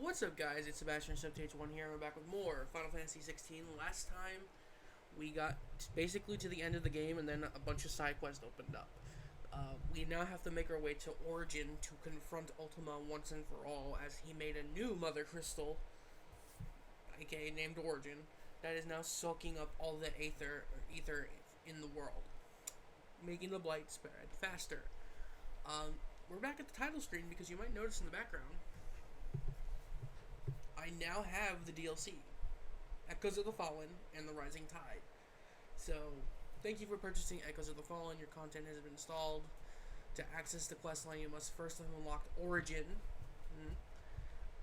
What's up, guys? It's Sebastian SubTH1 here, and we're back with more Final Fantasy XVI. Last time, we got basically to the end of the game, and then a bunch of side quests opened up. We now have to make our way to Origin to confront Ultima once and for all, as he made a new Mother Crystal, aka named Origin, that is now soaking up all the ether in the world, making the blight spread faster. We're back at the title screen because you might notice in the background I now have the DLC, Echoes of the Fallen and the Rising Tide. So, thank you for purchasing Echoes of the Fallen. Your content has been installed. To access the questline, you must first have unlocked Origin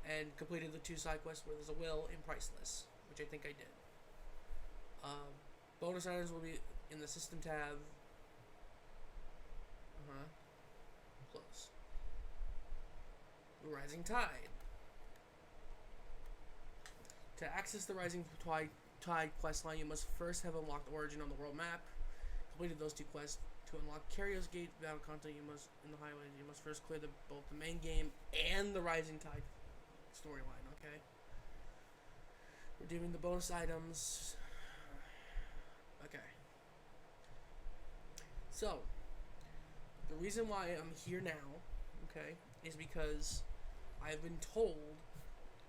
and completed the 2 side quests where there's a will in Priceless, which I think I did. Bonus items will be in the System tab. Close. The Rising Tide. To access the Rising Tide questline, you must first have unlocked Origin on the world map, completed those 2 quests. To unlock Carrier's Gate battle content, you must first clear both the main game and the Rising Tide storyline. Okay. Redeeming the bonus items. Okay. So, the reason why I'm here now, okay, is because I've been told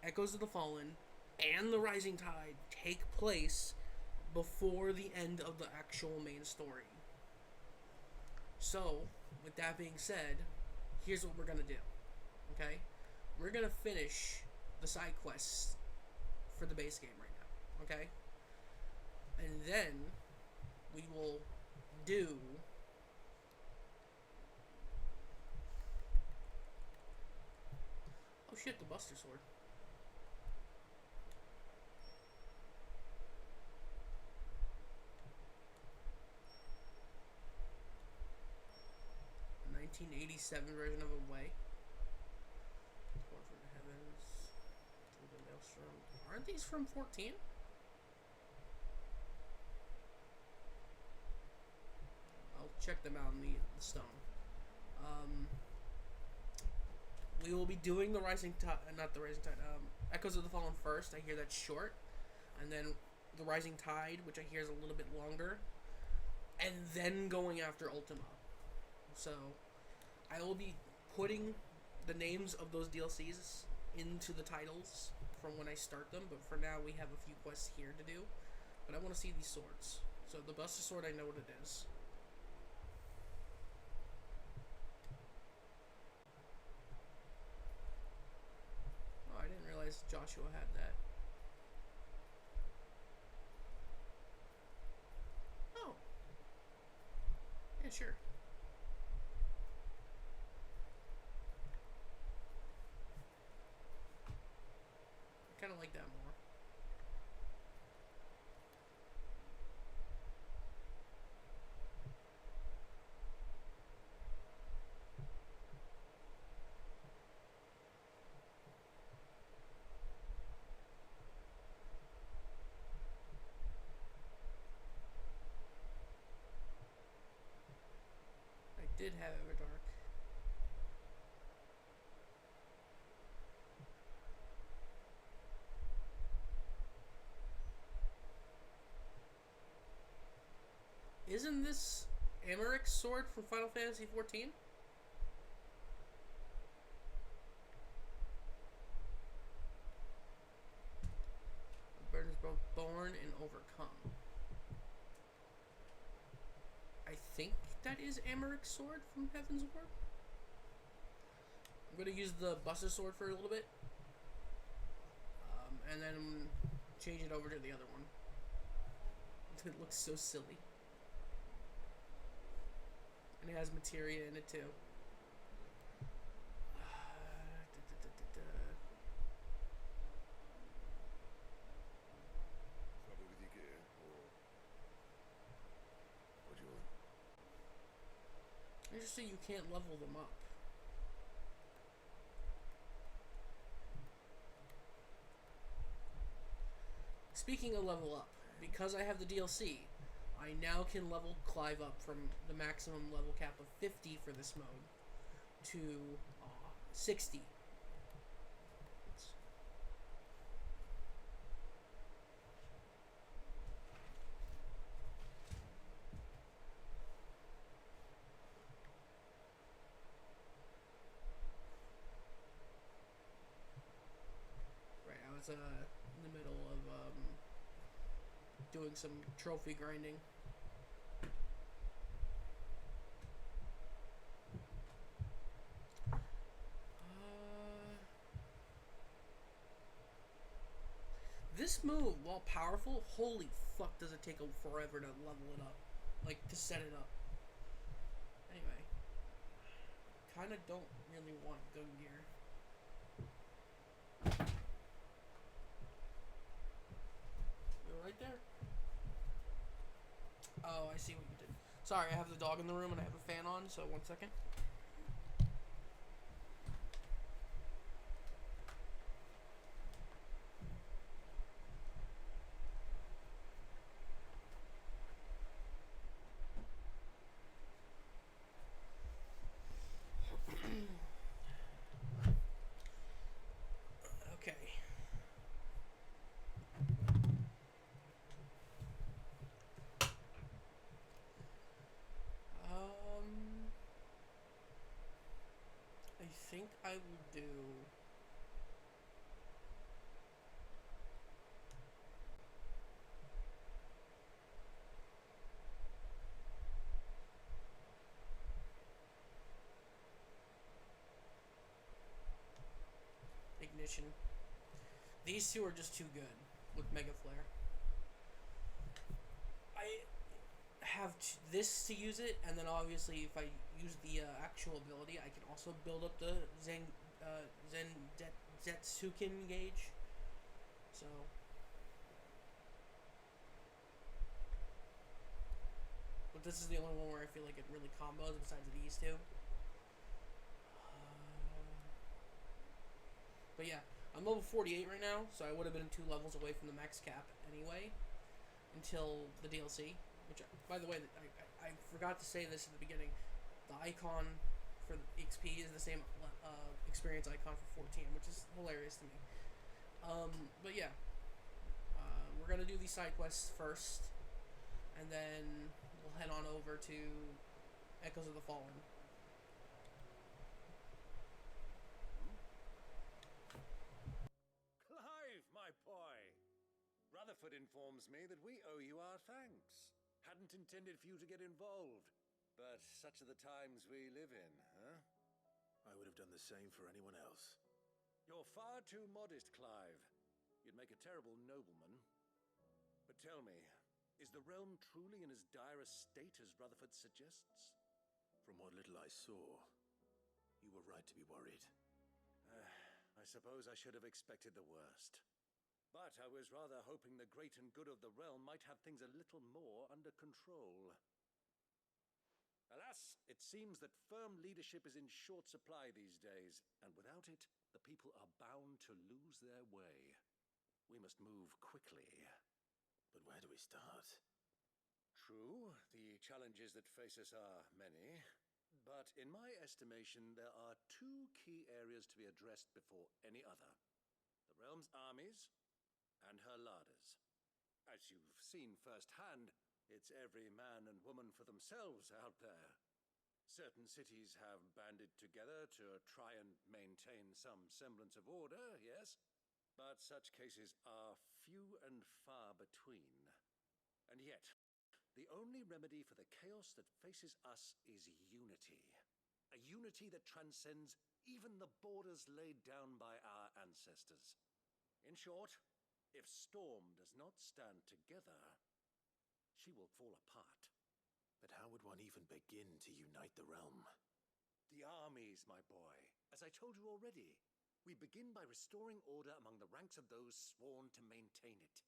Echoes of the Fallen and the Rising Tide take place before the end of the actual main story. So, with that being said, here's what we're going to do. Okay? We're going to finish the side quests for the base game right now. Okay? And then we will do oh shit, the Buster Sword. The 1987 version of Away. Born from the Heavens. Through the Maelstrom. Aren't these from 14? I'll check them out in the stone. We will be doing the Rising Tide, not the Rising Tide, Echoes of the Fallen first. I hear that's short. And then the Rising Tide, which I hear is a little bit longer. And then going after Ultima. So, I will be putting the names of those DLCs into the titles from when I start them. But for now, we have a few quests here to do. But I want to see these swords. So, the Buster Sword, I know what it is. I didn't realize Joshua had that. Oh. Yeah, sure. I kind of like that more. I did have Everdark. Isn't this Amaric's sword from Final Fantasy XIV? Burdens both born and overcome. I think that is Amaric's sword from Heaven's Ward. I'm going to use the Buster Sword for a little bit. And then change it over to the other one. It looks so silly. And it has materia in it too. Trouble with your gear, or what do you want? Interesting, you can't level them up. Speaking of level up, because I have the DLC, I now can level Clive up from the maximum level cap of 50 for this mode to 60. was in the middle of doing some trophy grinding. This move, while powerful, holy fuck, does it take forever to level it up, like to set it up. Anyway, kind of don't really want gun gear. You're right there. Oh, I see what you did. Sorry, I have the dog in the room and I have a fan on, so 1 second. Okay. I think I will do. Ignition. These two are just too good with Mega Flare. I have this to use it, and then obviously if I use the actual ability, I can also build up the Zetsuken gauge. So. But this is the only one where I feel like it really combos besides these two. But yeah, I'm level 48 right now, so I would have been 2 levels away from the max cap anyway, until the DLC. Which, by the way, I forgot to say this at the beginning. The icon for the XP is the same experience icon for 14, which is hilarious to me. But yeah, we're gonna do these side quests first, and then we'll head on over to Echoes of the Fallen. Rutherford informs me that we owe you our thanks. Hadn't intended for you to get involved, but such are the times we live in, huh? I would have done the same for anyone else. You're far too modest, Clive. You'd make a terrible nobleman. But tell me, is the realm truly in as dire a state as Rutherford suggests? From what little I saw, you were right to be worried. I suppose I should have expected the worst. But I was rather hoping the great and good of the realm might have things a little more under control. Alas, it seems that firm leadership is in short supply these days, and without it, the people are bound to lose their way. We must move quickly. But where do we start? True, the challenges that face us are many, but in my estimation, there are 2 key areas to be addressed before any other. The realm's armies and her larders. As you've seen firsthand, it's every man and woman for themselves out there. Certain cities have banded together to try and maintain some semblance of order, yes, but such cases are few and far between. And yet, the only remedy for the chaos that faces us is unity. A unity that transcends even the borders laid down by our ancestors. In short, if Storm does not stand together, she will fall apart. But how would one even begin to unite the realm? The armies, my boy. As I told you already, we begin by restoring order among the ranks of those sworn to maintain it.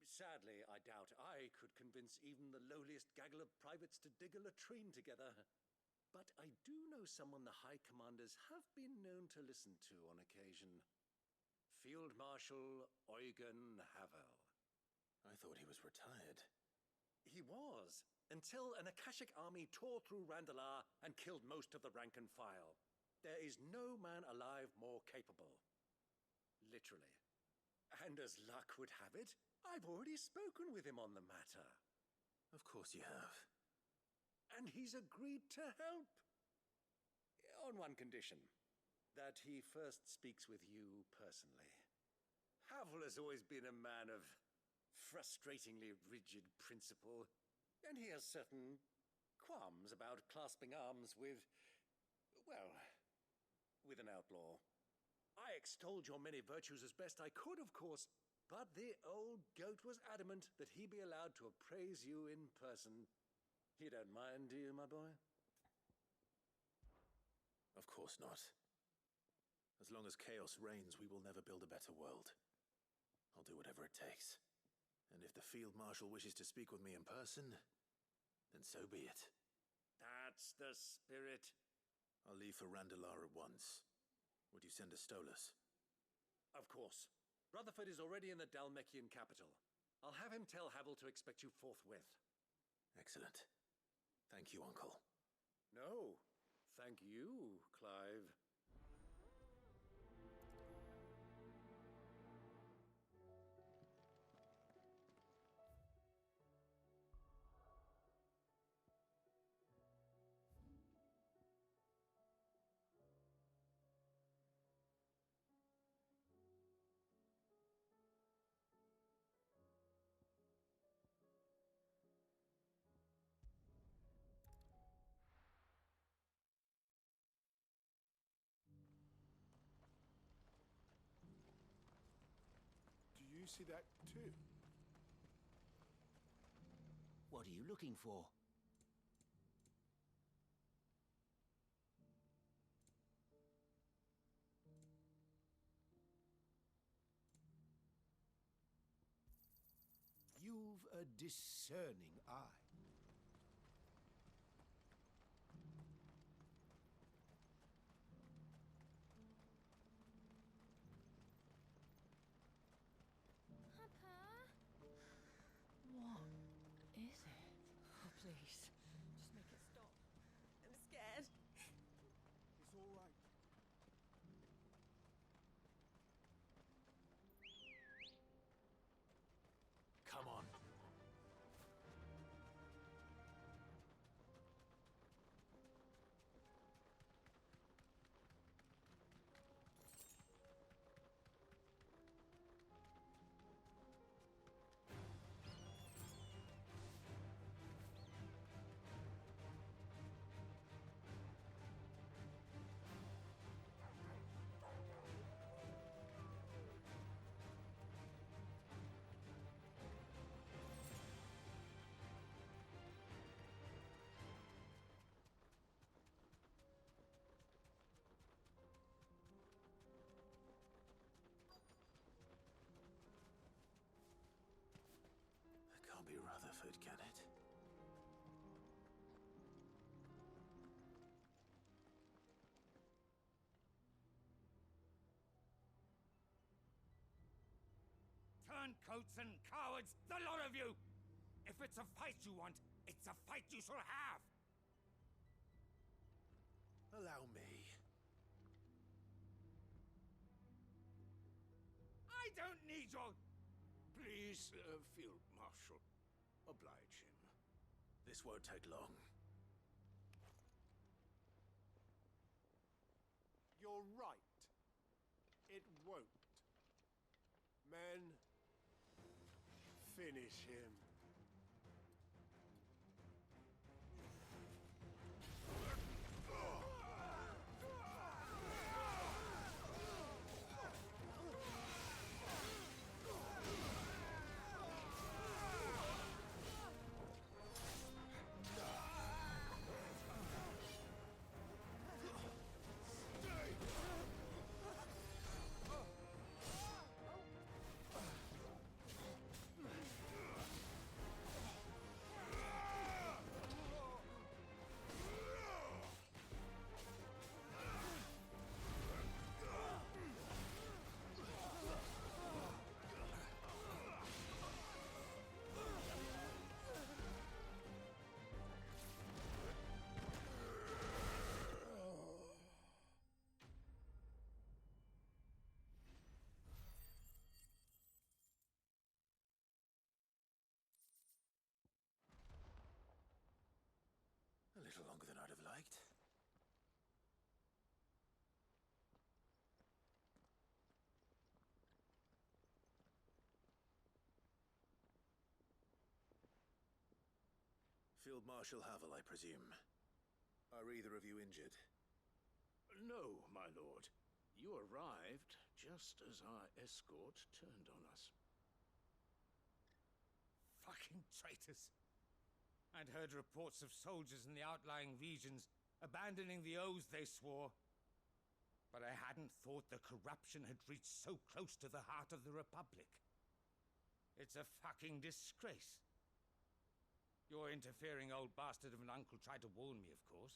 Sadly, I doubt I could convince even the lowliest gaggle of privates to dig a latrine together. But I do know someone the High Commanders have been known to listen to on occasion. Field Marshal Eugen Havel. I thought he was retired. He was, until an Akashic army tore through Randalar and killed most of the rank and file. There is no man alive more capable. Literally. And as luck would have it, I've already spoken with him on the matter. Of course you have. And he's agreed to help. On one condition. That he first speaks with you personally. Havel has always been a man of frustratingly rigid principle, and he has certain qualms about clasping arms with, well, with an outlaw. I extolled your many virtues as best I could, of course, but the old goat was adamant that he be allowed to appraise you in person. You don't mind, do you, my boy? Of course not. As long as chaos reigns, we will never build a better world. I'll do whatever it takes. And if the Field Marshal wishes to speak with me in person, then so be it. That's the spirit. I'll leave for Randalar at once. Would you send a Stolas? Of course. Rutherford is already in the Dalmekian capital. I'll have him tell Havel to expect you forthwith. Excellent. Thank you, Uncle. No, thank you, Clive. Do you see that too? What are you looking for? You've a discerning eye. Papa? What is it? Oh, please. Just make it stop. I'm scared. It's all right. Come on. That can't be Rutherford, can it? Turncoats and cowards, the lot of you! If it's a fight you want, it's a fight you shall have! Allow me. I don't need your... Please, Field Marshal, oblige him. This won't take long. You're right. It won't. Men, finish him. A little longer than I'd have liked. Field Marshal Havel, I presume. Are either of you injured? No, my lord. You arrived just as our escort turned on us. Fucking traitors. I'd heard reports of soldiers in the outlying regions abandoning the oaths they swore. But I hadn't thought the corruption had reached so close to the heart of the Republic. It's a fucking disgrace. Your interfering old bastard of an uncle tried to warn me, of course.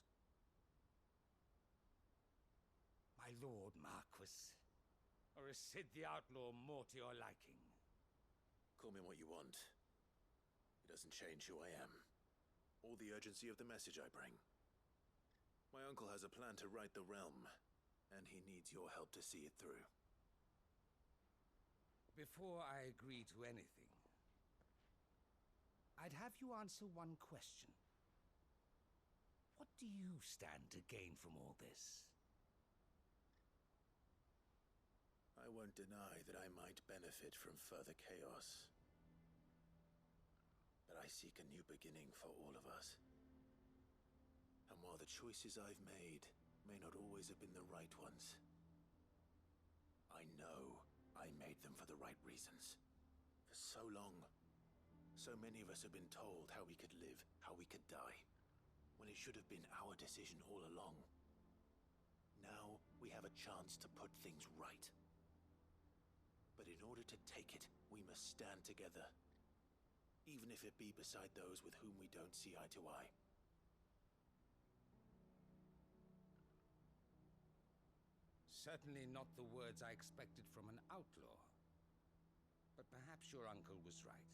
My lord Marquis. Or is Sid the Outlaw more to your liking? Call me what you want. It doesn't change who I am, or the urgency of the message I bring. My uncle has a plan to right the realm, and he needs your help to see it through. Before I agree to anything, I'd have you answer one question. What do you stand to gain from all this? I won't deny that I might benefit from further chaos. But I seek a new beginning for all of us. And while the choices I've made may not always have been the right ones, I know I made them for the right reasons. For so long, so many of us have been told how we could live, how we could die, when it should have been our decision all along. Now we have a chance to put things right. But in order to take it, we must stand together. Even if it be beside those with whom we don't see eye to eye. Certainly not the words I expected from an outlaw. But perhaps your uncle was right.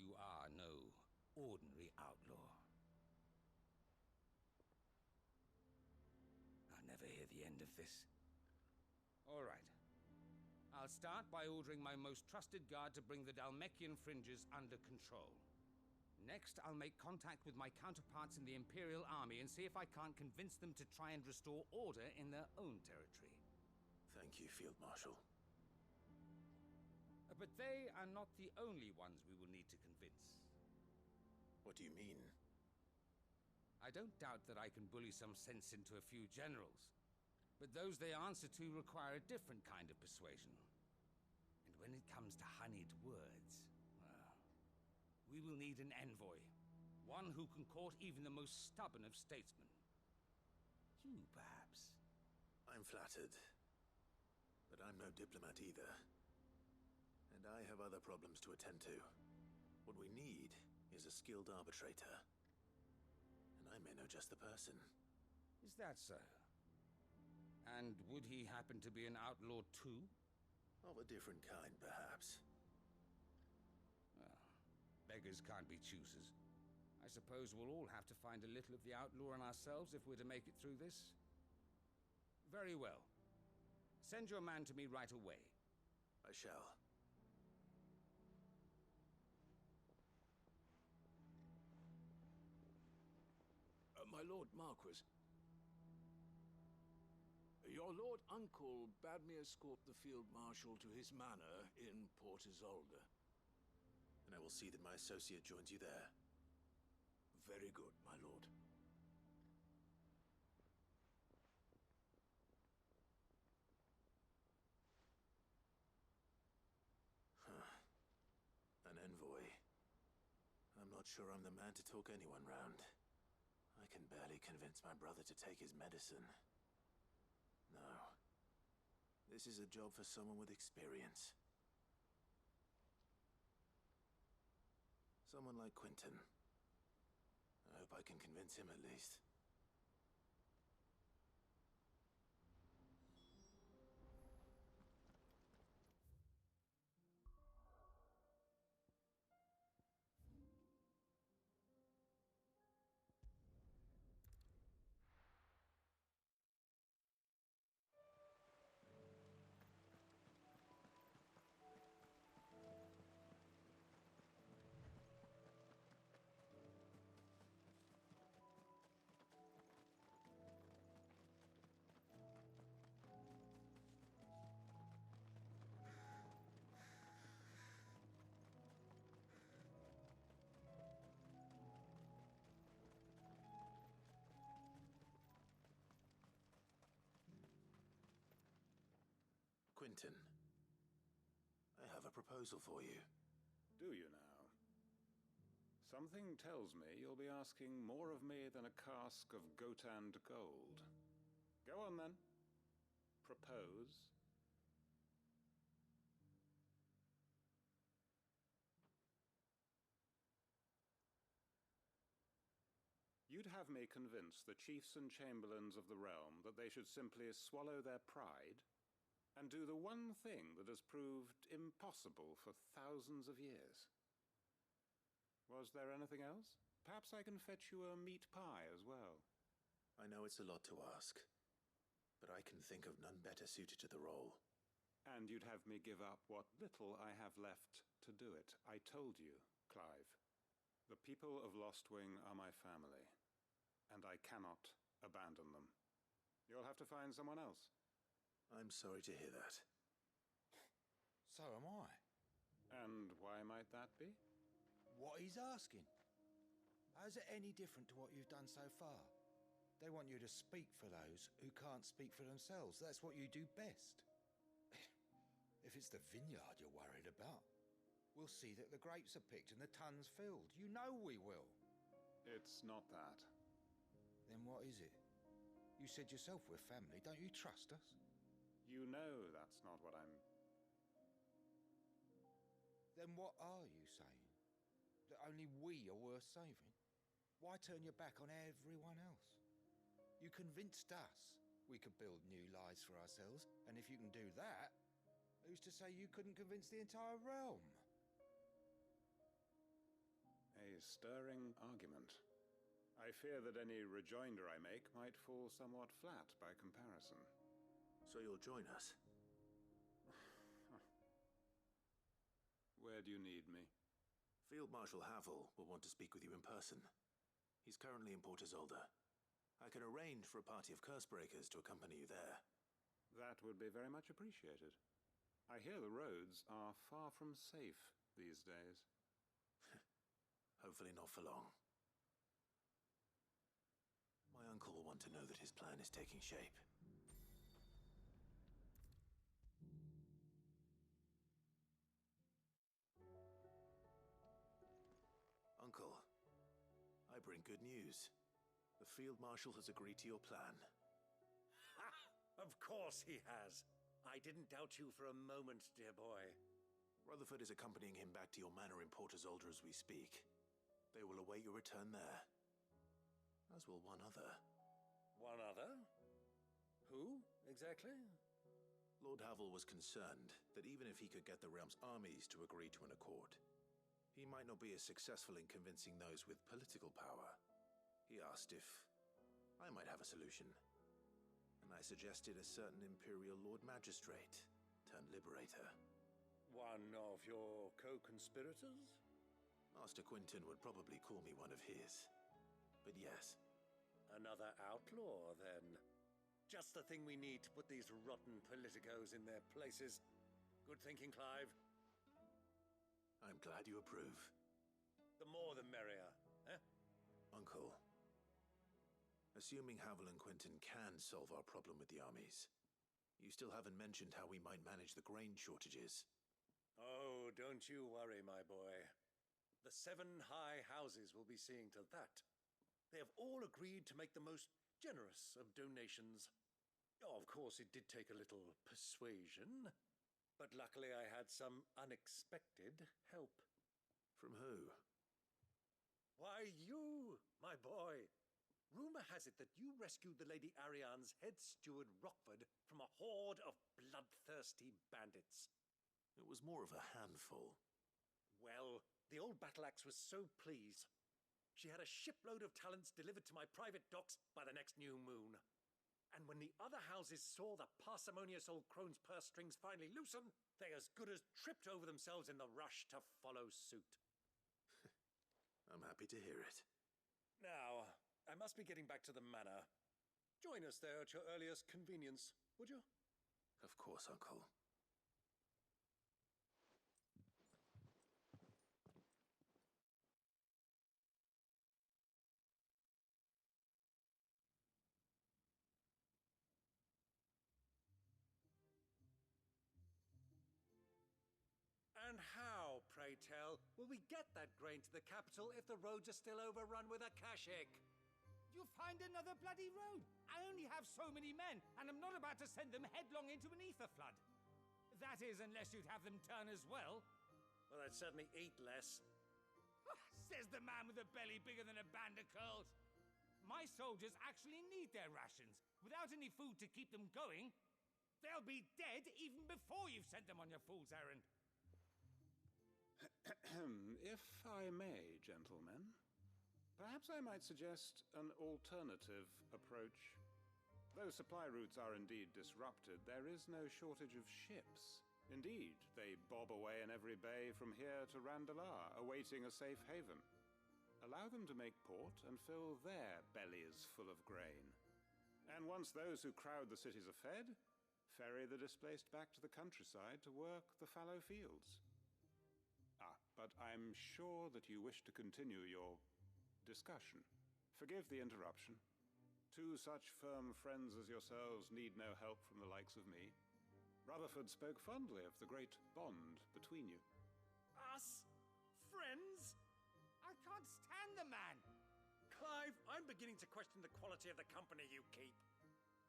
You are no ordinary outlaw. I'll never hear the end of this. All right. I'll start by ordering my most trusted guard to bring the Dalmekian fringes under control. Next, I'll make contact with my counterparts in the Imperial Army and see if I can't convince them to try and restore order in their own territory. Thank you, Field Marshal. But they are not the only ones we will need to convince. What do you mean? I don't doubt that I can bully some sense into a few generals, but those they answer to require a different kind of persuasion. And when it comes to honeyed words, well, we will need an envoy. One who can court even the most stubborn of statesmen. You, perhaps. I'm flattered. But I'm no diplomat either. And I have other problems to attend to. What we need is a skilled arbitrator. And I may know just the person. Is that so? And would he happen to be an outlaw too? Of a different kind, perhaps. Well, beggars can't be choosers. I suppose we'll all have to find a little of the outlaw in ourselves if we're to make it through this. Very well. Send your man to me right away. I shall. My lord Marquis. Your lord uncle bade me escort the field marshal to his manor in Port Isolde. And I will see that my associate joins you there. Very good, my lord. An envoy. I'm not sure I'm the man to talk anyone round. I can barely convince my brother to take his medicine. No. This is a job for someone with experience. Someone like Quentin. I hope I can convince him at least. Quinton, I have a proposal for you. Do you now? Something tells me you'll be asking more of me than a cask of Gotand gold. Go on then. Propose. You'd have me convince the chiefs and chamberlains of the realm that they should simply swallow their pride and do the one thing that has proved impossible for thousands of years. Was there anything else? Perhaps I can fetch you a meat pie as well. I know it's a lot to ask, but I can think of none better suited to the role. And you'd have me give up what little I have left to do it. I told you, Clive. The people of Lostwing are my family, and I cannot abandon them. You'll have to find someone else. I'm sorry to hear that. So am I. And why might that be? What he's asking. How's it any different to what you've done so far? They want you to speak for those who can't speak for themselves. That's what you do best. If it's the vineyard you're worried about, we'll see that the grapes are picked and the tons filled. You know we will. It's not that. Then what is it? You said yourself we're family. Don't you trust us? You know that's not what I'm... Then what are you saying? That only we are worth saving? Why turn your back on everyone else? You convinced us we could build new lives for ourselves, and if you can do that, who's to say you couldn't convince the entire realm? A stirring argument. I fear that any rejoinder I make might fall somewhat flat by comparison. So you'll join us? Where do you need me? Field Marshal Havel will want to speak with you in person. He's currently in Port Isolde. I can arrange for a party of Cursebreakers to accompany you there. That would be very much appreciated. I hear the roads are far from safe these days. Hopefully not for long. My uncle will want to know that his plan is taking shape. Uncle, I bring good news. The Field Marshal has agreed to your plan. Ha! Of course he has. I didn't doubt you for a moment, dear boy. Rutherford is accompanying him back to your manor in Port Isolde as we speak. They will await your return there. As will one other. One other? Who, exactly? Lord Havel was concerned that even if he could get the realm's armies to agree to an accord, he might not be as successful in convincing those with political power. He asked if I might have a solution, and I suggested a certain Imperial Lord Magistrate turned Liberator. One of your co-conspirators? Master Quinton would probably call me one of his. But yes. Another outlaw, then. Just the thing we need to put these rotten politicos in their places. Good thinking, Clive. I'm glad you approve. The more the merrier, eh? Uncle, assuming Havel and Quinton can solve our problem with the armies, you still haven't mentioned how we might manage the grain shortages. Oh, don't you worry, my boy. The 7 high houses will be seeing to that. They have all agreed to make the most generous of donations. Oh, of course, it did take a little persuasion, but luckily I had some unexpected help. From who? Why, you, my boy. Rumor has it that you rescued the Lady Ariane's head steward Rockford from a horde of bloodthirsty bandits. It was more of a handful. Well, the old battle axe was so pleased. She had a shipload of talents delivered to my private docks by the next new moon. And when the other houses saw the parsimonious old crone's purse strings finally loosen, they as good as tripped over themselves in the rush to follow suit. I'm happy to hear it. Now, I must be getting back to the manor. Join us there at your earliest convenience, would you? Of course, Uncle. Will we get that grain to the capital if the roads are still overrun with Akashic? You'll find another bloody road. I only have so many men, and I'm not about to send them headlong into an ether flood. That is, unless you'd have them turn as well. Well, I'd certainly eat less. Says the man with a belly bigger than a band of curls. My soldiers actually need their rations. Without any food to keep them going, they'll be dead even before you've sent them on your fool's errand. If I may, gentlemen, perhaps I might suggest an alternative approach. Though supply routes are indeed disrupted, there is no shortage of ships. Indeed, they bob away in every bay from here to Randalar, awaiting a safe haven. Allow them to make port and fill their bellies full of grain. And once those who crowd the cities are fed, ferry the displaced back to the countryside to work the fallow fields. But I'm sure that you wish to continue your discussion. Forgive the interruption. Two such firm friends as yourselves need no help from the likes of me. Rutherford spoke fondly of the great bond between you. Us? Friends? I can't stand the man. Clive, I'm beginning to question the quality of the company you keep.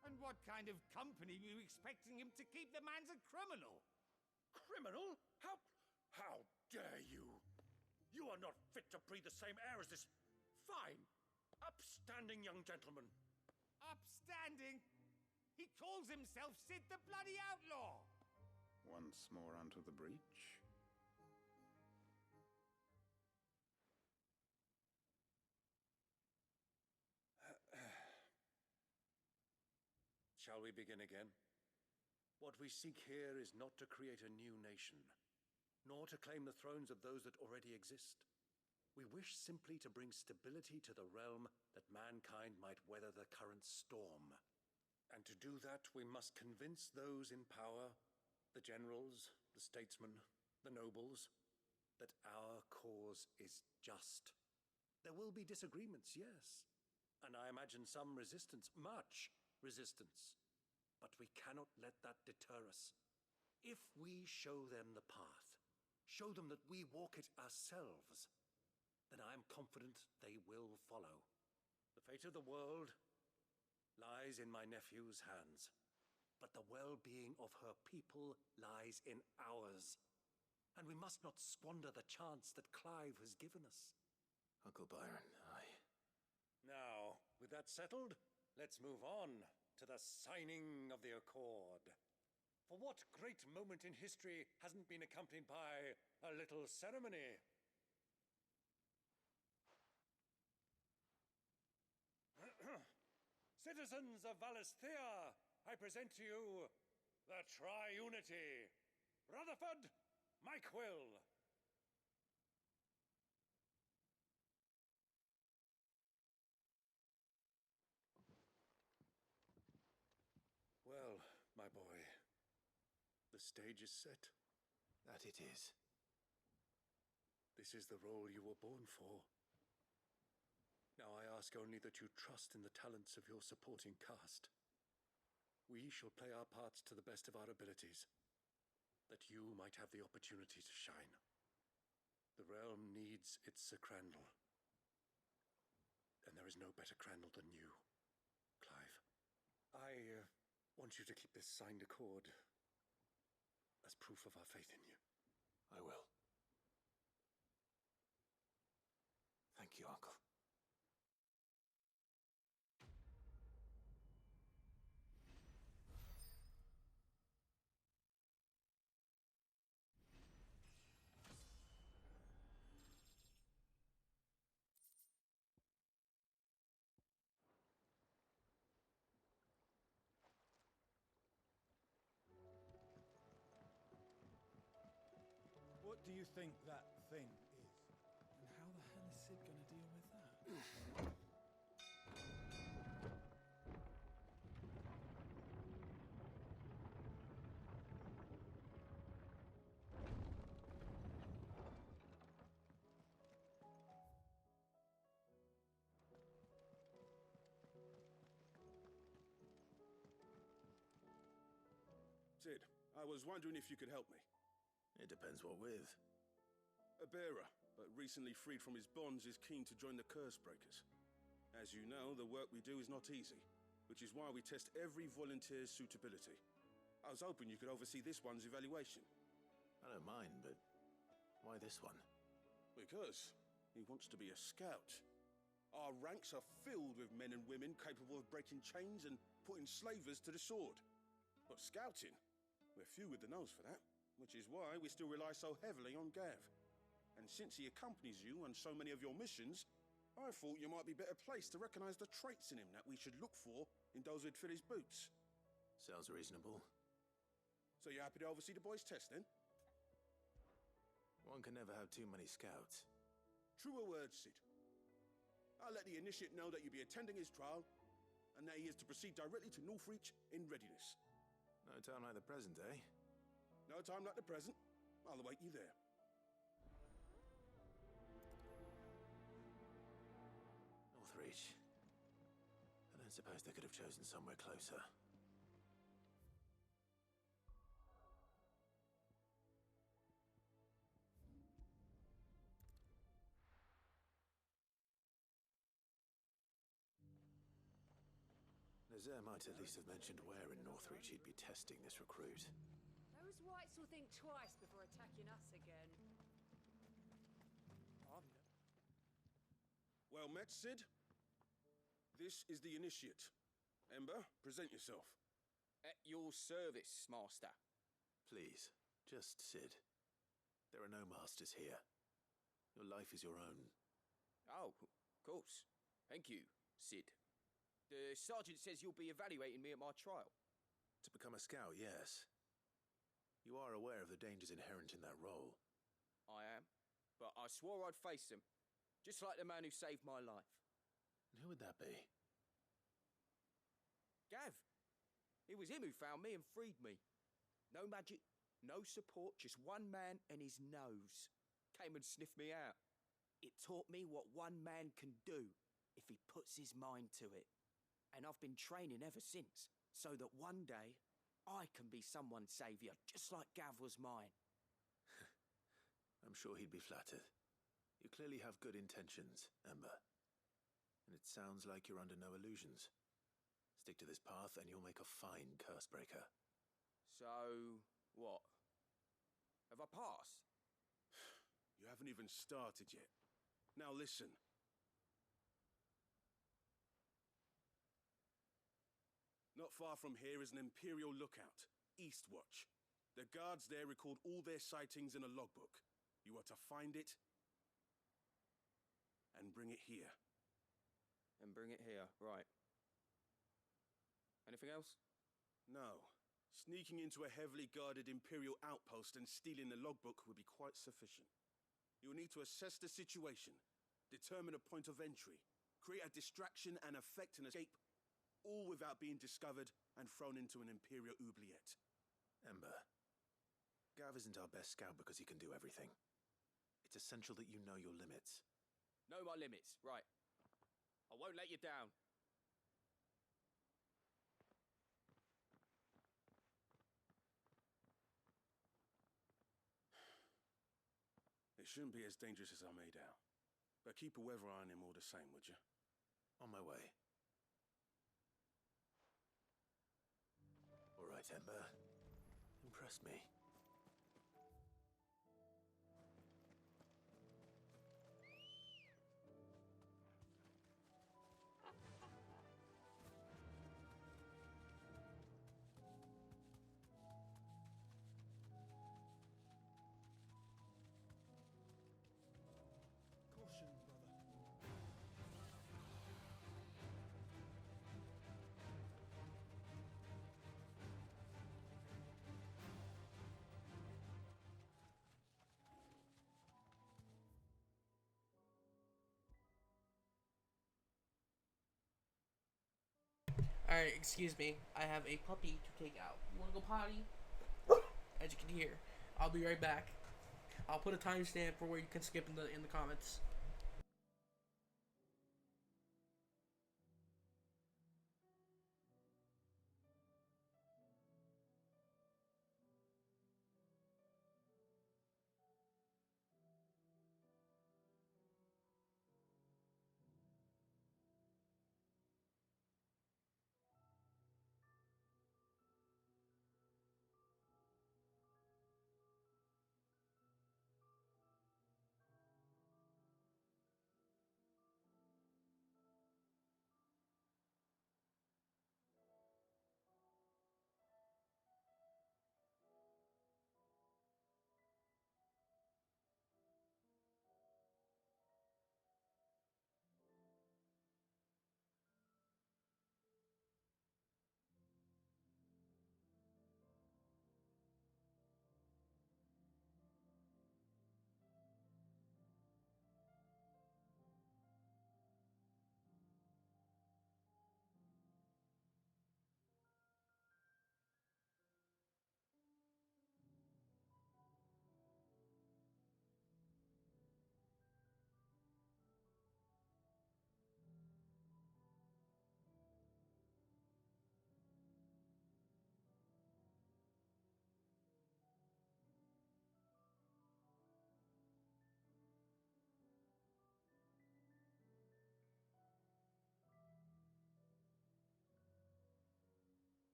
And what kind of company were you expecting him to keep? The man's a criminal. Criminal? How dare you? You are not fit to breathe the same air as this fine, upstanding young gentleman. Upstanding? He calls himself Sid the Bloody Outlaw. Once more onto the breach. Shall we begin again? What we seek here is not to create a new nation, nor to claim the thrones of those that already exist. We wish simply to bring stability to the realm that mankind might weather the current storm. And to do that, we must convince those in power, the generals, the statesmen, the nobles, that our cause is just. There will be disagreements, yes, and I imagine some resistance, much resistance. But we cannot let that deter us. If we show them the path, show them that we walk it ourselves, then I am confident they will follow. The fate of the world lies in my nephew's hands, but the well-being of her people lies in ours. And we must not squander the chance that Clive has given us. Uncle Byron, Now, with that settled, let's move on to the signing of the Accord. For what great moment in history hasn't been accompanied by a little ceremony? Citizens of Valisthea, I present to you the Triunity. Rutherford, Mike Will. Well, my boy, the stage is set. that it is. This is the role you were born for. Now I ask only that you trust in the talents of your supporting cast. We shall play our parts to the best of our abilities, that you might have the opportunity to shine. The realm needs its Sir Crandall, and there is no better Crandall than you, Clive. I want you to keep this signed accord as proof of our faith in you. I will. Thank you, Uncle. What do you think that thing is? And how the hell is Sid gonna deal with that? Sid, I was wondering if you could help me. It depends what with. A bearer. but recently freed from his bonds, is keen to join the Curse Breakers. As you know, the work we do is not easy, which is why we test every volunteer's suitability. I was hoping you could oversee this one's evaluation. I don't mind, but why this one? Because he wants to be a scout. Our ranks are filled with men and women capable of breaking chains and putting slavers to the sword. But scouting, we're few with the nose for that, which is why we still rely so heavily on Gav. And since he accompanies you on so many of your missions, I thought you might be better placed to recognize the traits in him that we should look for in those who'd fill his boots. Sounds reasonable. So you're happy to oversee the boys' test, then? One can never have too many scouts. Truer words, Sid. I'll let the initiate know that you'll be attending his trial, and that he is to proceed directly to Northreach in readiness. No time like the present, eh? No time like the present. I'll await you there. Northreach. I don't suppose they could have chosen somewhere closer. Nazaire might at least have mentioned where in Northreach he'd be testing this recruit. Those whites will think twice before attacking us again. Well met, Sid. This is the initiate. Ember, present yourself. At your service, Master. Please, just Sid. There are no masters here. Your life is your own. Oh, of course. Thank you, Sid. The sergeant says you'll be evaluating me at my trial. To become a scout, yes. You are aware of the dangers inherent in that role. I am, but I swore I'd face them. Just like the man who saved my life. And who would that be? Gav. It was him who found me and freed me. No magic, no support, just one man and his nose. Came and sniffed me out. It taught me what one man can do if he puts his mind to it. And I've been training ever since, so that one day I can be someone's saviour, just like Gav was mine. I'm sure he'd be flattered. You clearly have good intentions, Ember. And it sounds like you're under no illusions. Stick to this path and you'll make a fine curse breaker. So, what? Have I passed? You haven't even started yet. Now listen. Not far from here is an Imperial lookout, Eastwatch. The guards there record all their sightings in a logbook. You are to find it and bring it here. And bring it here, right. Anything else? No. Sneaking into a heavily guarded Imperial outpost and stealing the logbook would be quite sufficient. You'll need to assess the situation, determine a point of entry, create a distraction and effect an escape, all without being discovered and thrown into an Imperial oubliette. Ember, Gav isn't our best scout because he can do everything. It's essential that you know your limits. Know my limits, right. I won't let you down. It shouldn't be as dangerous as I made out. But keep a weather eye on him all the same, would you? On my way. All right, Ember. Impress me. Caution, brother. Alright, excuse me. I have a puppy to take out. You wanna go potty? As you can hear. I'll be right back. I'll put a timestamp for where you can skip in the comments.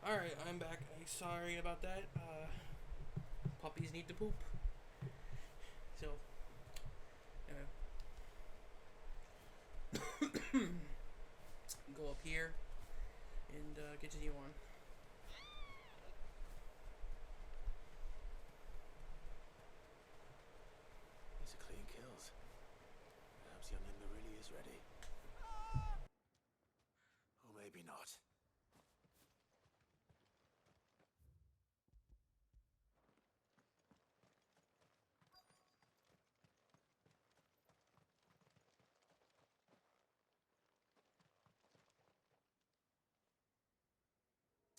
Alright, I'm back. Sorry about that. Puppies need to poop. So, go up here and continue on. These are clean kills. Perhaps young Ember really is ready. Or maybe not.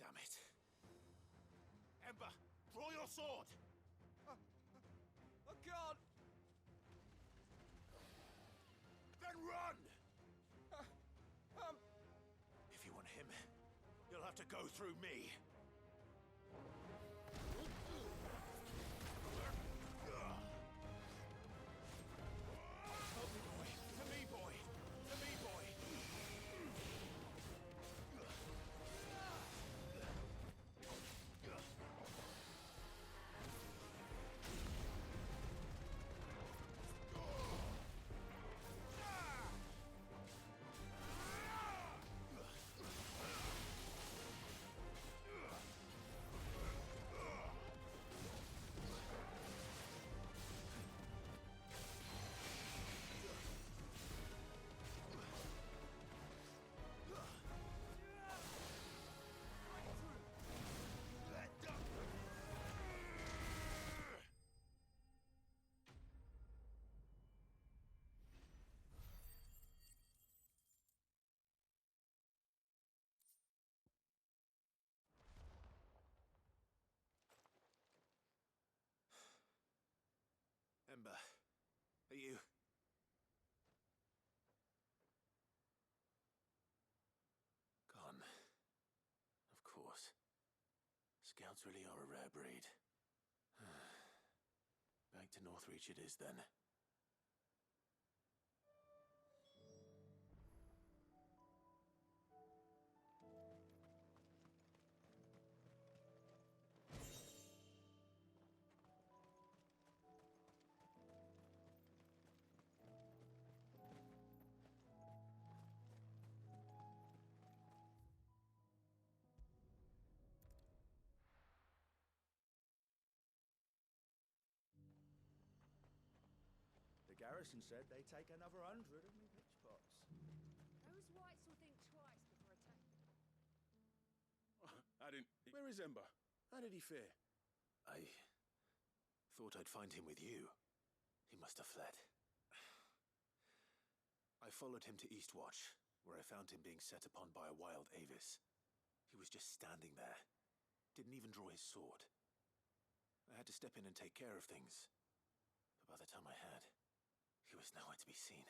Damn it. Ember, draw your sword! I can't! Then run! If you want him, you'll have to go through me. To me, boy! To me, boy! Ember, are you... Gone. Of course. Scouts really are a rare breed. Back to Northreach it is then. The garrison said they'd take another 100 of me pitch pots. Those whites will think twice before attacking. I didn't... Where is Ember? How did he fare? I thought I'd find him with you. He must have fled. I followed him to Eastwatch, where I found him being set upon by a wild Avis. He was just standing there. Didn't even draw his sword. I had to step in and take care of things. But by the time I had, he was nowhere to be seen.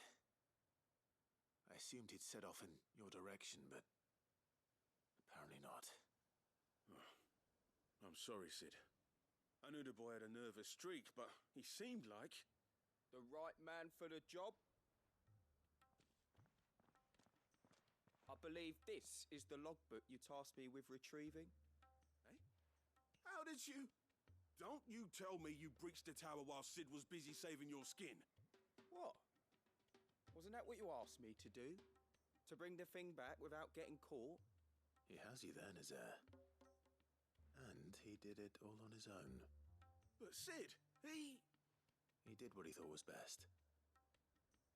I assumed he'd set off in your direction, but apparently not. I'm sorry, Sid. I knew the boy had a nervous streak, but he seemed like... The right man for the job? I believe this is the logbook you tasked me with retrieving. Eh? How did you... Don't you tell me you breached the tower while Sid was busy saving your skin. What? Wasn't that what you asked me to do? To bring the thing back without getting caught? He has you then, his heir. And he did it all on his own. But Sid, he did what he thought was best.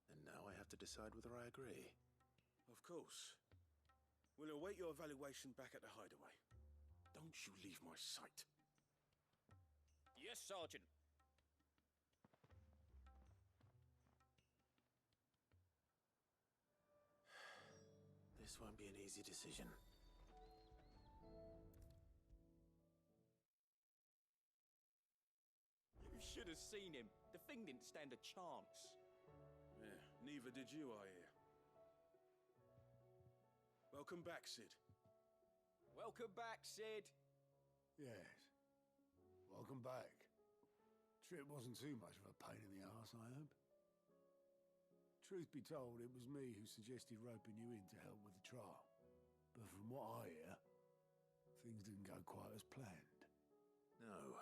And now I have to decide whether I agree. Of course. We'll await your evaluation back at the hideaway. Don't you leave my sight. Yes, Sergeant. This won't be an easy decision. You should have seen him. The thing didn't stand a chance. Yeah, neither did you, I hear. Welcome back, Sid. Welcome back, Sid. Yes. Welcome back. Trip wasn't too much of a pain in the arse, I hope. Truth be told, it was me who suggested roping you in to help with the trial. But from what I hear, things didn't go quite as planned. No,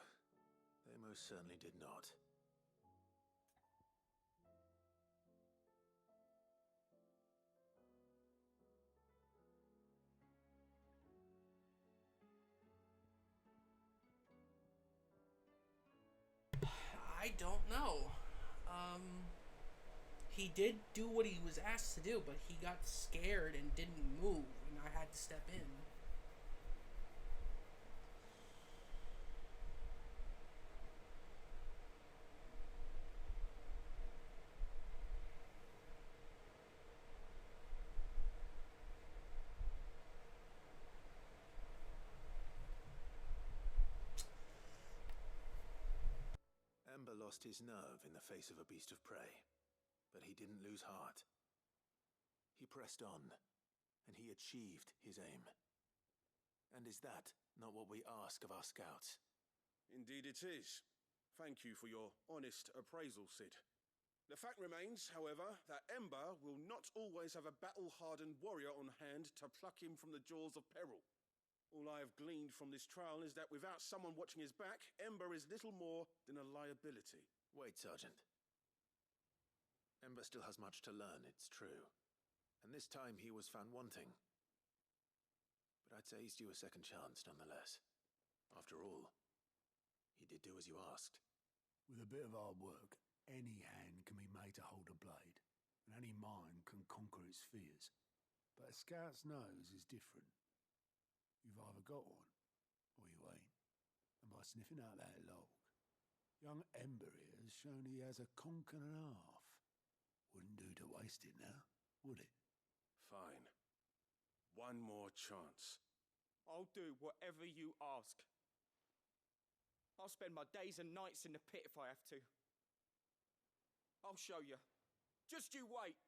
they most certainly did not. I don't know. He did do what he was asked to do, but he got scared and didn't move, and I had to step in. Ember lost his nerve in the face of a beast of prey, but he didn't lose heart. He pressed on, and he achieved his aim. And is that not what we ask of our scouts? Indeed it is. Thank you for your honest appraisal, Sid. The fact remains, however, that Ember will not always have a battle-hardened warrior on hand to pluck him from the jaws of peril. All I have gleaned from this trial is that without someone watching his back, Ember is little more than a liability. Wait, Sergeant. Ember still has much to learn, it's true. And this time he was found wanting. But I'd say he's due a second chance, nonetheless. After all, he did do as you asked. With a bit of hard work, any hand can be made to hold a blade, and any mind can conquer its fears. But a scout's nose is different. You've either got one, or you ain't. And by sniffing out that log, young Ember here has shown he has a conch and a half. Wouldn't do to waste it now, would it? Fine. One more chance. I'll do whatever you ask. I'll spend my days and nights in the pit if I have to. I'll show you. Just you wait.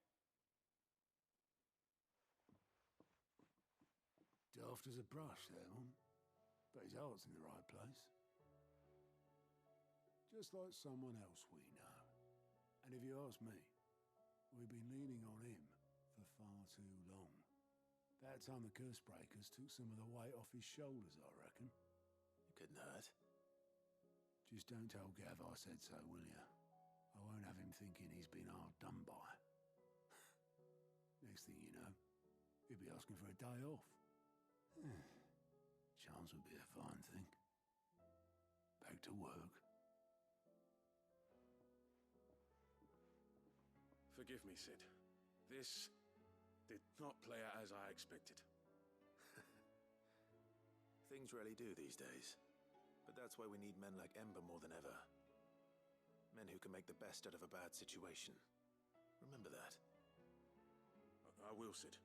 Daft as a brush, that one. But his heart's in the right place. Just like someone else we know. And if you ask me, we've been leaning on him for far too long. That time the curse breakers took some of the weight off his shoulders, I reckon. It couldn't hurt. Just don't tell Gav I said so, will you? I won't have him thinking he's been hard done by. Next thing you know, he'll be asking for a day off. Chance would be a fine thing. Back to work. Forgive me, Sid. This did not play out as I expected. Things rarely do these days. But that's why we need men like Ember more than ever. Men who can make the best out of a bad situation. Remember that. I will, Sid.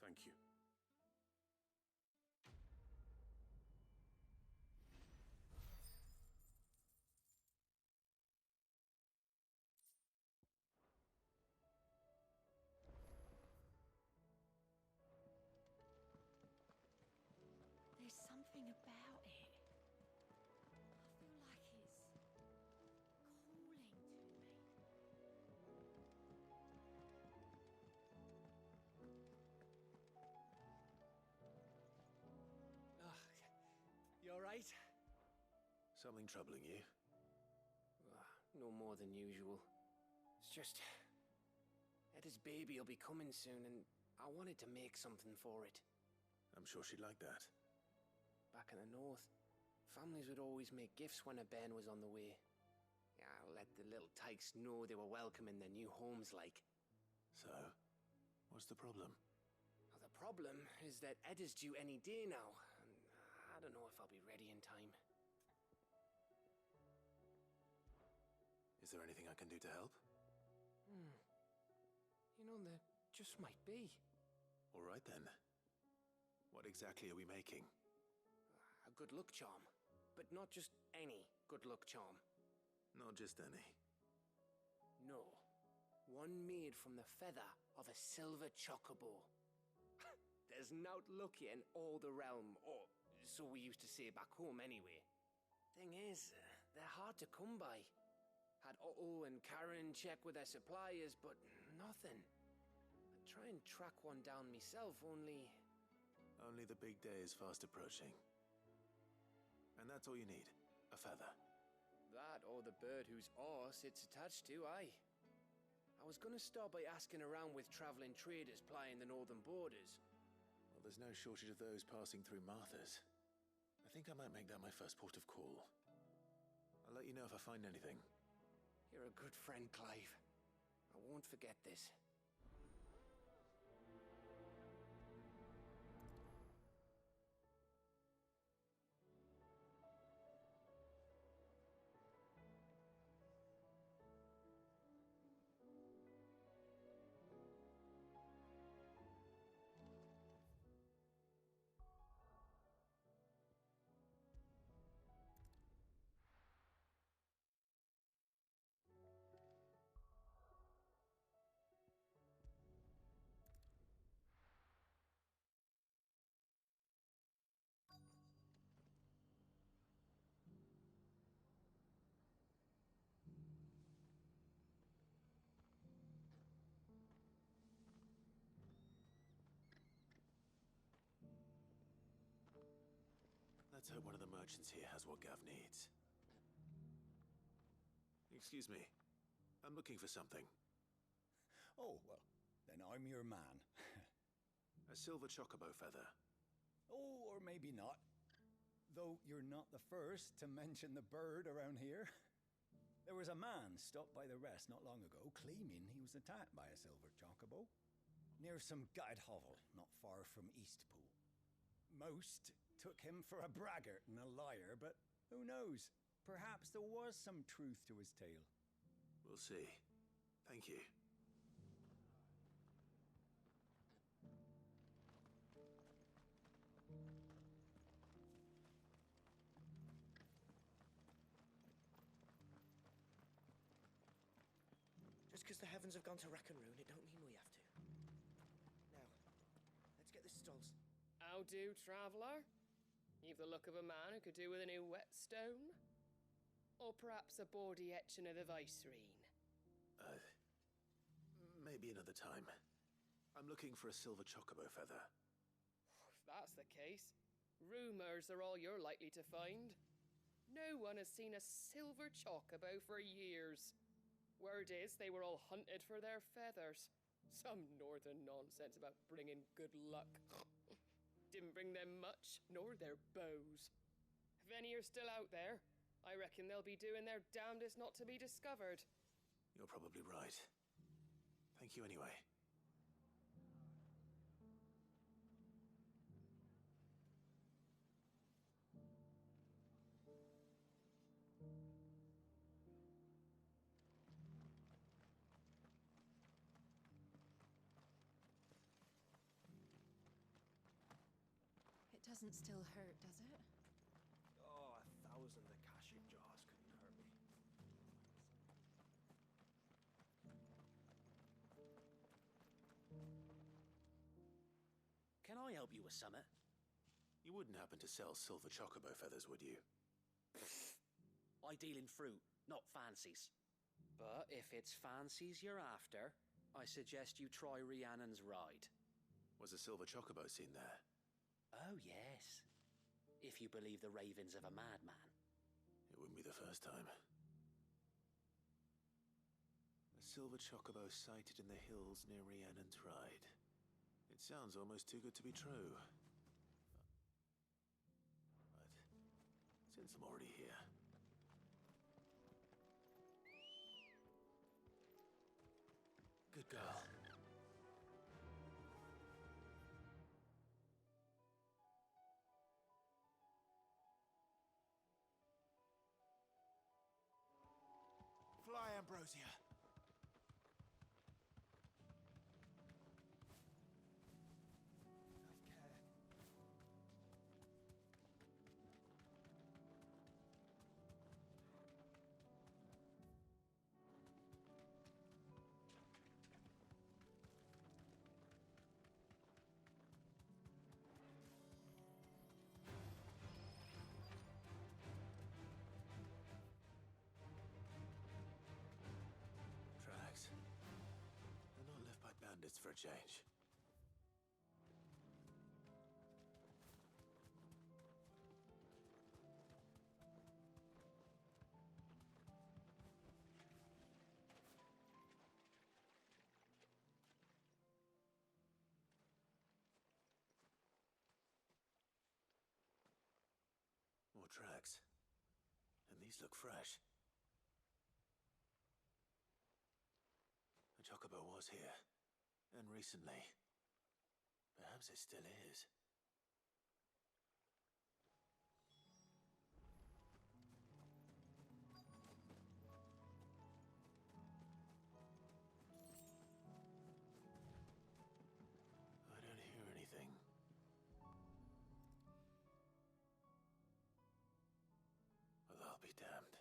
Thank you. There's something about it. I feel like it's calling to me. You alright? Something troubling you? No more than usual. It's just... Etta's baby will be coming soon, and I wanted to make something for it. I'm sure she'd like that. Back in the north, families would always make gifts when a bairn was on the way. Yeah, let the little tykes know they were welcome in their new homes, like. So, what's the problem? Well, the problem is that Etta's due any day now, and I don't know if I'll be ready in time. Is there anything I can do to help? You know, there just might be. All right then. What exactly are we making? A good luck charm. But not just any good luck charm. Not just any. No. One made from the feather of a silver chocobo. There's naught lucky in all the realm, or so we used to say back home anyway. Thing is, they're hard to come by. Had Otto and Karen check with their suppliers, but nothing. I'd try and track one down myself, only Only the big day is fast approaching. And that's all you need, a feather. That or the bird whose horse it's attached to, aye. I was gonna start by asking around with travelling traders plying the northern borders. Well, there's no shortage of those passing through Martha's. I think I might make that my first port of call. I'll let you know if I find anything. You're a good friend, Clive. I won't forget this. Let's hope one of the merchants here has what Gav needs. Excuse me. I'm looking for something. Oh, well, then I'm your man. A silver chocobo feather. Oh, or maybe not. Though you're not the first to mention the bird around here. There was a man stopped by the rest not long ago claiming he was attacked by a silver chocobo near some gutted hovel not far from Eastpool. Most took him for a braggart and a liar, but who knows? Perhaps there was some truth to his tale. We'll see. Thank you. Just because the heavens have gone to rack and ruin, it don't mean we have to. Now, let's get this stalls. How do, traveller? You've the look of a man who could do with a new whetstone? Or perhaps a bawdy etching of the Viceroy? Maybe another time. I'm looking for a silver chocobo feather. If that's the case, rumours are all you're likely to find. No one has seen a silver chocobo for years. Word is they were all hunted for their feathers. Some northern nonsense about bringing good luck. Didn't bring them much, nor their bows. If any are still out there, I reckon they'll be doing their damnedest not to be discovered. You're probably right. Thank you anyway. It doesn't still hurt, does it? Oh, 1,000 Akashic jars couldn't hurt me. Can I help you with something? You wouldn't happen to sell silver chocobo feathers, would you? I deal in fruit, not fancies. But if it's fancies you're after, I suggest you try Rhiannon's ride. Was a silver chocobo seen there? Oh, yes. If you believe the ravings of a madman. It wouldn't be the first time. A silver chocobo sighted in the hills near Rhiannon's Ride. It sounds almost too good to be true. But since I'm already here... Good girl. Fly, Ambrosia. Tracks. They're not left by bandits for a change. More tracks. And these look fresh. The chocobo was here. And recently. Perhaps it still is. I don't hear anything. Well, I'll be damned.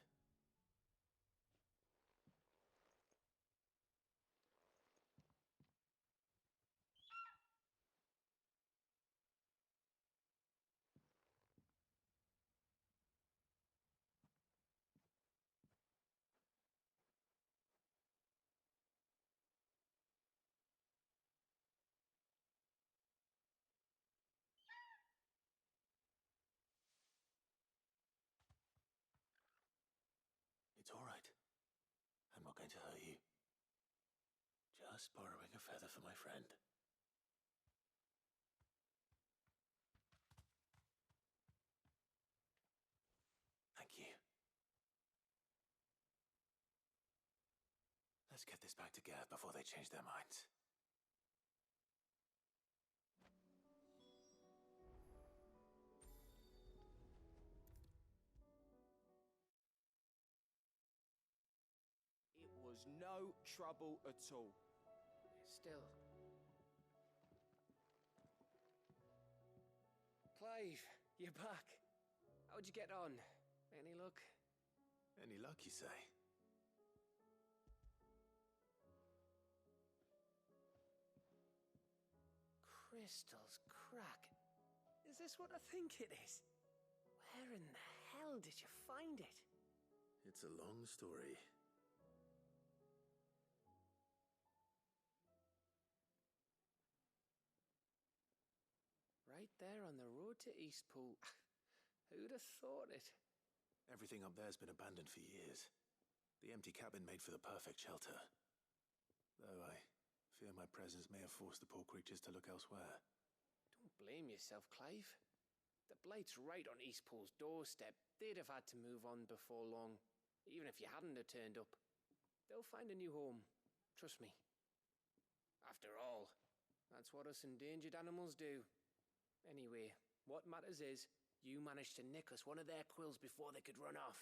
It's all right. I'm not going to hurt you. Just borrowing a feather for my friend. Thank you. Let's get this back to Gav before they change their minds. It was no trouble at all. Still. Clive, you're back. How'd you get on? Any luck? Any luck, you say? Crystal's crack. Is this what I think it is? Where in the hell did you find it? It's a long story. Right there on the road to Eastpool. Who'd have thought it? Everything up there's been abandoned for years. The empty cabin made for the perfect shelter. Though I fear my presence may have forced the poor creatures to look elsewhere. Don't blame yourself, Clive. The Blight's right on Eastpool's doorstep. They'd have had to move on before long, even if you hadn't have turned up. They'll find a new home. Trust me. After all, that's what us endangered animals do. Anyway, what matters is, you managed to nick us one of their quills before they could run off.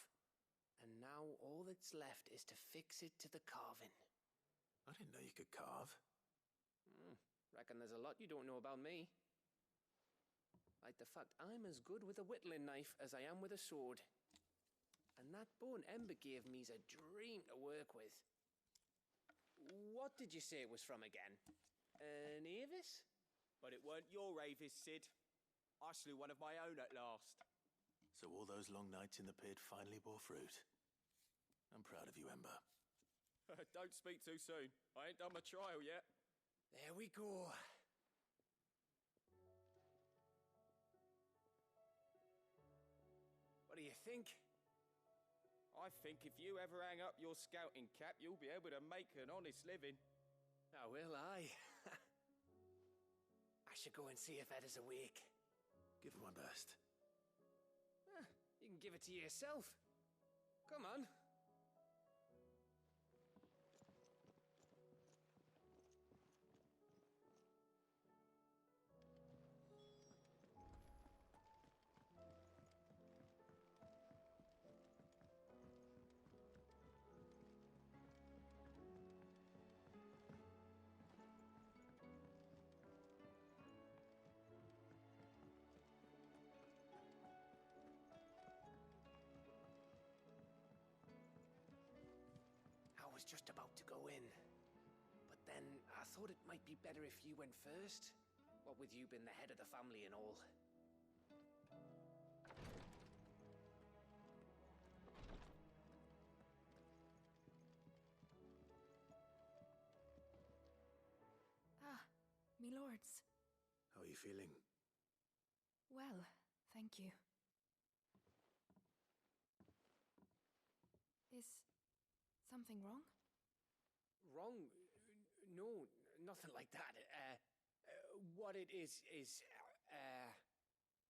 And now all that's left is to fix it to the carving. I didn't know you could carve. Reckon there's a lot you don't know about me. Like the fact I'm as good with a whittling knife as I am with a sword. And that bone Ember gave me's a dream to work with. What did you say it was from again? An Avis? But it weren't your Avis, Sid. I slew one of my own at last. So all those long nights in the pit finally bore fruit. I'm proud of you, Ember. Don't speak too soon. I ain't done my trial yet. There we go. What do you think? I think if you ever hang up your scouting cap, you'll be able to make an honest living. Oh, will I? I should go and see if Ed is awake. Give it my best. You can give it to yourself. Come on. I was just about to go in, but then I thought it might be better if you went first. What with you being the head of the family and all. Ah, me lords. How are you feeling? Well, thank you. Is something wrong? Wrong? No, nothing like that. What it is,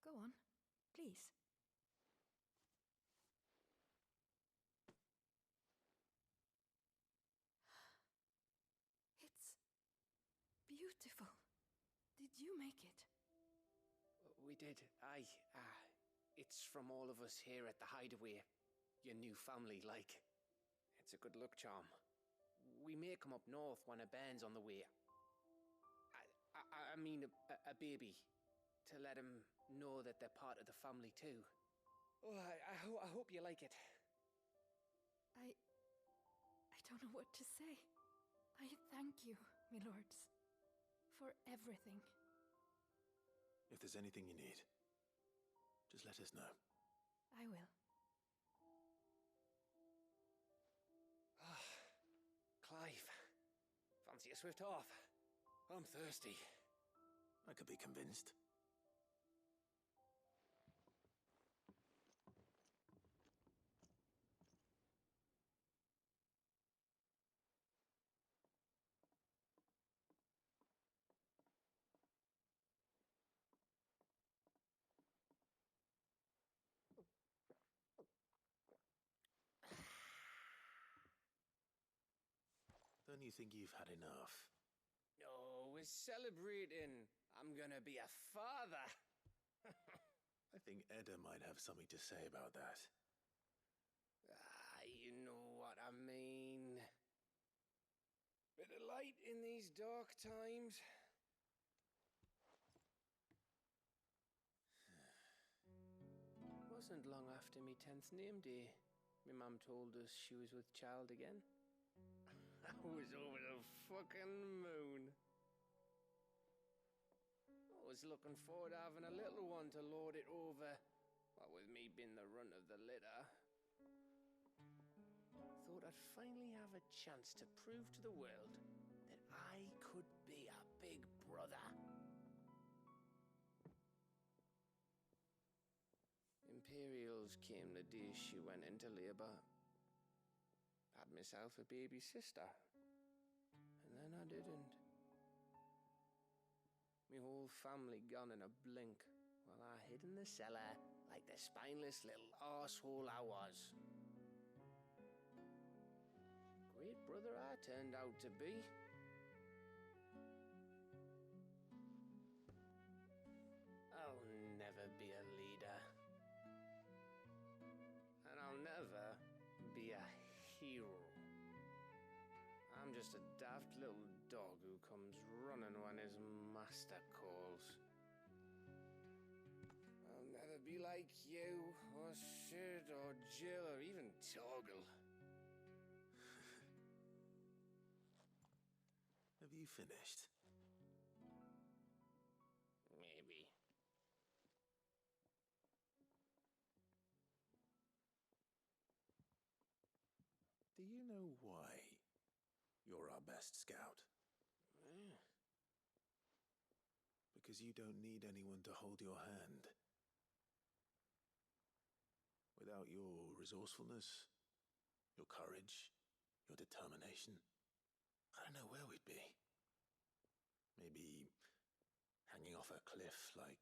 Go on, please. beautiful. Did you make it? We did, aye. It's from all of us here at the Hideaway. Your new family, like. It's a good luck charm. We may come up north when a band's on the way. I mean a baby. To let him know that they're part of the family too. Oh, I hope you like it. I don't know what to say. I thank you, my lords, for everything. If there's anything you need, just let us know. I will. Clive, fancy a swift off? I'm thirsty. I could be convinced. Don't you think you've had enough? Oh, we're celebrating. I'm gonna be a father. I think Edda might have something to say about that. You know what I mean. Bit of light in these dark times. Wasn't long after me 10th name day. My mum told us she was with child again. I was over the fucking moon. I was looking forward to having a little one to lord it over, what with me being the runt of the litter. Thought I'd finally have a chance to prove to the world that I could be a big brother. Imperials came the day she went into labour. Had myself a baby sister. And then I didn't. My whole family gone in a blink, while I hid in the cellar like the spineless little arsehole I was. Great brother I turned out to be. I'll never be a leader. And I'll never be a hero. I'm just a daft little dog who comes running when his master calls. I'll never be like you, or Sid, or Jill, or even Torgal. Have you finished? Maybe. Do you know why you're our best scout? Because you don't need anyone to hold your hand. Without your resourcefulness, your courage, your determination, I don't know where we'd be. Maybe hanging off a cliff like,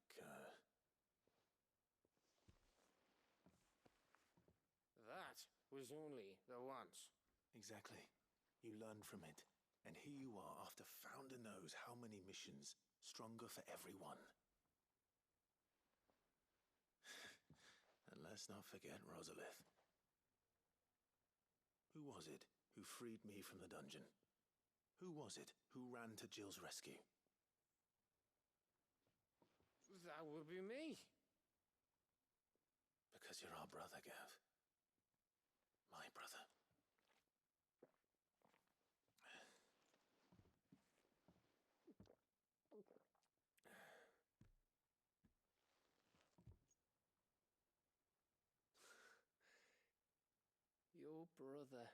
That was only the once. Exactly. You learned from it. And here you are after Founder knows how many missions, stronger for everyone. And let's not forget Rosalith. Who was it who freed me from the dungeon? Who was it who ran to Jill's rescue? That would be me. Because you're our brother, Gav. My brother. Your brother.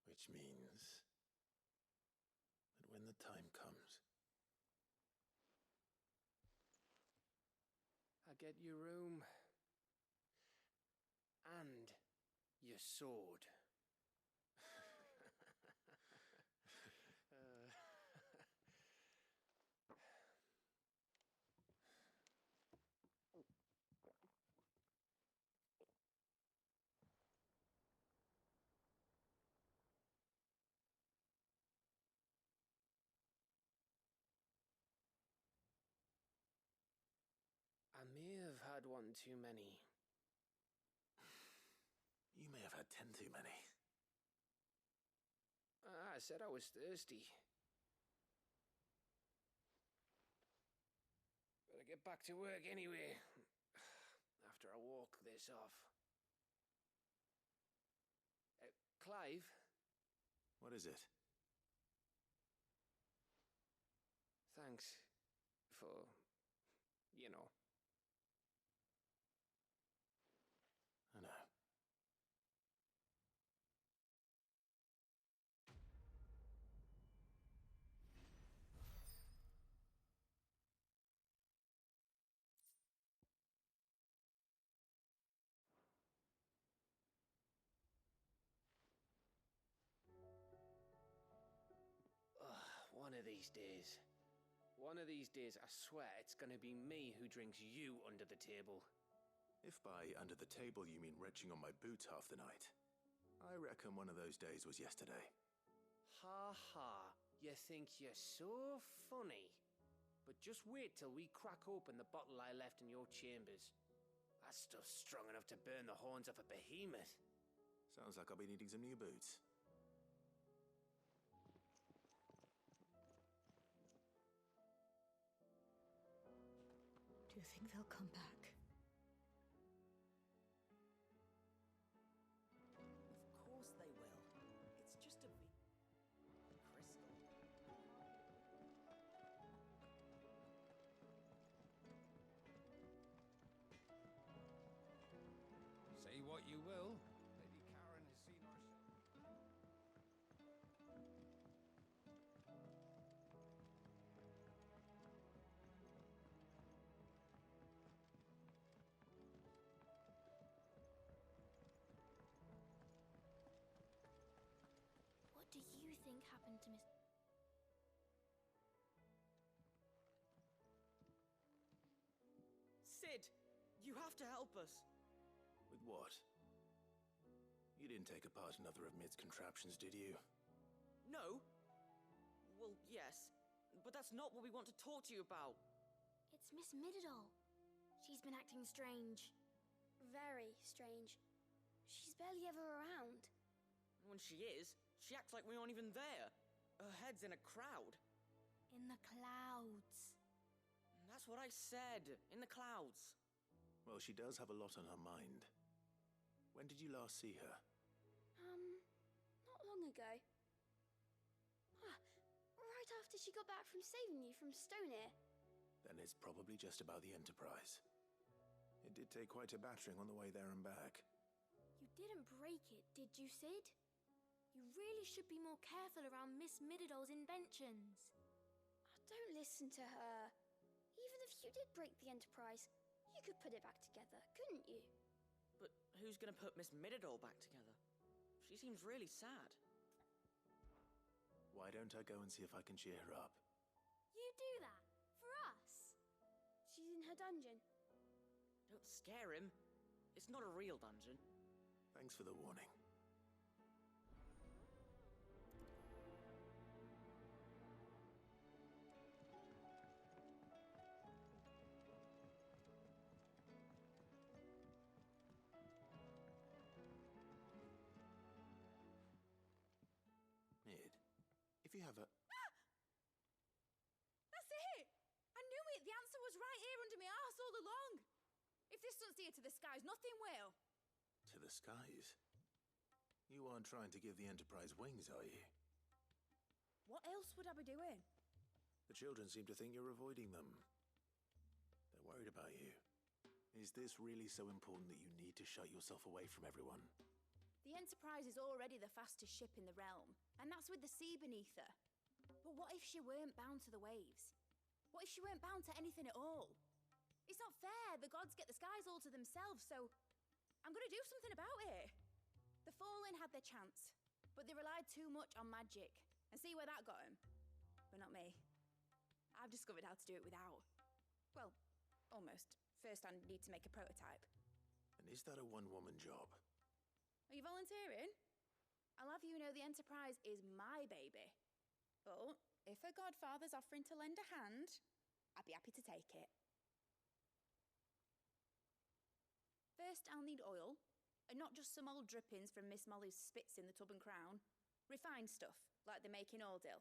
Which means that when the time comes, I get your room. And your sword. had one too many. You may have had 10 too many. I said I was thirsty. Better get back to work anyway, after I walk this off. Clive? What is it? Thanks for, you know. I know. One of these days. One of these days, I swear, it's gonna be me who drinks you under the table. If by under the table you mean retching on my boots half the night, I reckon one of those days was yesterday. Ha ha, you think you're so funny. But just wait till we crack open the bottle I left in your chambers. That stuff's strong enough to burn the horns off a behemoth. Sounds like I'll be needing some new boots. Do you think they'll come back? Of course they will. It's just a crystal. Say what you will, Lady Karen has seen herself. What do you think happened to Miss... Sid, you have to help us. With what? You didn't take apart another of Mid's contraptions, did you? No. Well, yes, but that's not what we want to talk to you about. It's Miss Mididol. She's been acting strange. Very strange. She's barely ever around. When she is, she acts like we aren't even there. Her head's in a crowd. In the clouds. That's what I said. In the clouds. Well, she does have a lot on her mind. When did you last see her? Not long ago. Right after she got back from saving you from Stonear. Then it's probably just about the Enterprise. It did take quite a battering on the way there and back. You didn't break it, did you, Sid? You really should be more careful around Miss Mididol's inventions. Don't listen to her. Even if you did break the Enterprise, you could put it back together, couldn't you? But who's gonna put Miss Mididol back together? She seems really sad. Why don't I go and see if I can cheer her up? You do that? For us? She's in her dungeon. Don't scare him. It's not a real dungeon. Thanks for the warning. Mid, if you have a... That's it! I knew it! The answer was right here under my arse all along! If this doesn't steer to the skies, nothing will! To the skies? You aren't trying to give the Enterprise wings, are you? What else would I be doing? The children seem to think you're avoiding them. They're worried about you. Is this really so important that you need to shut yourself away from everyone? The Enterprise is already the fastest ship in the realm, and that's with the sea beneath her. But what if she weren't bound to the waves? What if she weren't bound to anything at all? It's not fair. The gods get the skies all to themselves, so I'm gonna do something about it. The Fallen had their chance, but they relied too much on magic. And see where that got them? But not me. I've discovered how to do it without. Well, almost. First I need to make a prototype. And is that a one-woman job? Are you volunteering? I'll have you know the Enterprise is my baby. But if her godfather's offering to lend a hand, I'd be happy to take it. First, I'll need oil, and not just some old drippings from Miss Molly's spits in the Tub and Crown. Refined stuff, like they make in Oldale.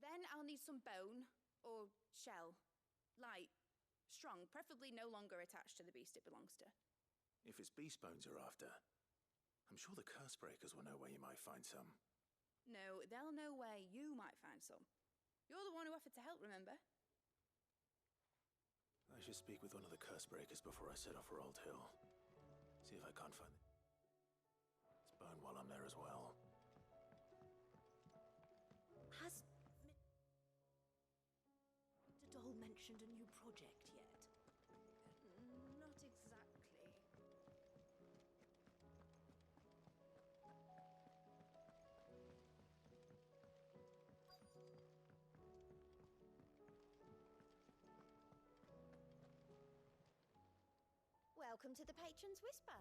Then I'll need some bone, or shell. Light, strong, preferably no longer attached to the beast it belongs to. If it's beast bones you're after, I'm sure the curse breakers will know where you might find some. No, they'll know where you might find some. You're the one who offered to help, remember? I should speak with one of the curse breakers before I set off for Old Hill. See if I can't find this bone while I'm there as well. Has Mr. Doll mentioned a new project yet? Not exactly. Welcome to the Patron's Whisper.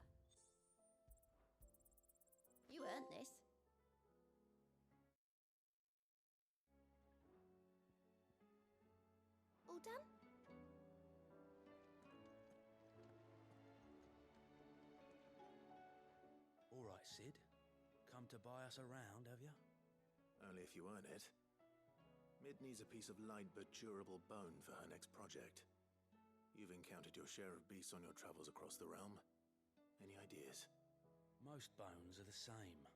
You earned this. All done? All right, Sid. Come to buy us around, have you? Only if you earn it. Mid needs a piece of light but durable bone for her next project. You've encountered your share of beasts on your travels across the realm. Any ideas? Most bones are the same.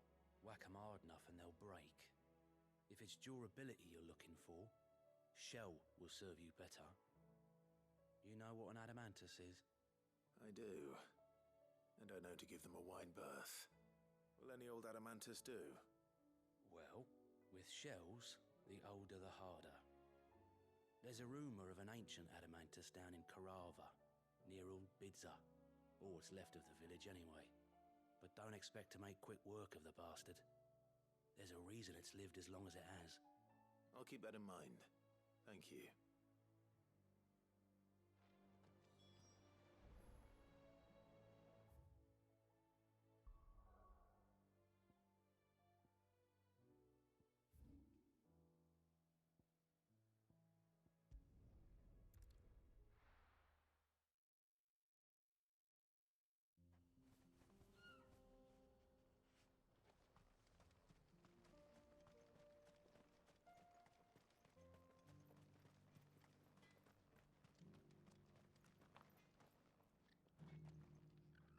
Whack 'em hard enough and they'll break. If it's durability you're looking for, shell will serve you better. You know what an adamantus is? I do. And I know to give them a wide berth. Will any old adamantus do? Well, with shells, the older the harder. There's a rumour of an ancient adamantus down in Carava, near Old Bidza. Or what's left of the village anyway. But don't expect to make quick work of the bastard. There's a reason it's lived as long as it has. I'll keep that in mind. Thank you.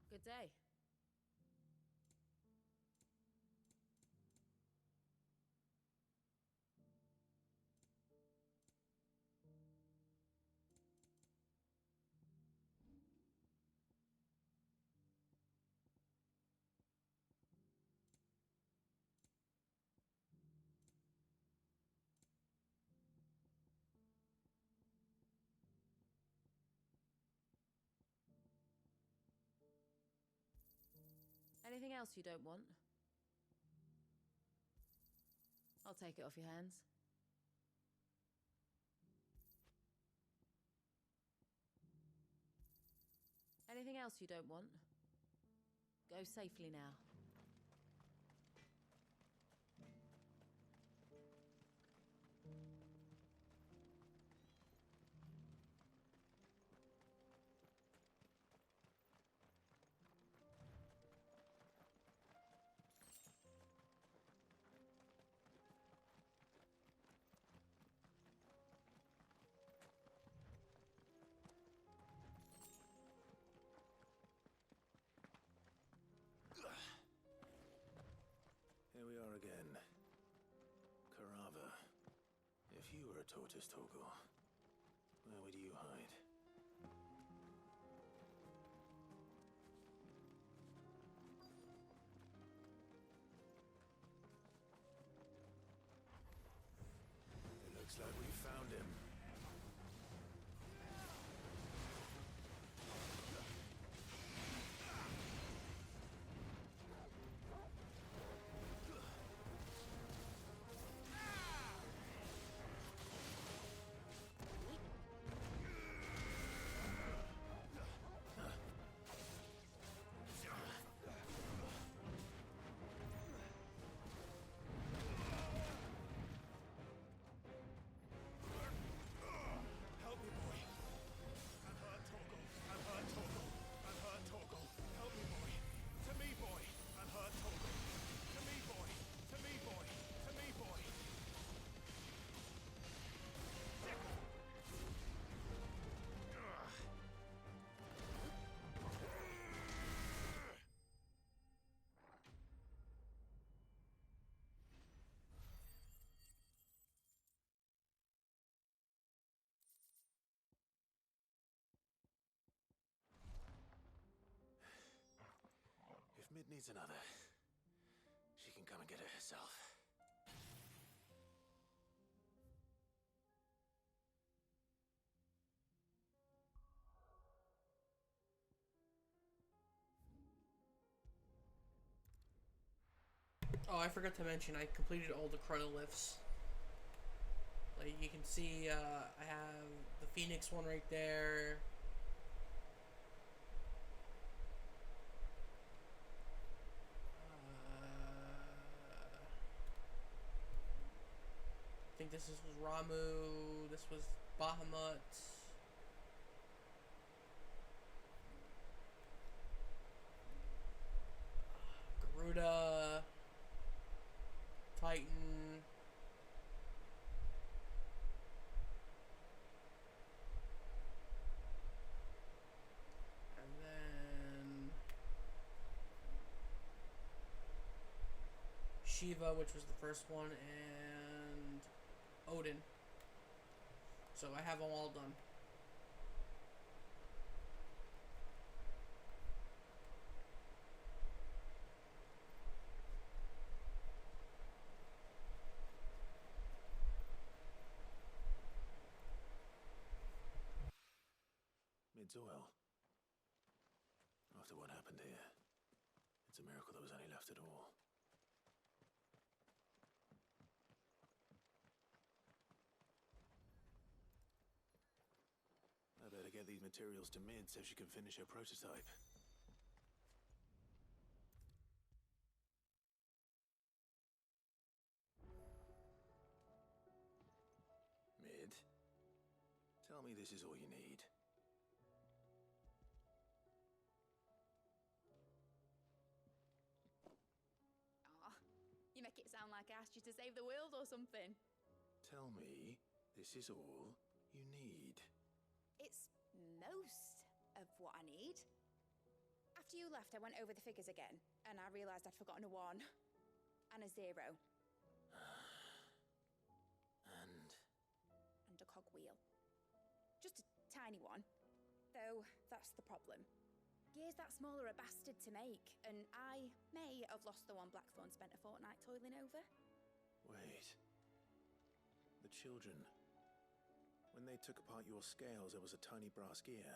Good day. Anything else you don't want? I'll take it off your hands. Anything else you don't want? Go safely now. Here we are again. Carava. If you were a tortoise, Torgal, where would you hide? It looks like we found him. needs another. She can come and get it herself. Oh, I forgot to mention, I completed all the chronoliths. Like, you can see, I have the Phoenix one right there. I think this was Ramu, this was Bahamut. Garuda. Titan. And then Shiva, which was the first one, and Odin. So I have them all done. Mid's oil. After what happened here, it's a miracle there was any left at all. I better get these materials to Mid so she can finish her prototype. Mid, tell me this is all you need. You make it sound like I asked you to save the world or something. Tell me this is all you need. It's most of what I need. After you left, I went over the figures again, and I realised I'd forgotten a 1 and a 0. And a cogwheel. Just a tiny one. Though, that's the problem. Gears that small are a bastard to make, and I may have lost the one Blackthorn spent a fortnight toiling over. Wait. The children. When they took apart your scales, there was a tiny brass gear.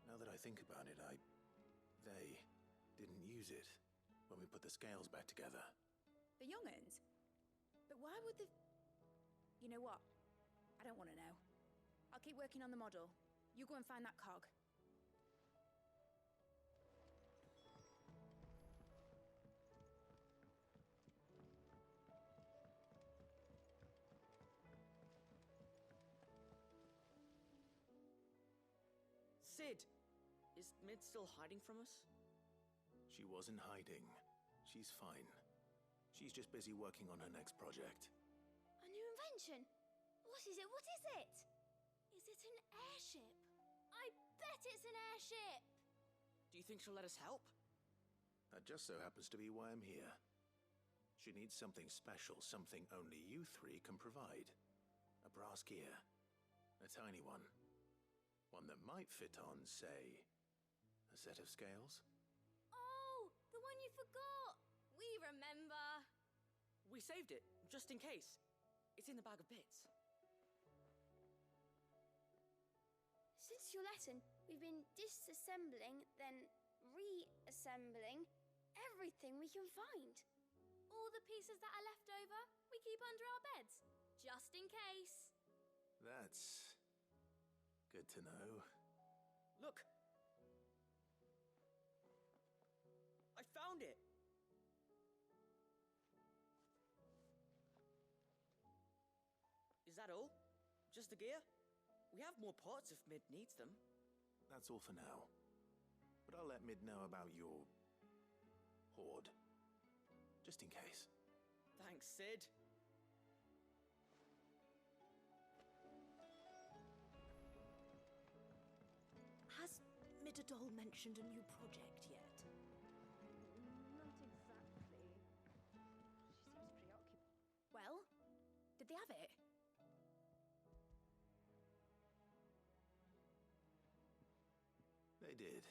Now that I think about it, they didn't use it when we put the scales back together. The young'uns? But why would the... You know what? I don't want to know. I'll keep working on the model. You go and find that cog. Sid! Is Mid still hiding from us? She wasn't hiding. She's fine. She's just busy working on her next project. A new invention? What is it? What is it? Is it an airship? I bet it's an airship! Do you think she'll let us help? That just so happens to be why I'm here. She needs something special, something only you three can provide. A brass gear. A tiny one. One that might fit on, say, a set of scales? Oh, the one you forgot! We remember! We saved it, just in case. It's in the bag of bits. Since your lesson, we've been disassembling, then reassembling everything we can find. All the pieces that are left over, we keep under our beds, just in case. That's good to know. Look! I found it! Is that all? Just the gear? We have more parts if Mid needs them. That's all for now. But I'll let Mid know about your hoard. Just in case. Thanks, Sid. Has Midadol mentioned a new project yet? Not exactly. She seems preoccupied. Well, did they have it? They did.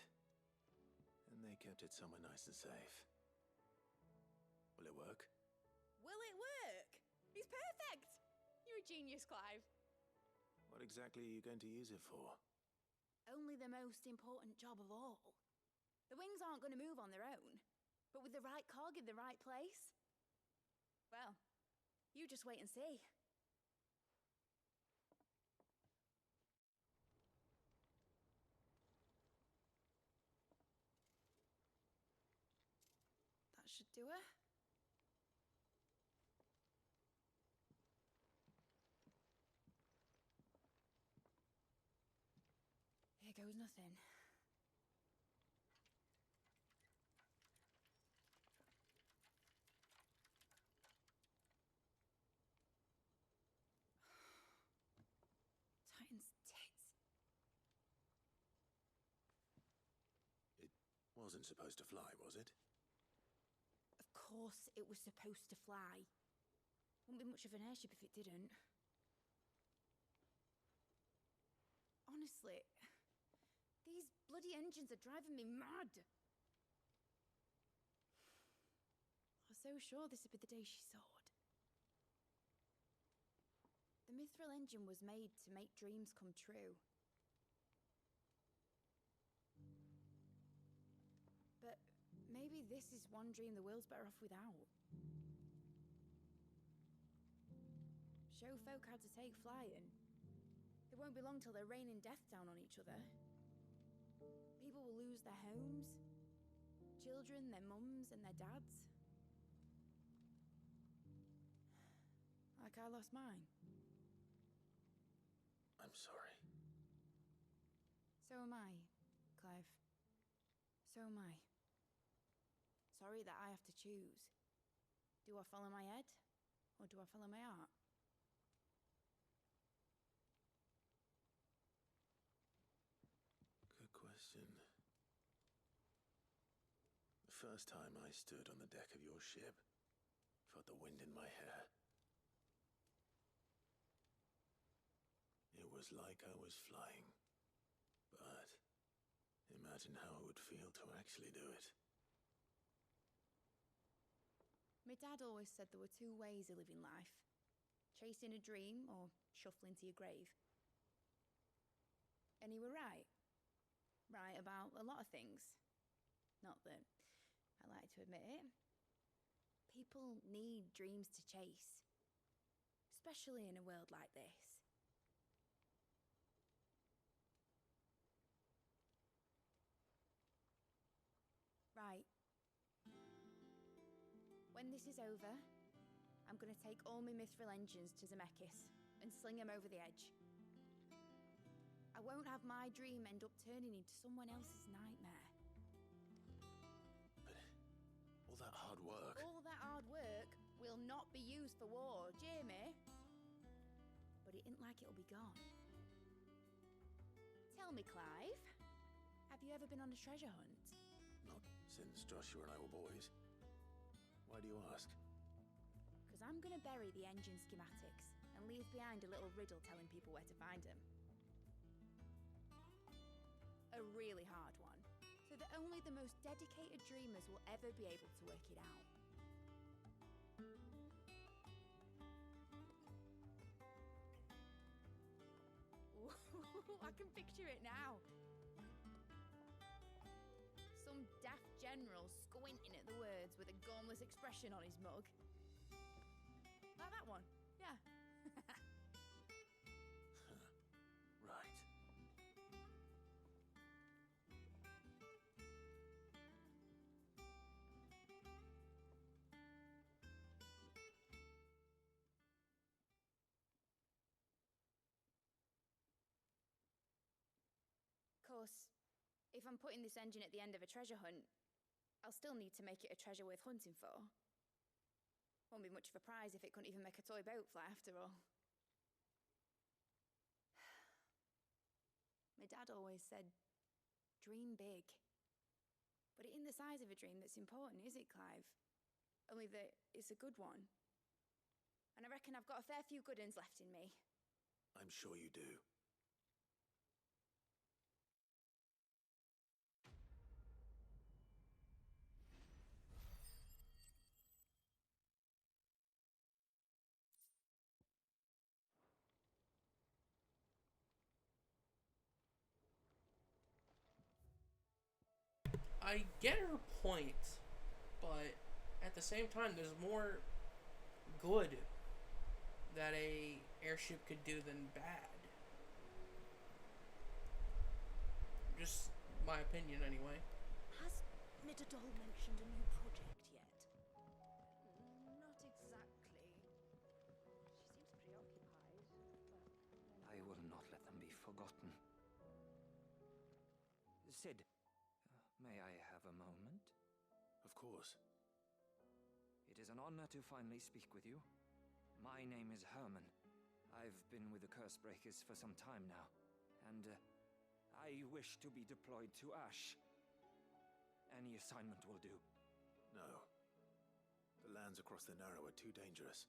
they kept it somewhere nice and safe. Will it work? Will it work? It's perfect! You're a genius, Clive. What exactly are you going to use it for? Only the most important job of all. The wings aren't going to move on their own, but with the right cog in the right place, well, you just wait and see. That should do it. Here goes nothing. Titan's tits. It wasn't supposed to fly, was it? Of course it was supposed to fly. Wouldn't be much of an airship if it didn't. Honestly, these bloody engines are driving me mad. I was so sure this would be the day she soared. The mithril engine was made to make dreams come true. But maybe this is one dream the world's better off without. Show folk how to take flying. It won't be long till they're raining death down on each other. People will lose their homes, children, their mums and their dads. Like I lost mine. I'm sorry. So am I, Clive. So am I. Sorry that I have to choose. Do I follow my head, or do I follow my heart? Good question. The first time I stood on the deck of your ship, felt the wind in my hair. It was like I was flying. But imagine how it would feel to actually do it. My dad always said there were two ways of living life. Chasing a dream or shuffling to your grave. And he were right. Right about a lot of things. Not that I like to admit it. People need dreams to chase. Especially in a world like this. Right. When this is over, I'm going to take all my mithril engines to Zemeckis and sling them over the edge. I won't have my dream end up turning into someone else's nightmare. But all that hard work... All that hard work will not be used for war, Jamie. But it ain't like it'll be gone. Tell me, Clive, have you ever been on a treasure hunt? Not since Joshua and I were boys. Why do you ask? Because I'm going to bury the engine schematics and leave behind a little riddle telling people where to find them. A really hard one, so that only the most dedicated dreamers will ever be able to work it out. Ooh, I can picture it now. Some daft general squinting at the words with a gormless expression on his mug. Like that one, yeah. Right. Of course, if I'm putting this engine at the end of a treasure hunt, I'll still need to make it a treasure worth hunting for. Won't be much of a prize if it couldn't even make a toy boat fly after all. My dad always said, dream big. But it ain't the size of a dream that's important, is it, Clive? Only that it's a good one. And I reckon I've got a fair few good uns left in me. I'm sure you do. I get her point, but at the same time, there's more good that a airship could do than bad. Just my opinion, anyway. Has Nidadoll mentioned a new project yet? Not exactly. She seems preoccupied, but... I will not let them be forgotten. Sid, may I have a moment? Of course. It is an honor to finally speak with you. My name is Herman. I've been with the Cursebreakers for some time now, and I wish to be deployed to Ash. Any assignment will do. No. The lands across the Narrow are too dangerous.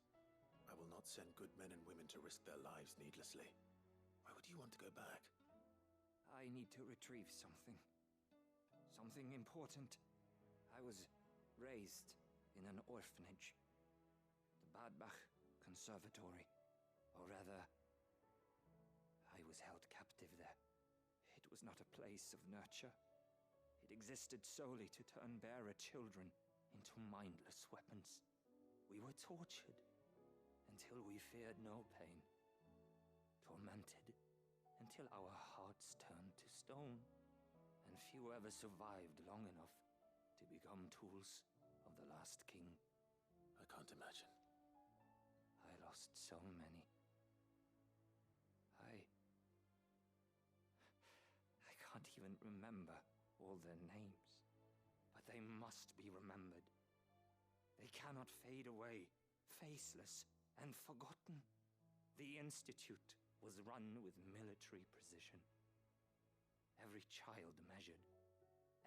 I will not send good men and women to risk their lives needlessly. Why would you want to go back? I need to retrieve something. Something important. I was raised in an orphanage. The Badbach Conservatory. Or rather, I was held captive there. It was not a place of nurture. It existed solely to turn bearer children into mindless weapons. We were tortured until we feared no pain. Tormented until our hearts turned to stone. And few ever survived long enough to become tools of the last king. I can't imagine. I lost so many. I can't even remember all their names. But they must be remembered. They cannot fade away, faceless and forgotten. The Institute was run with military precision. Every child measured,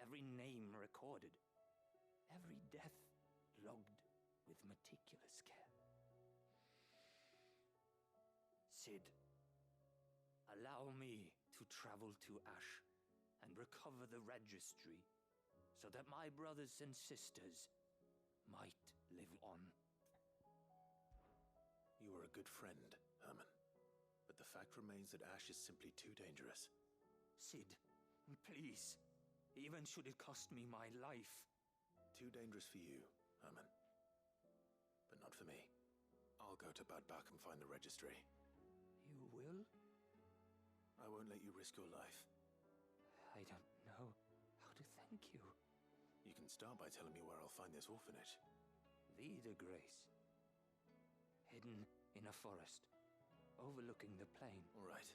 every name recorded, every death logged with meticulous care. Sid, allow me to travel to Ash and recover the registry so that my brothers and sisters might live on. You are a good friend, Herman. But the fact remains that Ash is simply too dangerous. Sid, please. Even should it cost me my life. Too dangerous for you, Herman. But not for me. I'll go to Badbach and find the registry. You will? I won't let you risk your life. I don't know how to thank you. You can start by telling me where I'll find this orphanage. Vida Grace. Hidden in a forest, overlooking the plain. All right.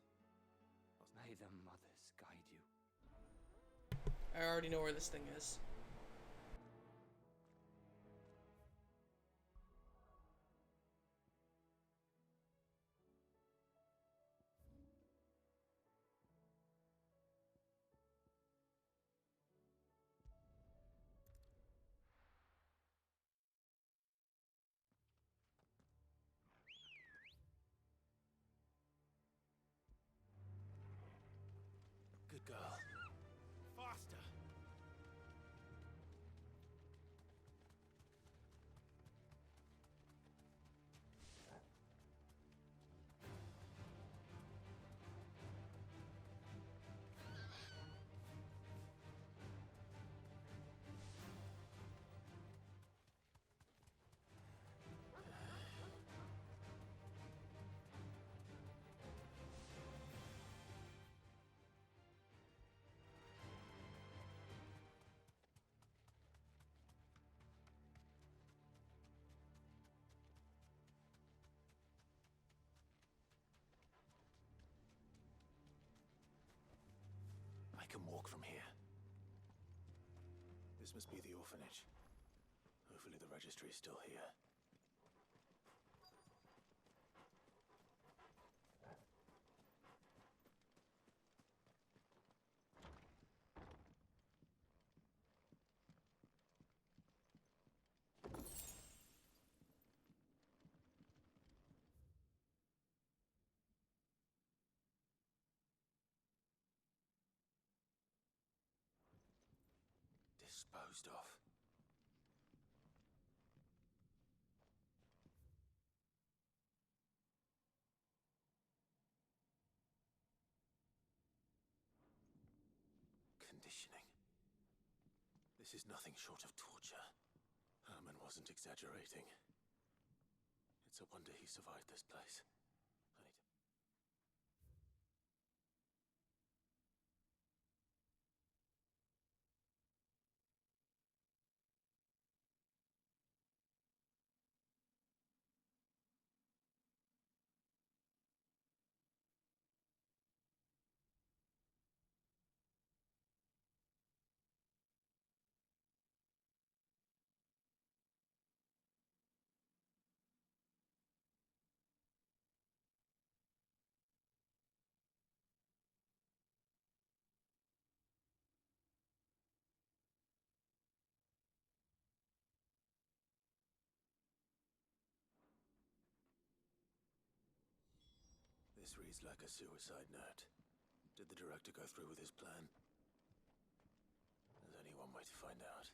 May the mothers guide you. I already know where this thing is. Good girl. Faster! I can walk from here. This must be the orphanage. Hopefully the registry is still here. Disposed of. Conditioning. This is nothing short of torture. Herman wasn't exaggerating. It's a wonder he survived this place. I need to... This reads like a suicide note. Did the director go through with his plan? There's only one way to find out.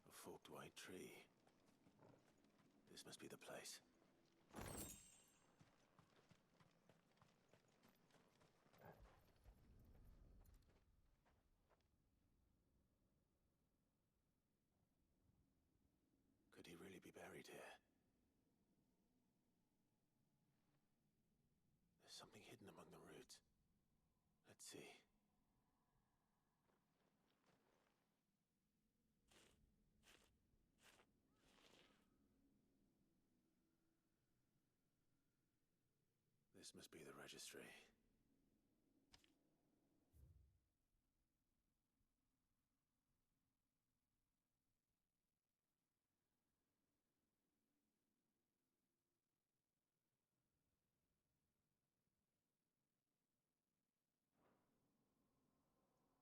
A forked white tree. This must be the place. Could he really be buried here? There's something hidden among the roots. Let's see. This must be the registry.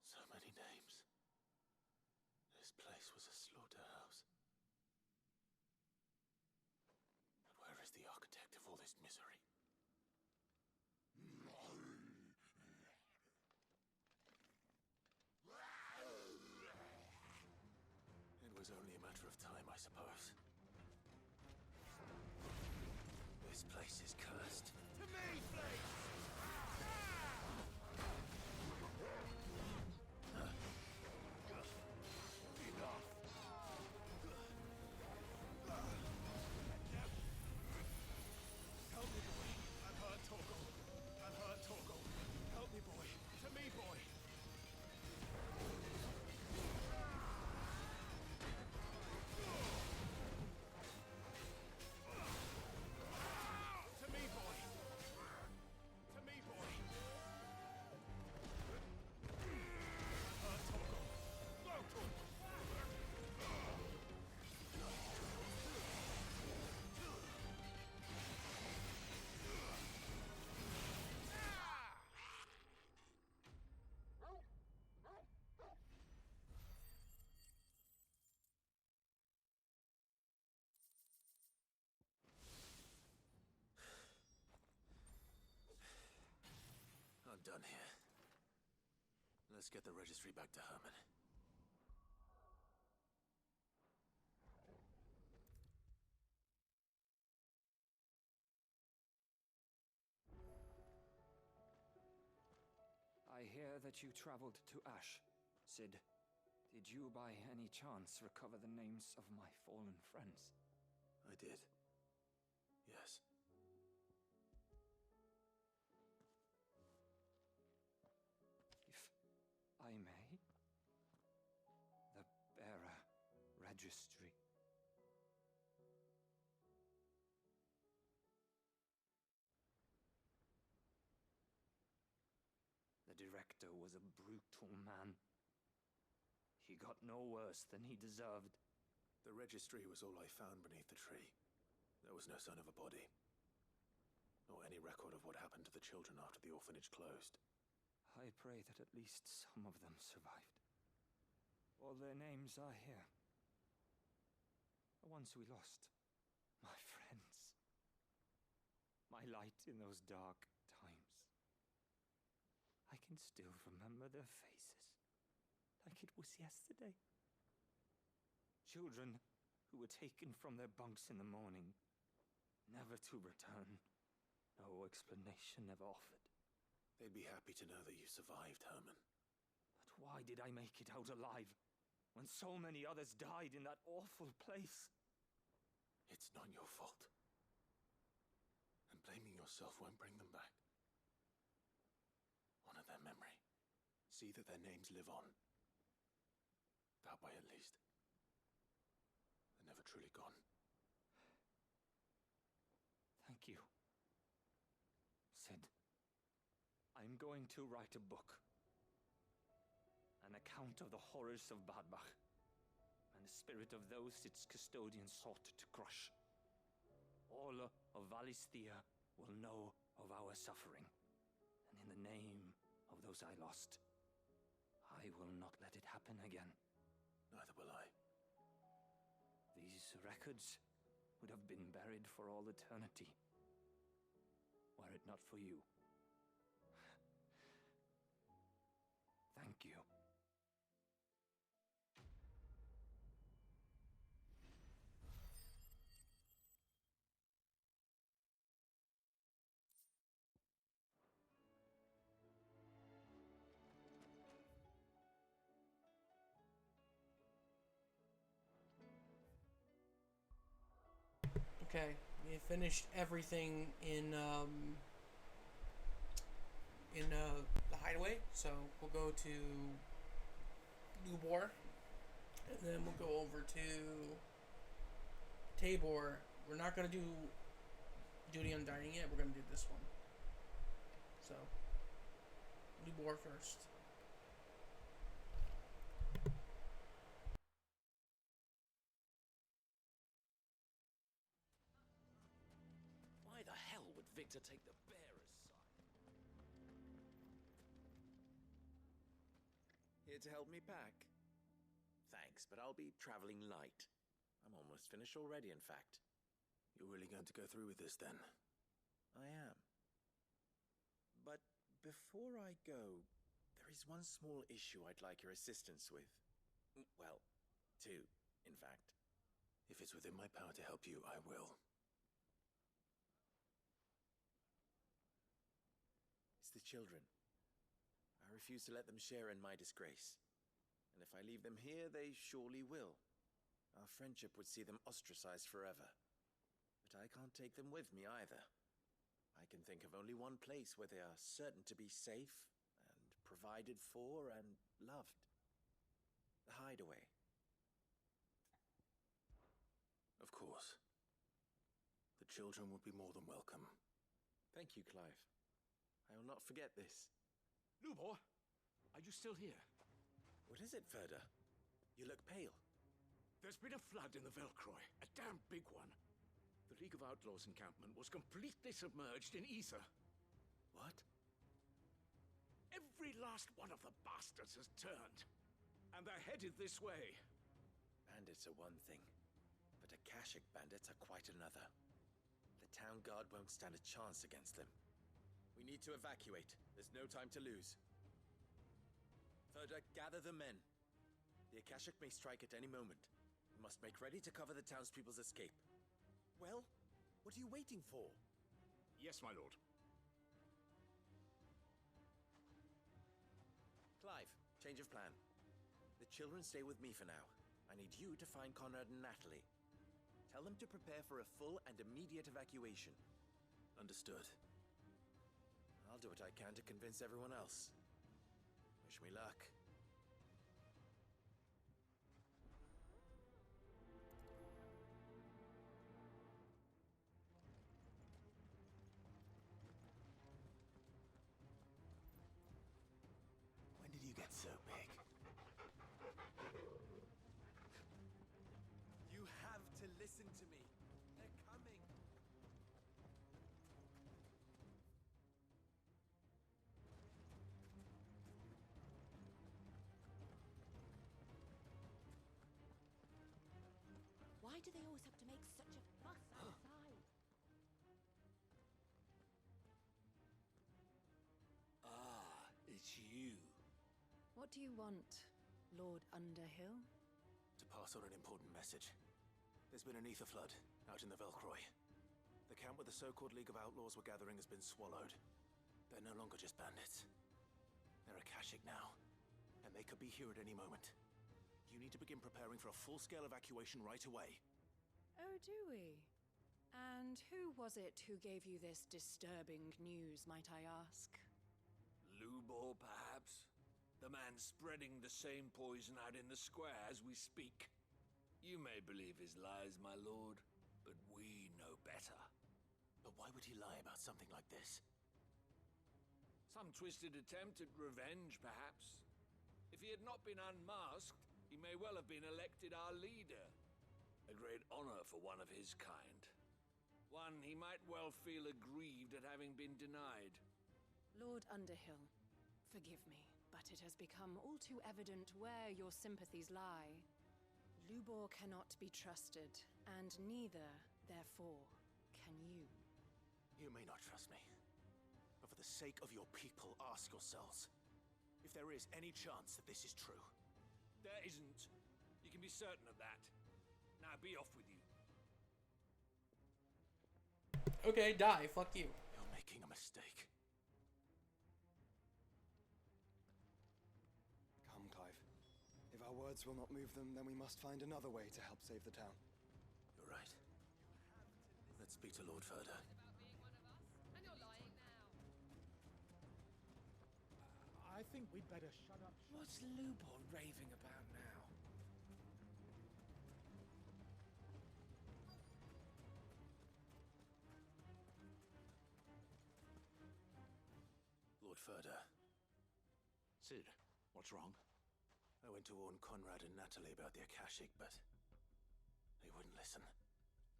So many names. This place was a slaughterhouse. But where is the architect of all this misery? It was only a matter of time, I suppose. This place is cursed. To me, please! Help me, boy. I've heard Torgal. I've heard Torgal. Help me, boy. To me, boy. To me, boy. To me, boy. I've heard Torgal. Go, Torgal. I'm done here. Let's get the registry back to Herman. I hear that you traveled to Ash. Sid, did you by any chance recover the names of my fallen friends? I did. Yes. If I may? The bearer registry. The director was a brutal man. He got no worse than he deserved. The registry was all I found beneath the tree. There was no sign of a body. Or any record of what happened to the children after the orphanage closed. I pray that at least some of them survived. All their names are here. The ones we lost. My friends. My light in those dark times. can still remember their faces, like it was yesterday. Children who were taken from their bunks in the morning, never to return. No explanation ever offered. They'd be happy to know that you survived, Herman. But why did I make it out alive, when so many others died in that awful place? It's not your fault. And blaming yourself won't bring them back. Honor their memory. See that their names live on. That way, at least. They're never truly gone. Thank you. Sid, I'm going to write a book. An account of the horrors of Badbach, and the spirit of those its custodians sought to crush. All of Valisthea will know of our suffering, and in the name of those I lost, I will not let it happen again. Neither will I. These records would have been buried for all eternity, were it not for you. Thank you. Okay, we finished everything in the hideaway, so we'll go to Lubor, and then we'll go over to Tabor. We're not gonna do Duty Undying yet. We're gonna do this one. So Lubor first. Why the hell would Victor take the bearer's side? Here to help me pack? Thanks, but I'll be traveling light. I'm almost finished already, in fact. You're really going to go through with this, then? I am. But before I go, there is one small issue I'd like your assistance with. Well, two, in fact. If it's within my power to help you, I will. It's the children. I refuse to let them share in my disgrace. And if I leave them here, they surely will. Our friendship would see them ostracized forever. But I can't take them with me either. I can think of only one place where they are certain to be safe and provided for and loved. The hideaway. Of course. The children would be more than welcome. Thank you, Clive. I will not forget this. Lubor, are you still here? What is it, Ferda? You look pale. There's been a flood in the Velcroy, a damn big one. The League of Outlaws encampment was completely submerged in ether. What? Every last one of the bastards has turned, and they're headed this way. Bandits are one thing, but Akashic bandits are quite another. The town guard won't stand a chance against them. We need to evacuate. There's no time to lose. Ferda, gather the men. The Akashic may strike at any moment. We must make ready to cover the townspeople's escape. Well, what are you waiting for? Yes, my lord. Clive, change of plan. The children stay with me for now. I need you to find Conrad and Natalie. Tell them to prepare for a full and immediate evacuation. Understood. I'll do what I can to convince everyone else. Wish me luck. When did you get so big? You have to listen to me. They're coming. Why do they always have to make such a fuss outside? Ah, it's What do you want, Lord Underhill? To pass on an important message. There's been an ether flood out in the Velcroy. The camp where the so-called League of Outlaws were gathering has been swallowed. They're no longer just bandits. They're Akashic now, and they could be here at any moment. You need to begin preparing for a full-scale evacuation right away. Oh, do we? And who was it who gave you this disturbing news, might I ask? Lubor, perhaps? The man spreading the same poison out in the square as we speak. You may believe his lies, my lord, but we know better. But why would he lie about something like this? Some twisted attempt at revenge, perhaps. If he had not been unmasked, he may well have been elected our leader. A great honor for one of his kind. One he might well feel aggrieved at having been denied. Lord Underhill, forgive me, but it has become all too evident where your sympathies lie. Lubor cannot be trusted, and neither, therefore, can you. You may not trust me, but for the sake of your people, ask yourselves if there is any chance that this is true. There isn't. You can be certain of that. Now be off with you. Okay, die. Fuck you. You're making a mistake. Come, Clive. If our words will not move them, then we must find another way to help save the town. You're right. Let's speak to Lord Furder. I think we'd better shut up. What's Lubor raving about now? Lord Furder. Sid, what's wrong? I went to warn Conrad and Natalie about the Akashic, but they wouldn't listen.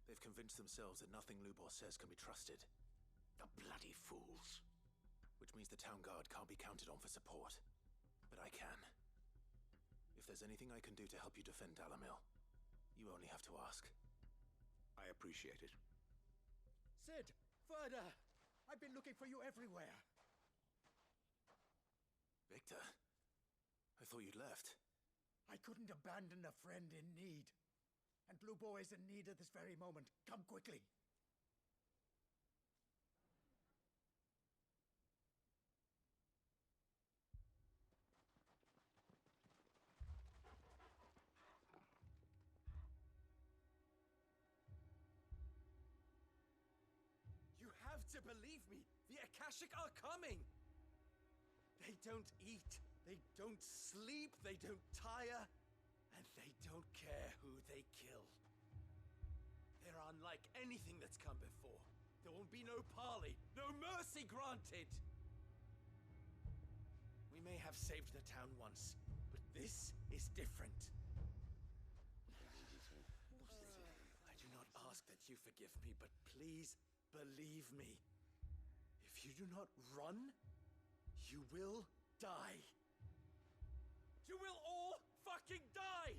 They've convinced themselves that nothing Lubor says can be trusted. The bloody fools. Which means the town guard can't be counted on for support. But I can. If there's anything I can do to help you defend Dalamil, you only have to ask. I appreciate it. Sid! Further! I've been looking for you everywhere. Victor? I thought you'd left. I couldn't abandon a friend in need. And Lubor is in need at this very moment. Come quickly. You have to believe me. The Akashic are coming. They don't eat. They don't sleep. They don't tire. And they don't care who they kill. They're unlike anything that's come before. There won't be no parley, no mercy granted. We may have saved the town once, but this is different. I do not ask that you forgive me, but please believe me. If you do not run, you will die. You will all fucking die!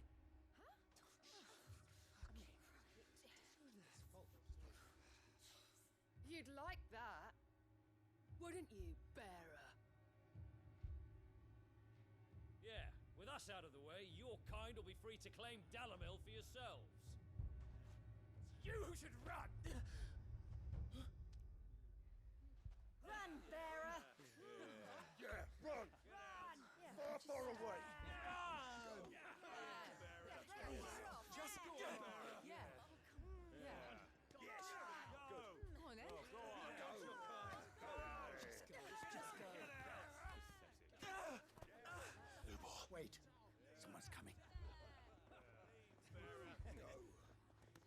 You'd like that, wouldn't you, bearer? Yeah, with us out of the way, your kind will be free to claim Dalamil for yourselves. You should run! Run, bearer! Yeah, run! Far, far away! Just go. Yeah. Yeah. Yes! Go! Come on, then. Go on! Lubor. Wait. Someone's coming.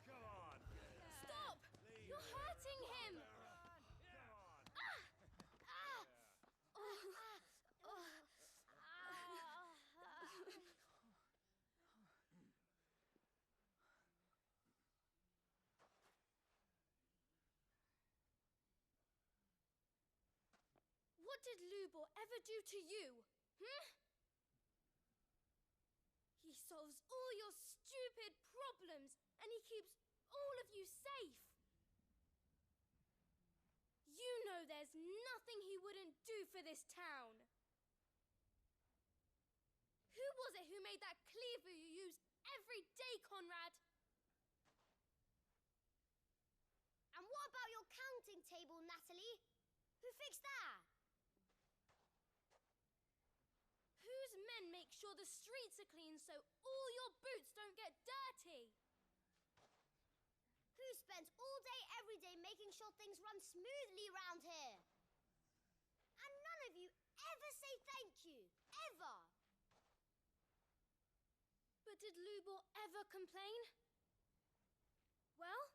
Come on! Stop! You're hurting him! What did Lubor ever do to you? He solves all your stupid problems, and he keeps all of you safe. You know there's nothing he wouldn't do for this town. Who was it who made that cleaver you use every day, Conrad? And what about your counting table, Natalie? Who fixed that? Whose men make sure the streets are clean so all your boots don't get dirty? Who spends all day every day making sure things run smoothly round here? And none of you ever say thank you. Ever. But did Lubor ever complain? Well,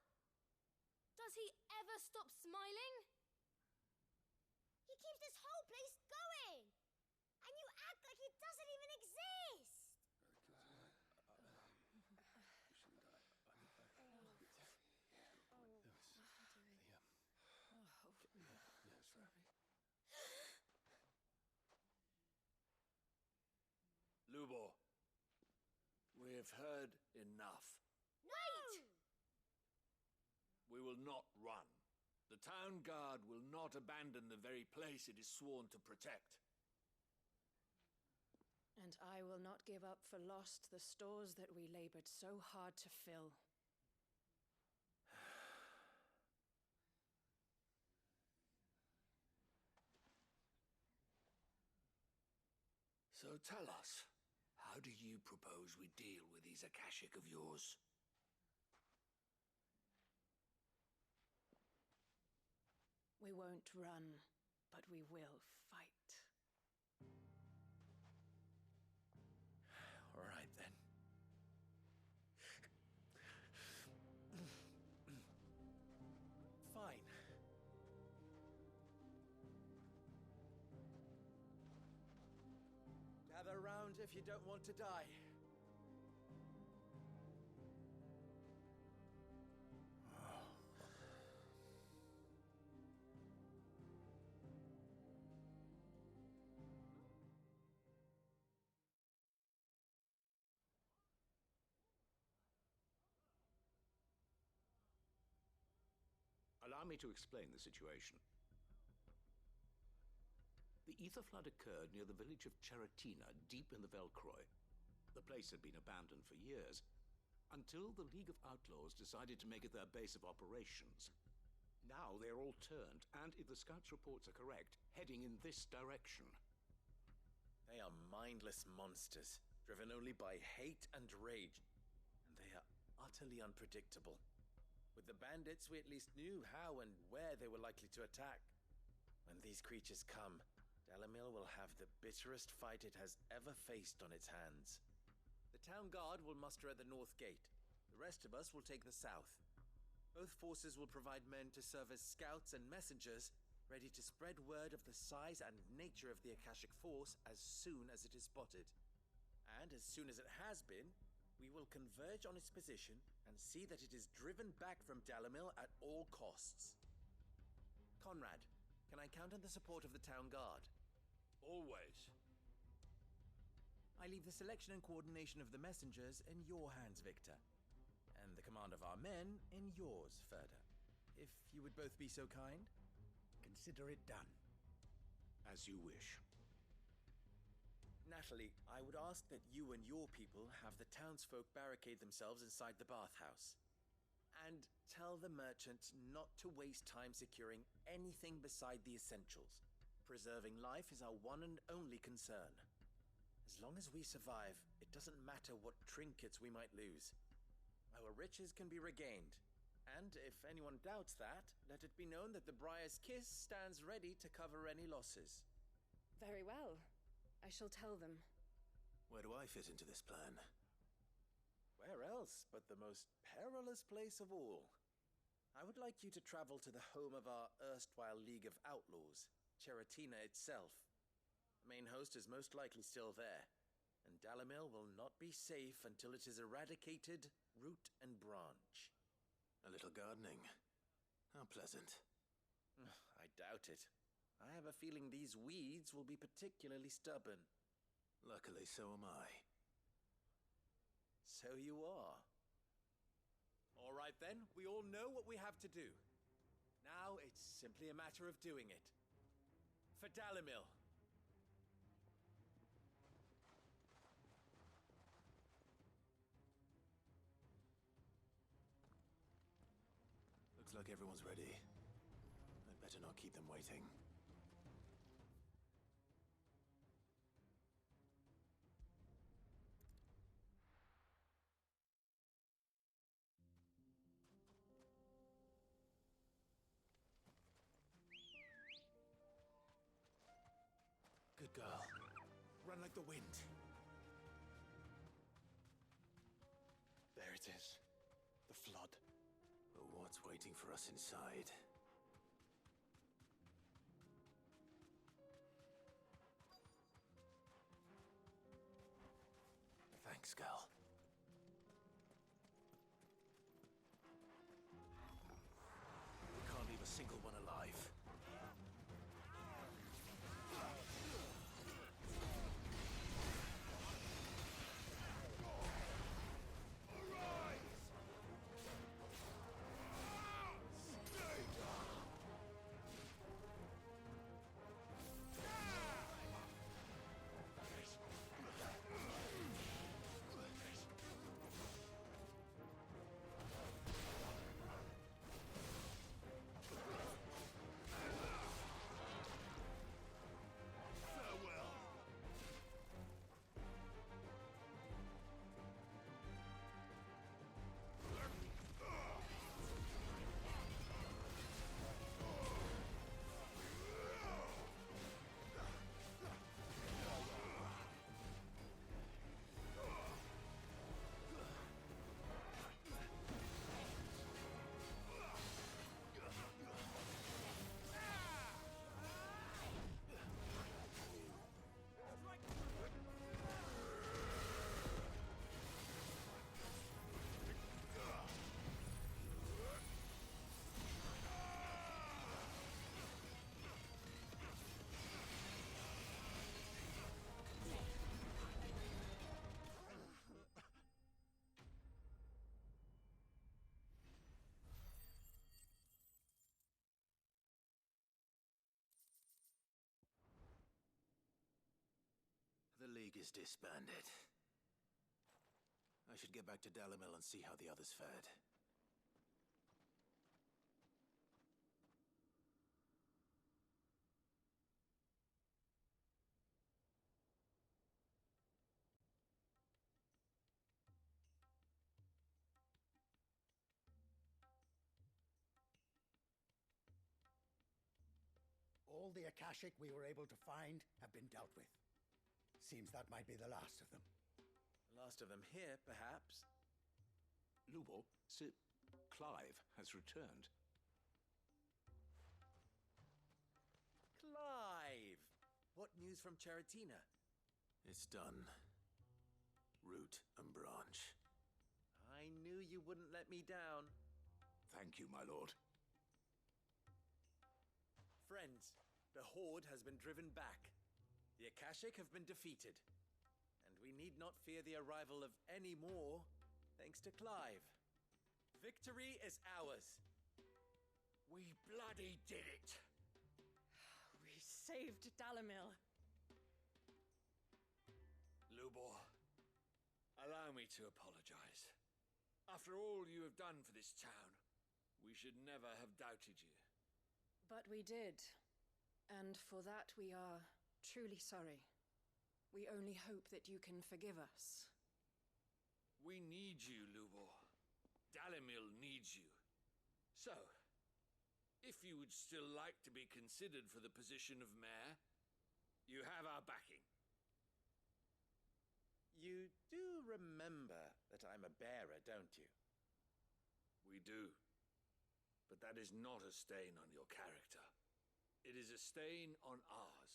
does he ever stop smiling? He keeps this whole place going. And you act like he doesn't even exist. Lubor, we've heard enough. Wait! We will not run. The town guard will not abandon the very place it is sworn to protect. And I will not give up for lost the stores that we labored so hard to fill. So tell us, how do you propose we deal with these Akashic of yours? We won't run, but we will fight. All right, then. Fine. Gather round if you don't want to die. Allow me to explain the situation. The ether flood occurred near the village of Cheratina, deep in the Velcroy. The place had been abandoned for years, until the League of Outlaws decided to make it their base of operations. Now they're all turned, and if the scouts' reports are correct, heading in this direction. They are mindless monsters, driven only by hate and rage. And they are utterly unpredictable. With the bandits, we at least knew how and where they were likely to attack. When these creatures come, Dalamil will have the bitterest fight it has ever faced on its hands. The town guard will muster at the north gate. The rest of us will take the south. Both forces will provide men to serve as scouts and messengers, ready to spread word of the size and nature of the Akashic force as soon as it is spotted. And as soon as it has been, we will converge on its position and see that it is driven back from Dalamil at all costs. Conrad, can I count on the support of the town guard? Always. I leave the selection and coordination of the messengers in your hands, Victor. And the command of our men in yours, Ferda. If you would both be so kind. Consider it done. As you wish. Natalie, I would ask that you and your people have the townsfolk barricade themselves inside the bathhouse. And tell the merchants not to waste time securing anything beside the essentials. Preserving life is our one and only concern. As long as we survive, it doesn't matter what trinkets we might lose. Our riches can be regained. And if anyone doubts that, let it be known that the Briar's Kiss stands ready to cover any losses. Very well. I shall tell them. Where do I fit into this plan? Where else but the most perilous place of all? I would like you to travel to the home of our erstwhile League of Outlaws, Cheratina itself. The main host is most likely still there, and Dalamil will not be safe until it is eradicated, root and branch. A little gardening. How pleasant. I doubt it. I have a feeling these weeds will be particularly stubborn. Luckily, so am I. So you are. All right then, we all know what we have to do. Now it's simply a matter of doing it. For Dalamil. like everyone's ready. I'd better not keep them waiting. Good girl. Run like the wind. There it is. The flood. But what's waiting for us inside? Thanks, girl. We can't leave a single one alive. The League is disbanded. I should get back to Dalimil and see how the others fared. All the Akashic we were able to find have been dealt with. Seems that might be the last of them. Last of them here, perhaps. Lubor, Sir Clive has returned. Clive! What news from Charatina? It's done. Root and branch. I knew you wouldn't let me down. Thank you, my lord. Friends, the Horde has been driven back. The Akashic have been defeated. And we need not fear the arrival of any more, thanks to Clive. Victory is ours. We bloody did it! We saved Dalimil. Lubor, allow me to apologize. After all you have done for this town, we should never have doubted you. But we did. And for that we are truly sorry. We only hope that you can forgive us. We need you, Lubor. Dalimil needs you. So, if you would still like to be considered for the position of mayor, you have our backing. You do remember that I'm a bearer, don't you? We do. But that is not a stain on your character. It is a stain on ours.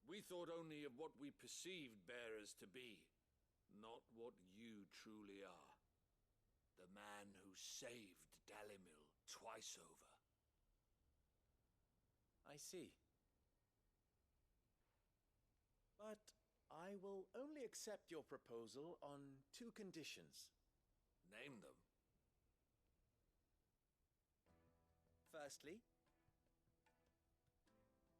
We thought only of what we perceived bearers to be, not what you truly are. The man who saved Dalimil twice over. I see. But I will only accept your proposal on 2 conditions. Name them. Firstly,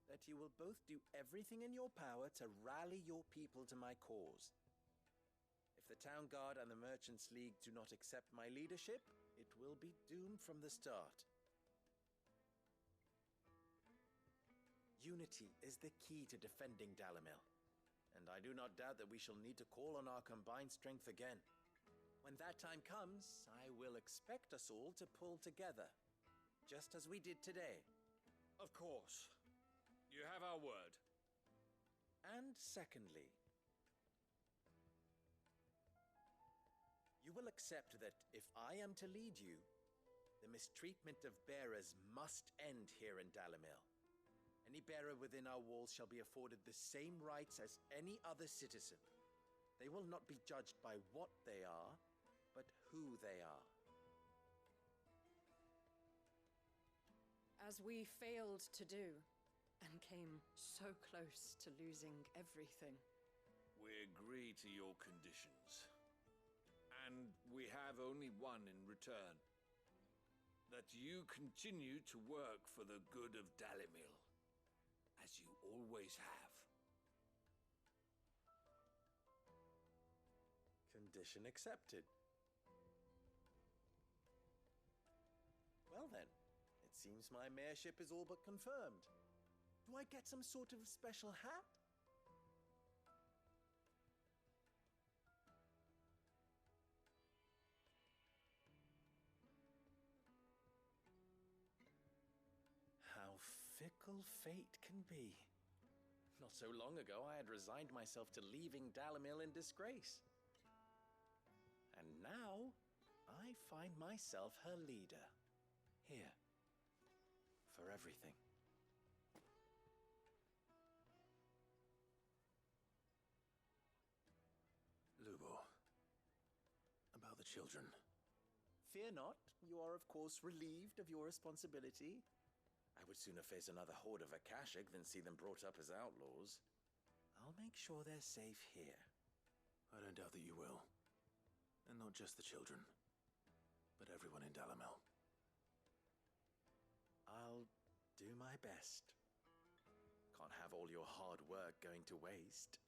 that you will both do everything in your power to rally your people to my cause. If the Town Guard and the Merchants League do not accept my leadership, it will be doomed from the start. Unity is the key to defending Dalimil, and I do not doubt that we shall need to call on our combined strength again. When that time comes, I will expect us all to pull together, just as we did today. Of course. You have our word. And secondly, you will accept that if I am to lead you, the mistreatment of bearers must end here in Dalimil. Any bearer within our walls shall be afforded the same rights as any other citizen. They will not be judged by what they are, but who they are. As we failed to do, and came so close to losing everything. We agree to your conditions. And we have only one in return. That you continue to work for the good of Dalimil, as you always have. Condition accepted. Well then, it seems my mayorship is all but confirmed. Do I get some sort of special hat? How fickle fate can be. Not so long ago, I had resigned myself to leaving Dalimil in disgrace. And now, I find myself her leader. Here. For everything. Lubo. About the children. Fear not. You are, of course, relieved of your responsibility. I would sooner face another horde of Akashic than see them brought up as outlaws. I'll make sure they're safe here. I don't doubt that you will. And not just the children, but everyone in Dalimil. I'll do my best. Can't have all your hard work going to waste.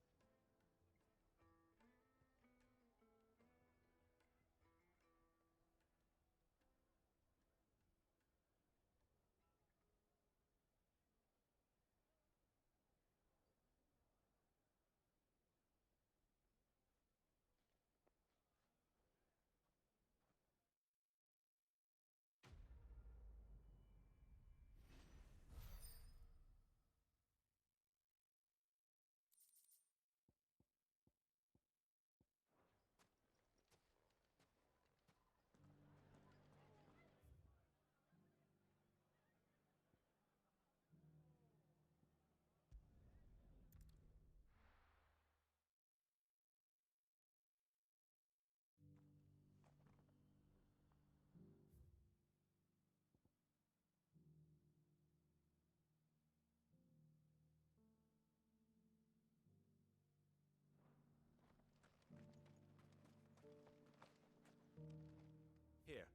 Here,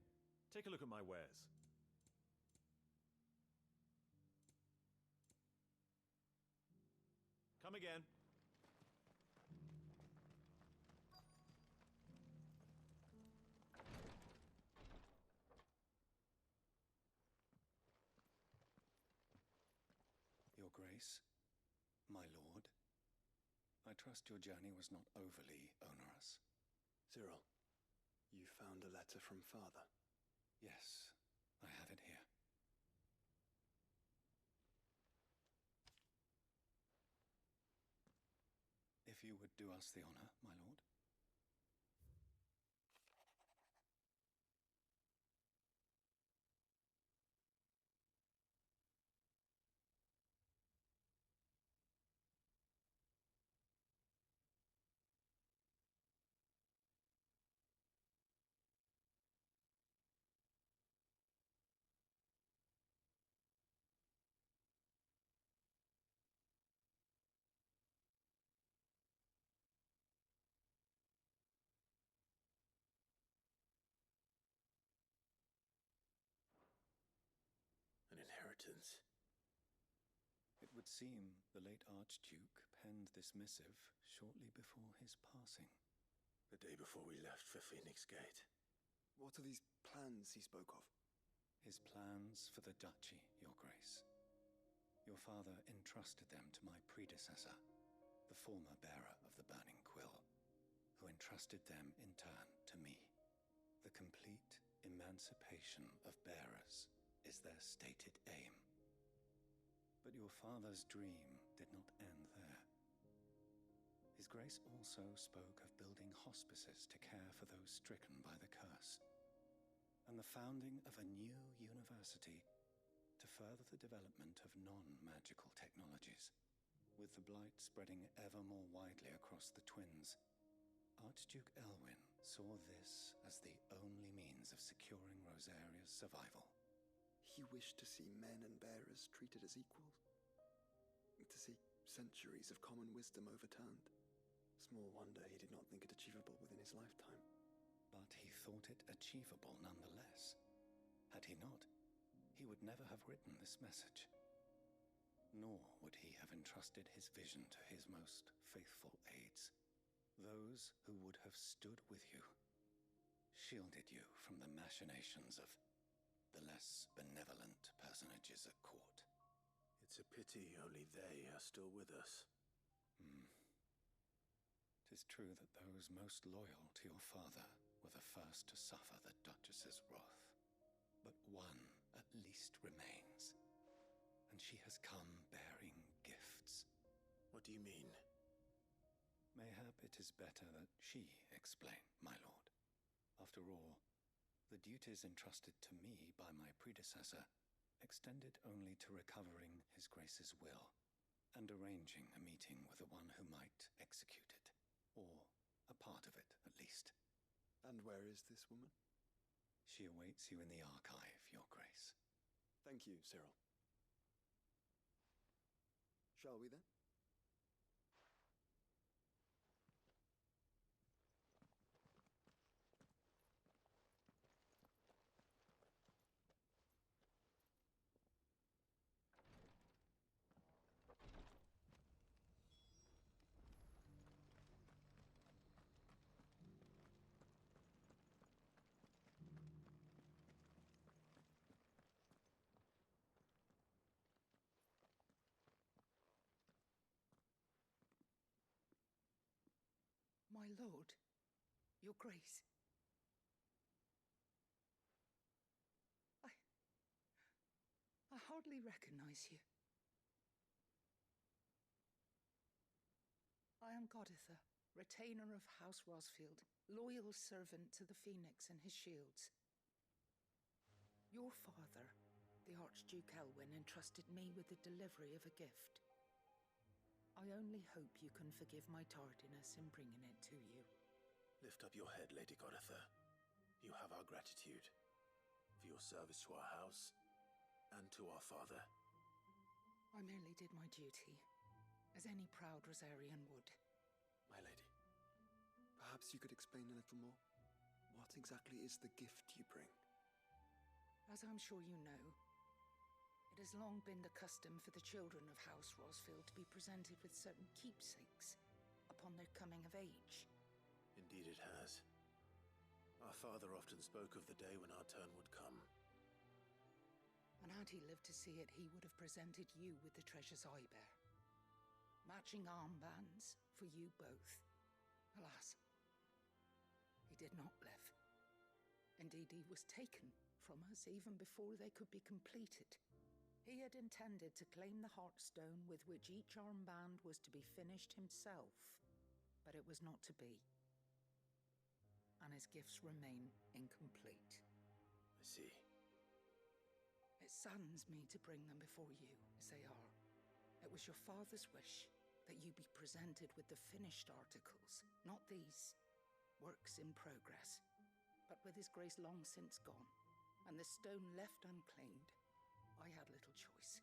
take a look at my wares. Come again. Your Grace, my lord, I trust your journey was not overly onerous. Cyril, you found a letter from Father? Yes, I have it here. If you would do us the honor, my lord. An inheritance. It would seem the late Archduke penned this missive shortly before his passing. The day before we left for Phoenix Gate. What are these plans he spoke of? His plans for the duchy, Your Grace. Your father entrusted them to my predecessor, the former bearer of the Burning Quill, who entrusted them in turn to me. The complete emancipation of bearers is their stated aim. But your father's dream did not end there. His Grace also spoke of building hospices to care for those stricken by the curse, and the founding of a new university to further the development of non-magical technologies. With the blight spreading ever more widely across the twins, Archduke Elwyn saw this as the only means of securing Rosaria's survival. He wished to see men and bearers treated as equals. To see centuries of common wisdom overturned. Small wonder he did not think it achievable within his lifetime. But he thought it achievable nonetheless. Had he not, he would never have written this message. Nor would he have entrusted his vision to his most faithful aides, those who would have stood with you, shielded you from the machinations of the less benevolent personages at court. It's a pity only they are still with us. 'Tis true that those most loyal to your father were the first to suffer the Duchess's wrath. But one at least remains, and she has come bearing gifts. What do you mean? Mayhap it is better that she explain, my lord. After all, the duties entrusted to me by my predecessor extended only to recovering His Grace's will and arranging a meeting with the one who might execute it, or a part of it, at least. And where is this woman? She awaits you in the archive, Your Grace. Thank you, Cyril. Shall we then? My lord, Your Grace. I hardly recognize you. I am Goditha, retainer of House Rosfield, loyal servant to the Phoenix and his shields. Your father, the Archduke Elwyn, entrusted me with the delivery of a gift. I only hope you can forgive my tardiness in bringing it to you. Lift up your head, Lady Goditha. You have our gratitude for your service to our house and to our father. I merely did my duty, as any proud Rosarian would. My lady, perhaps you could explain a little more? What exactly is the gift you bring? As I'm sure you know, it has long been the custom for the children of House Rosfield to be presented with certain keepsakes upon their coming of age. Indeed it has. Our father often spoke of the day when our turn would come. And had he lived to see it, he would have presented you with the treasures I bear. Matching armbands for you both. Alas, he did not live. Indeed, he was taken from us even before they could be completed. He had intended to claim the Heartstone with which each armband was to be finished himself, but it was not to be. And his gifts remain incomplete. I see. It saddens me to bring them before you, as they are. It was your father's wish that you be presented with the finished articles, not these, works in progress. But with his grace long since gone, and the stone left unclaimed, I had little choice.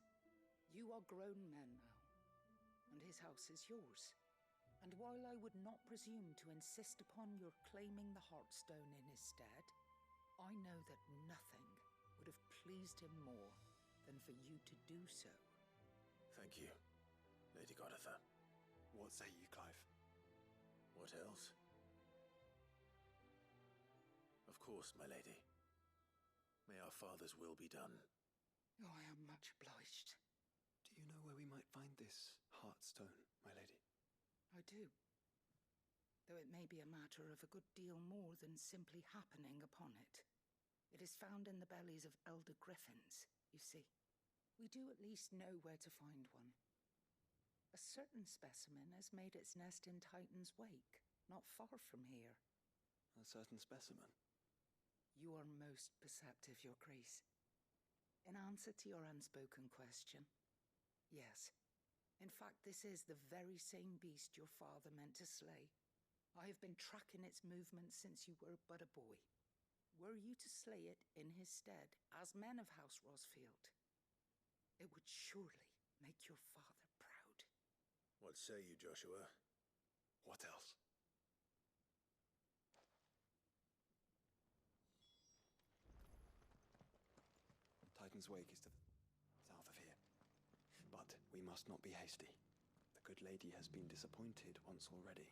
You are grown men now, and his house is yours. And while I would not presume to insist upon your claiming the Heartstone in his stead, I know that nothing would have pleased him more than for you to do so. Thank you, Lady Goditha. What say you, Clive? What else? Of course, my lady. May our father's will be done. Oh, I am much obliged. Do you know where we might find this Heartstone, my lady? I do. Though it may be a matter of a good deal more than simply happening upon it. It is found in the bellies of elder griffins, you see. We do at least know where to find one. A certain specimen has made its nest in Titan's Wake, not far from here. A certain specimen? You are most perceptive, Your Grace. In answer to your unspoken question, yes. In fact, this is the very same beast your father meant to slay. I have been tracking its movements since you were but a boy. Were you to slay it in his stead, as men of House Rosfield, it would surely make your father proud. What say you, Joshua? What else? Titan's Wake is to the south of here. But we must not be hasty. The good lady has been disappointed once already.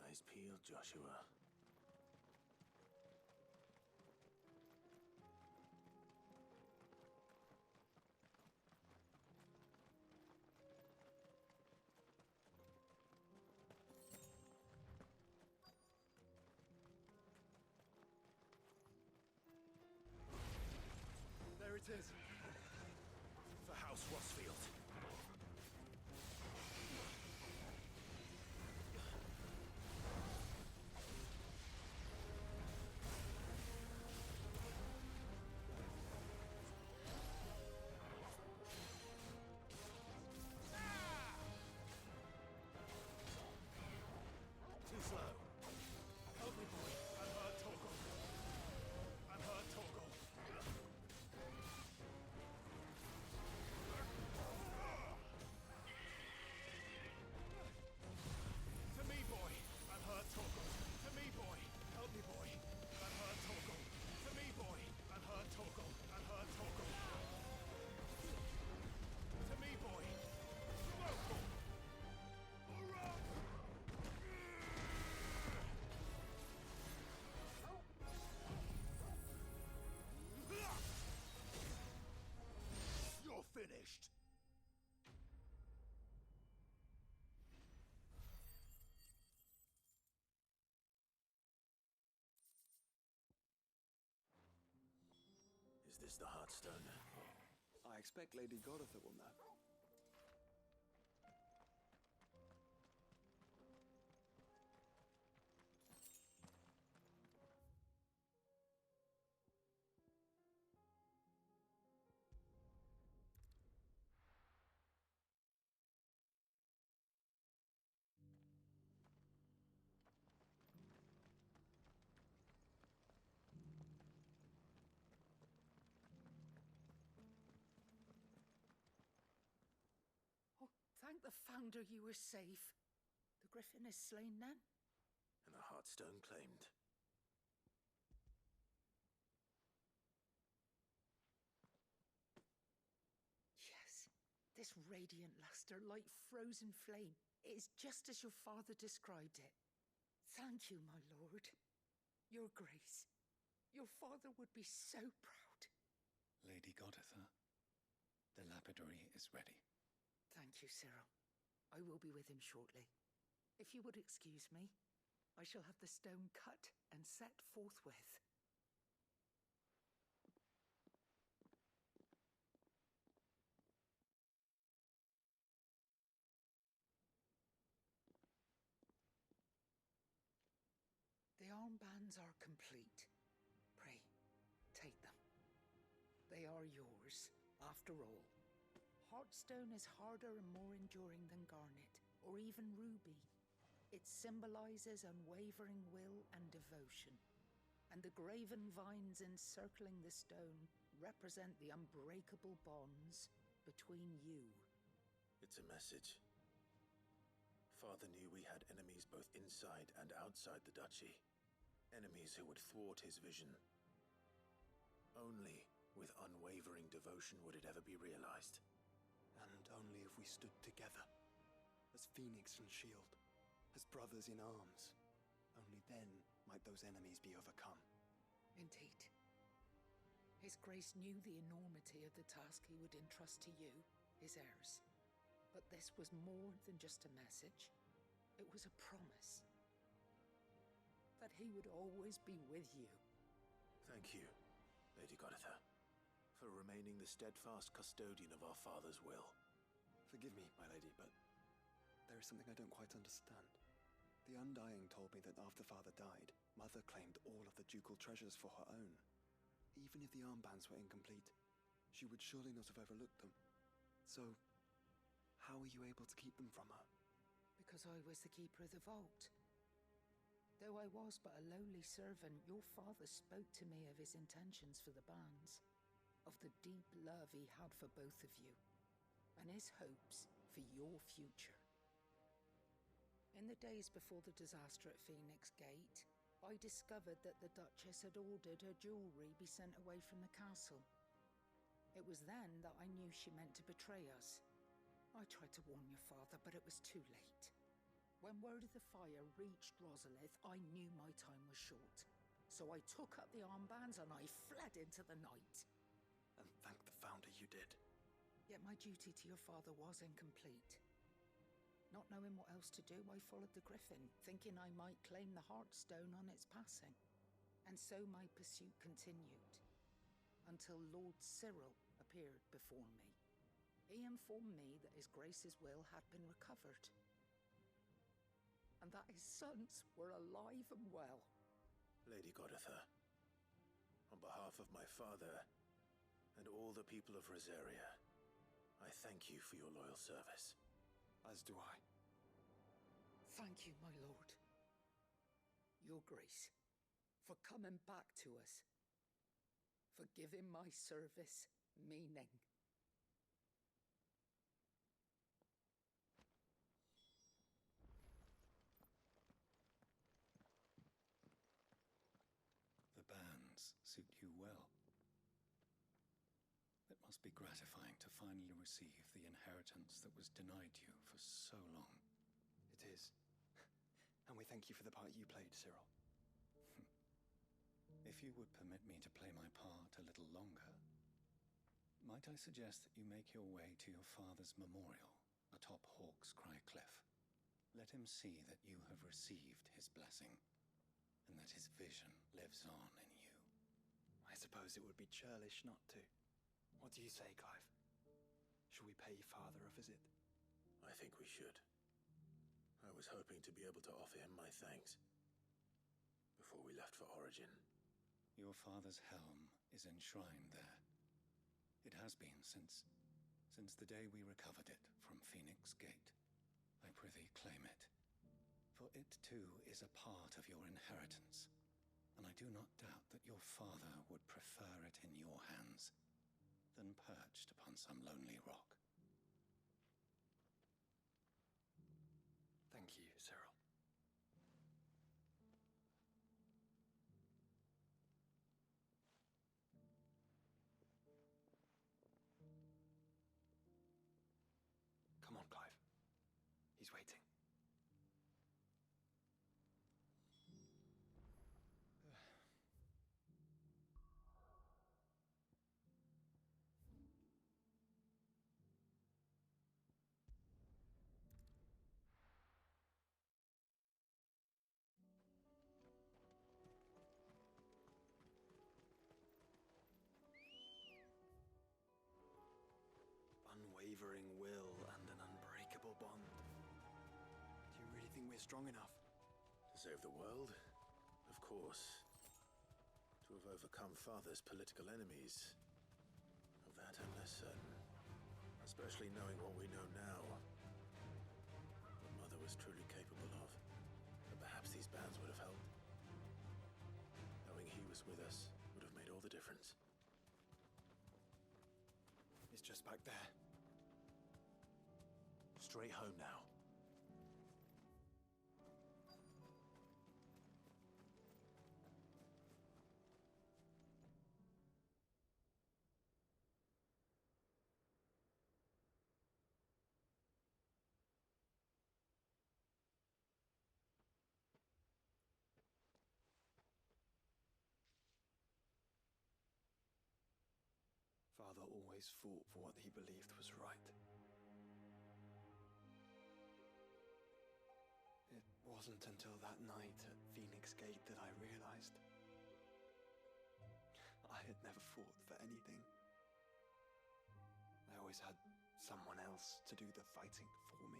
Eyes peeled, Joshua. There it is. For House Rosfield. Too slow. Help me, boy. I'm hurt, Torgal. I'm hurt, Torgal. To me, boy. I'm hurt, Torgal. To me, boy. Help me, boy. I'm hurt, Torgal. To me, boy. I'm hurt, Torgal. I'm hurt, Torgal. To me, boy. Torgal. You're finished. Is this the Heartstone? I expect Lady Godotha will know. Oh, thank the Founder you were safe. The griffin is slain then? And the Heartstone claimed. Yes. This radiant luster, like frozen flame, it is just as your father described it. Thank you, my lord. Your Grace. Your father would be so proud. Lady Godotha, the lapidary is ready. Thank you, Cyril. I will be with him shortly. If you would excuse me, I shall have the stone cut and set forthwith. The armbands are complete. Pray, take them. They are yours, after all. Heartstone is harder and more enduring than garnet, or even ruby. It symbolizes unwavering will and devotion, and the graven vines encircling the stone represent the unbreakable bonds between you. It's a message. Father knew we had enemies both inside and outside the duchy. Enemies who would thwart his vision. Only with unwavering devotion would it ever be realized. And only if we stood together, as Phoenix and Shield, as brothers in arms. Only then might those enemies be overcome. Indeed. His Grace knew the enormity of the task he would entrust to you, his heirs. But this was more than just a message. It was a promise. That he would always be with you. Thank you, Lady Goditha, for remaining the steadfast custodian of our father's will. Forgive me, my lady, but there is something I don't quite understand. The Undying told me that after Father died, Mother claimed all of the ducal treasures for her own. Even if the armbands were incomplete, she would surely not have overlooked them. So, how were you able to keep them from her? Because I was the keeper of the vault. Though I was but a lowly servant, your father spoke to me of his intentions for the bands, of the deep love he had for both of you, and his hopes for your future. In the days before the disaster at Phoenix Gate, I discovered that the Duchess had ordered her jewelry be sent away from the castle. It was then that I knew she meant to betray us. I tried to warn your father, but it was too late. When word of the fire reached Rosalith, I knew my time was short. So I took up the armbands and I fled into the night. And thank the Founder you did. Yet my duty to your father was incomplete. Not knowing what else to do, I followed the Griffin, thinking I might claim the Heartstone on its passing. And so my pursuit continued, until Lord Cyril appeared before me. He informed me that his Grace's will had been recovered, and that his sons were alive and well. Lady Goditha, on behalf of my father and all the people of Rosaria, I thank you for your loyal service. As do I. Thank you, my lord. Your Grace, for coming back to us, for giving my service meaning. The bands suit you well. It must be gratifying to finally receive the inheritance that was denied you for so long. It is. And we thank you for the part you played, Cyril. If you would permit me to play my part a little longer, might I suggest that you make your way to your father's memorial atop Hawk's Cry Cliff? Let him see that you have received his blessing, and that his vision lives on in you. I suppose it would be churlish not to. What do you say, Clive? Shall we pay Father a visit? I think we should. I was hoping to be able to offer him my thanks before we left for Origin. Your father's helm is enshrined there. It has been since the day we recovered it from Phoenix Gate. I prithee claim it, for it too is a part of your inheritance, and I do not doubt that your father would prefer it in your hands than perched upon some lonely rock. Thank you, Cyril. Come on, Clive. He's waiting. Unwavering will and an unbreakable bond. Do you really think we're strong enough? To save the world? Of course. To have overcome Father's political enemies? Of that I'm less certain. Especially knowing what we know now. What Mother was truly capable of. But perhaps these bands would have helped. Knowing he was with us would have made all the difference. It's just back there. Straight home now. always fought for what he believed was right. It wasn't until that night at Phoenix Gate that I realized I had never fought for anything. I always had someone else to do the fighting for me.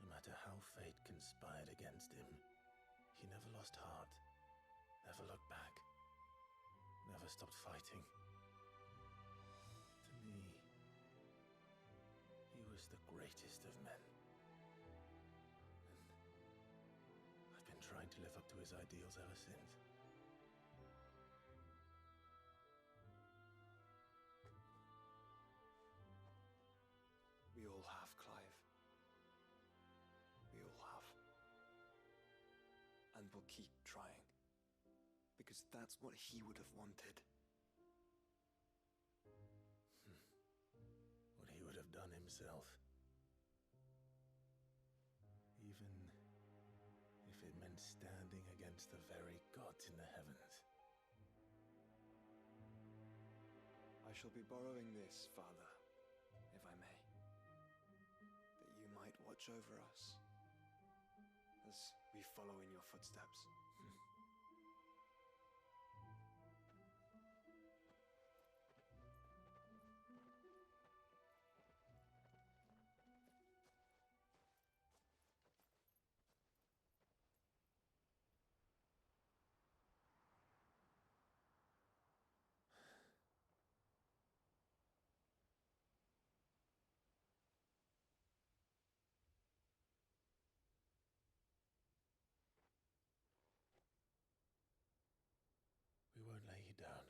No matter how fate conspired against him, he never lost heart, never looked back, never stopped fighting. To me, he was the greatest of men. And I've been trying to live up to his ideals ever since. We all have, Clive. We all have. And we'll keep trying. Because that's what he would have wanted. What he would have done himself. Even if it meant standing against the very gods in the heavens. I shall be borrowing this, Father, if I may. That you might watch over us as we follow in your footsteps. We won't lay you down.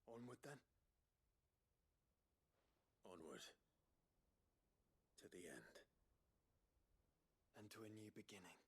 Onward then. Onward. To the end. And to a new beginning.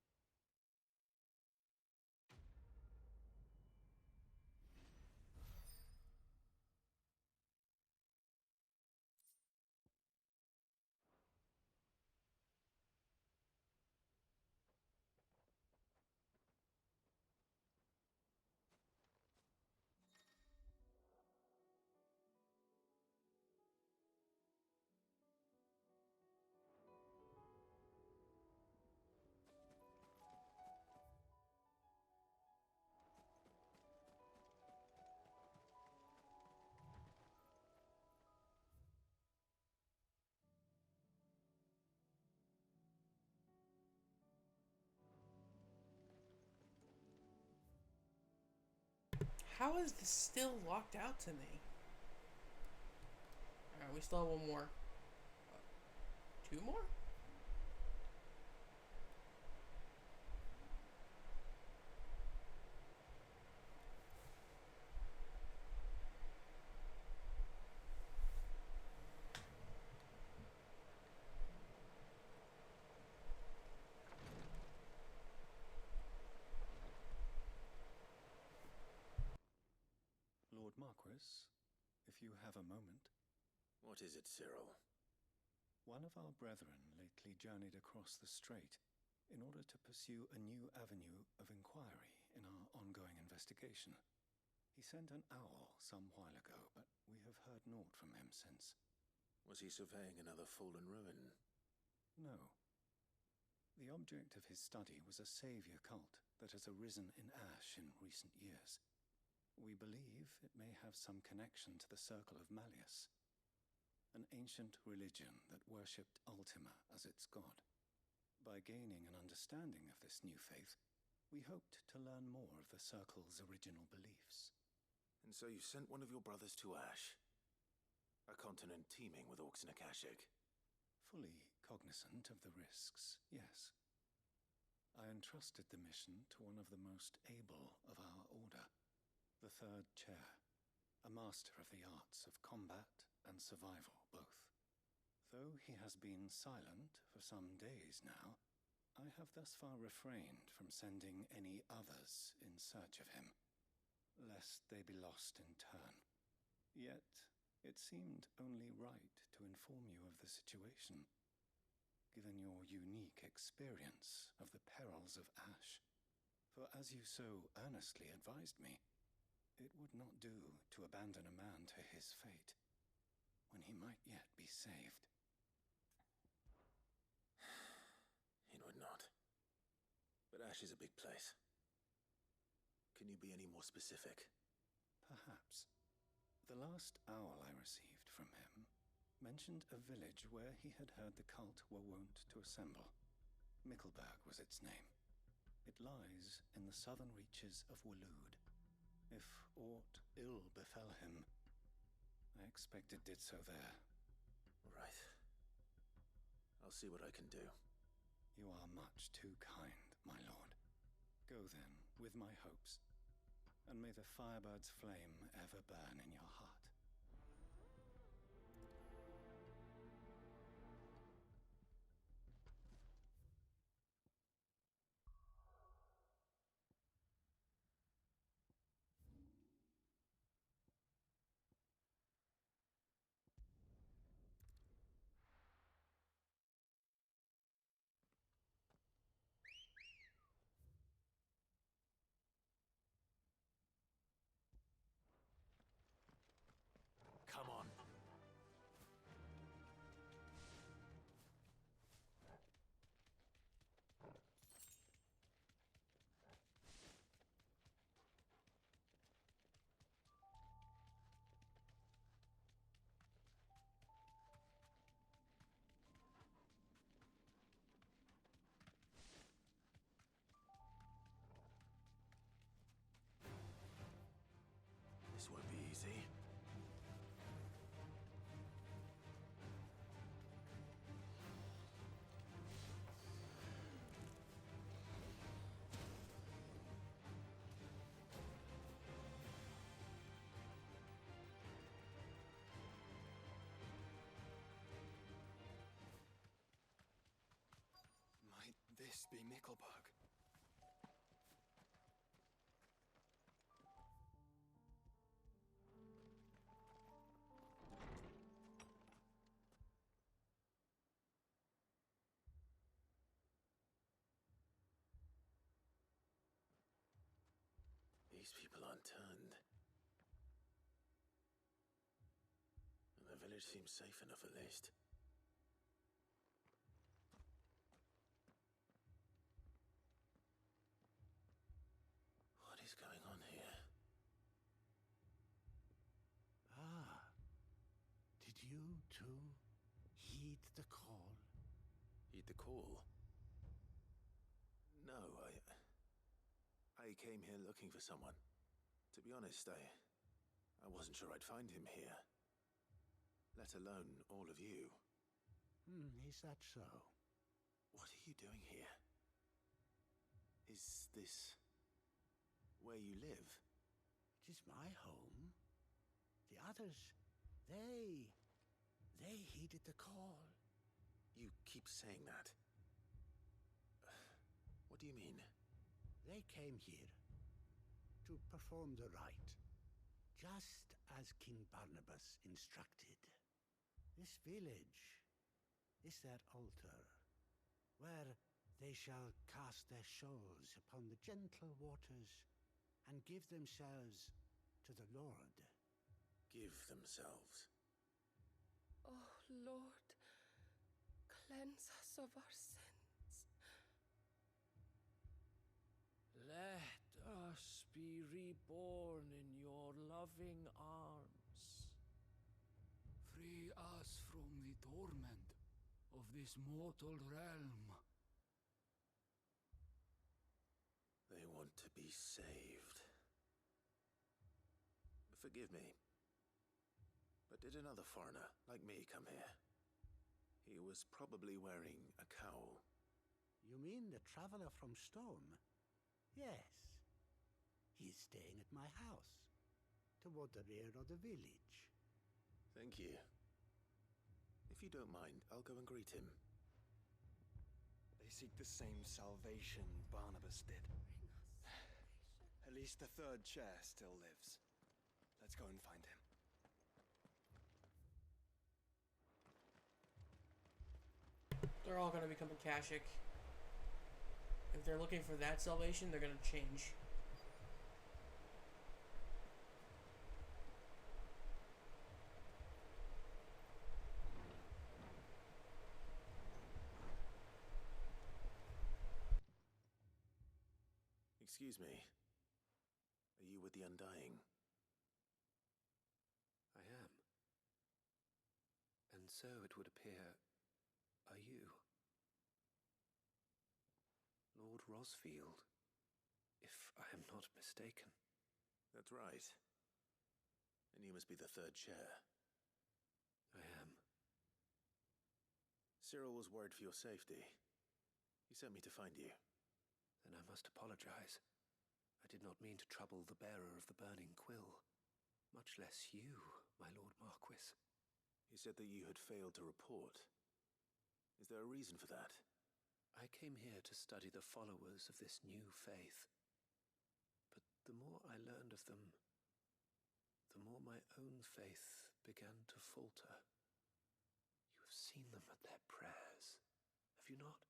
How is this still locked out to me? Alright, we still have one more. Two more? Lord Marquis, if you have a moment. What is it, Cyril? One of our brethren lately journeyed across the strait in order to pursue a new avenue of inquiry in our ongoing investigation. He sent an owl some while ago, but we have heard naught from him since. Was he surveying another fallen ruin? No. The object of his study was a savior cult that has arisen in Ash in recent years. We believe it may have some connection to the Circle of Malleus, an ancient religion that worshipped Ultima as its god. By gaining an understanding of this new faith, we hoped to learn more of the Circle's original beliefs. And so you sent one of your brothers to Ash, a continent teeming with orcs and Akashic. Fully cognizant of the risks, yes. I entrusted the mission to one of the most able of our order, the Third Chair, a master of the arts of combat and survival both. Though he has been silent for some days now, I have thus far refrained from sending any others in search of him, lest they be lost in turn. Yet, it seemed only right to inform you of the situation, given your unique experience of the perils of Ash. For as you so earnestly advised me, it would not do to abandon a man to his fate, when he might yet be saved. It would not. But Ash is a big place. Can you be any more specific? Perhaps. The last owl I received from him mentioned a village where he had heard the cult were wont to assemble. Mickleburg was its name. It lies in the southern reaches of Waloed. If aught ill befell him, I expect it did so there. Right. I'll see what I can do. You are much too kind, my lord. Go then, with my hopes, and may the Firebird's flame ever burn in your heart. Come on. This won't be easy. Might this be Mickleburg? These people aren't turned. And the village seems safe enough at least. What is going on here? Ah, did you too heed the call? Heed the call? No, I came here looking for someone. To be honest, I wasn't sure I'd find him here. Let alone all of you. Is that so? What are you doing here? Is this where you live? It is my home. The others, they heeded the call. You keep saying that. What do you mean? They came here to perform the rite, just as King Barnabas instructed. This village is their altar, where they shall cast their souls upon the gentle waters and give themselves to the Lord. Give themselves? Oh, Lord, cleanse us of our sins. Let us be reborn in your loving arms. Free us from the torment of this mortal realm. They want to be saved. Forgive me, but did another foreigner like me come here? He was probably wearing a cowl. You mean the traveler from Stone? Yes. He is staying at my house, toward the rear of the village. Thank you. If you don't mind, I'll go and greet him. They seek the same salvation Barnabas did. At least the third chair still lives. Let's go and find him. They're all gonna become Akashic. If they're looking for that salvation, they're gonna change. Excuse me. Are you with the Undying? I am. And so it would appear, are you? Lord Rosfield, if I am not mistaken. That's right. And you must be the third chair. I am. Cyril was worried for your safety. He sent me to find you. Then I must apologize. I did not mean to trouble the bearer of the burning quill, much less you, my Lord Marquis. He said that you had failed to report. Is there a reason for that? I came here to study the followers of this new faith. But the more I learned of them, the more my own faith began to falter. You have seen them at their prayers, have you not?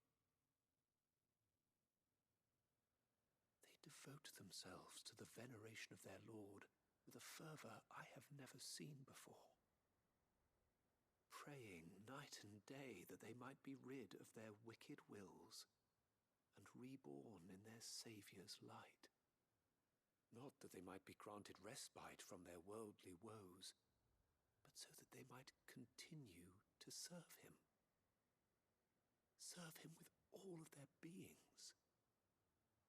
They devote themselves to the veneration of their Lord with a fervor I have never seen before. Praying night and day that they might be rid of their wicked wills and reborn in their Saviour's light. Not that they might be granted respite from their worldly woes, but so that they might continue to serve him. Serve him with all of their beings.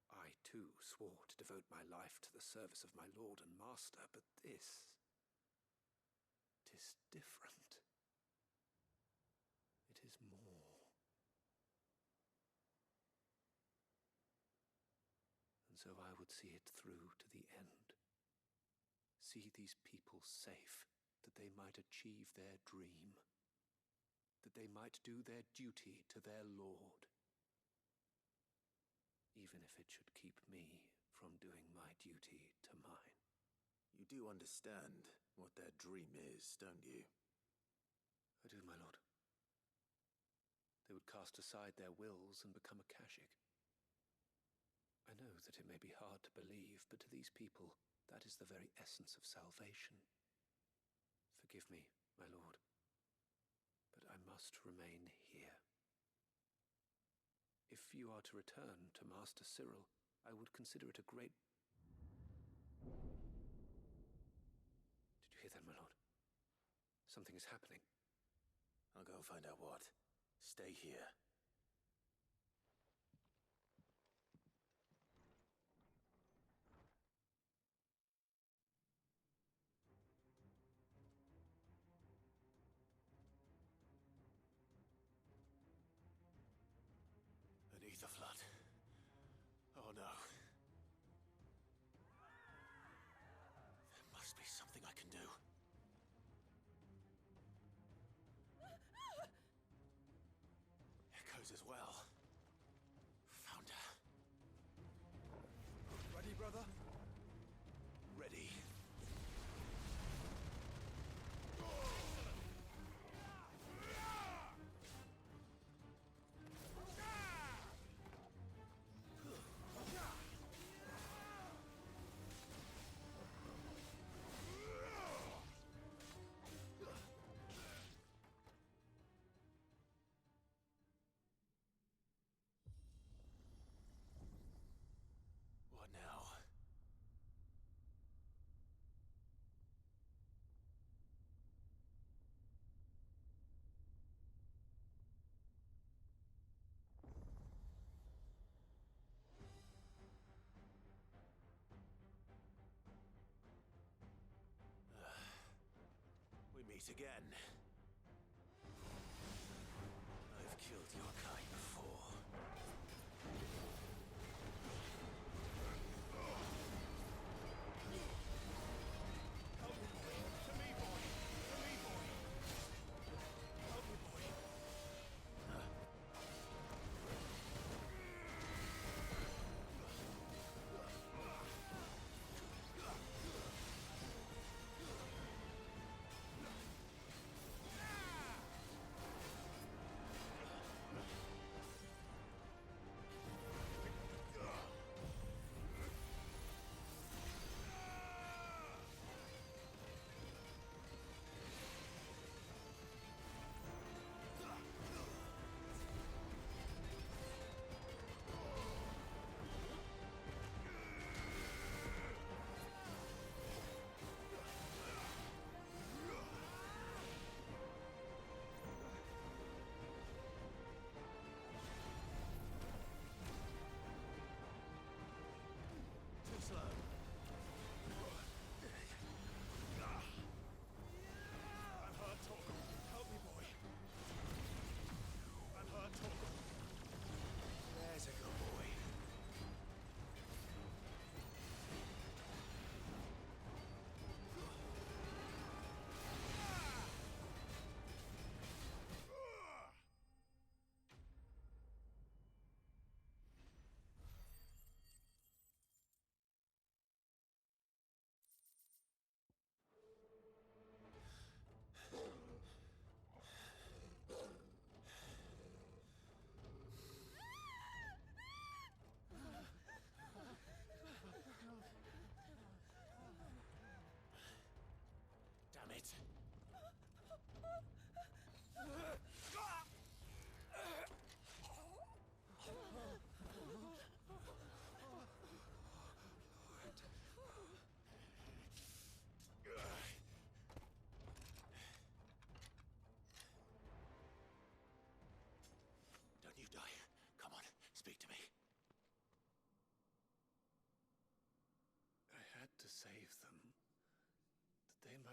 I too swore to devote my life to the service of my Lord and Master, but this... 'tis different. It is more. And so I would see it through to the end. See these people safe, that they might achieve their dream. That they might do their duty to their Lord. Even if it should keep me from doing my duty to mine. You do understand what their dream is, don't you? I do, my lord. They would cast aside their wills and become Akashic. I know that it may be hard to believe, but to these people, that is the very essence of salvation. Forgive me, my lord, but I must remain here. If you are to return to Master Cyril, I would consider it a great... Did you hear that, my lord? Something is happening. I'll go and find out what. Stay here. Beneath the flood. Oh no. There must be something I can do. Echoes as well. Found her. Ready, brother? Ready. What now? We meet again. I've killed your kind before. To me, boy! To me, boy! Help me, boy!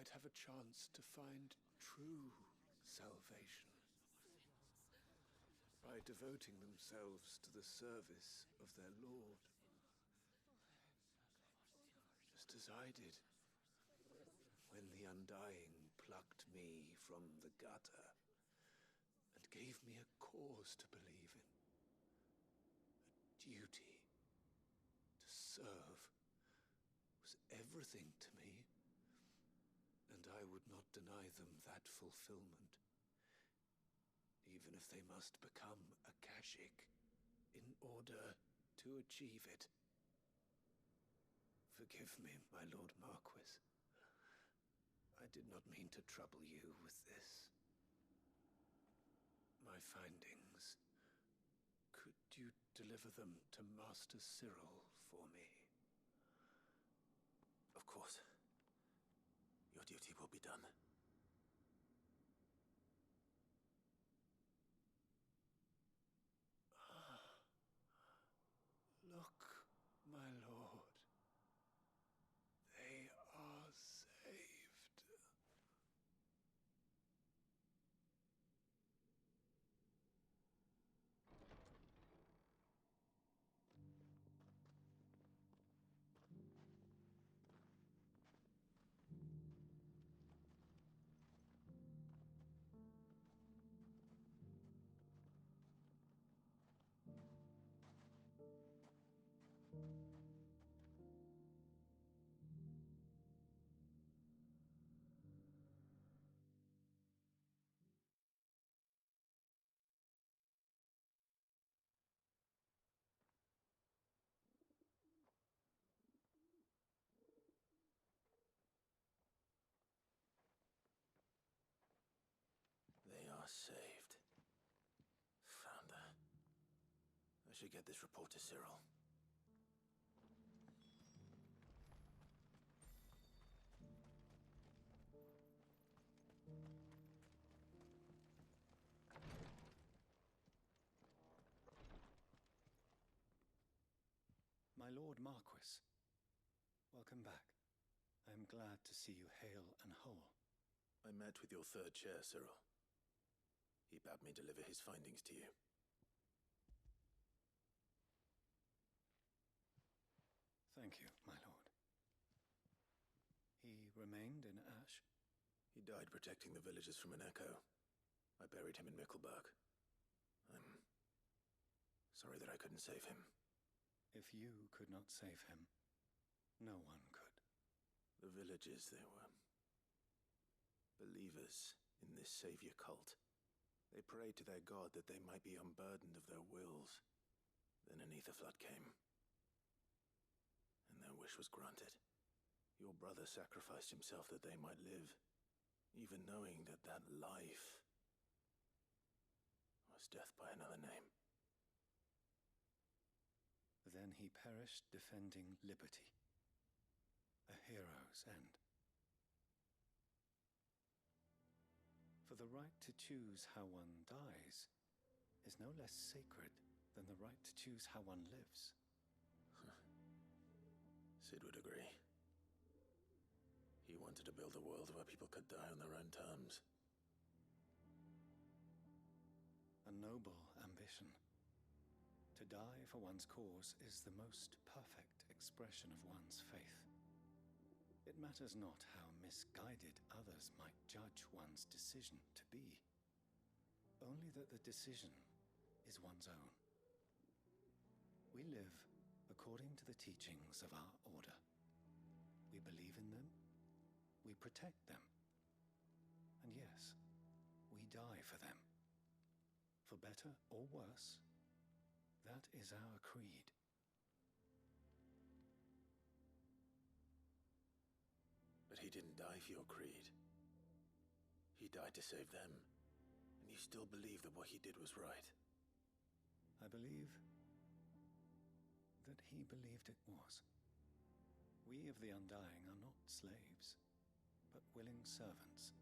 might have a chance to find true salvation by devoting themselves to the service of their Lord. Just as I did when the Undying plucked me from the gutter and gave me a cause to believe in. A duty to serve was everything to me, and I would not deny them that fulfillment, even if they must become a Kashik in order to achieve it. Forgive me, my Lord Marquis. I did not mean to trouble you with this. My findings. Could you deliver them to Master Cyril for me? Of course. Your duty will be done. Look, my lord. They are saved. They are saved. Founder. I should get this report to Cyril. My Lord Marquis, welcome back. I am glad to see you hale and whole. I met with your third chair, Cyril. He bade me deliver his findings to you. Thank you, my lord. He remained in Ash? He died protecting the villagers from an echo. I buried him in Mickelberg. I'm sorry that I couldn't save him. If you could not save him, no one could. The villagers, they were believers in this savior cult. They prayed to their god that they might be unburdened of their wills. Then an ether flood came, and their wish was granted. Your brother sacrificed himself that they might live, even knowing that that life was death by another name. Then he perished defending liberty. A hero's end. For the right to choose how one dies is no less sacred than the right to choose how one lives. Sid would agree. He wanted to build a world where people could die on their own terms. A noble ambition. To die for one's cause is the most perfect expression of one's faith. It matters not how misguided others might judge one's decision to be, only that the decision is one's own. We live according to the teachings of our order. We believe in them, we protect them, and yes, we die for them. For better or worse, that is our creed. But he didn't die for your creed. He died to save them, and you still believe that what he did was right. I believe that he believed it was. We of the Undying are not slaves, but willing servants.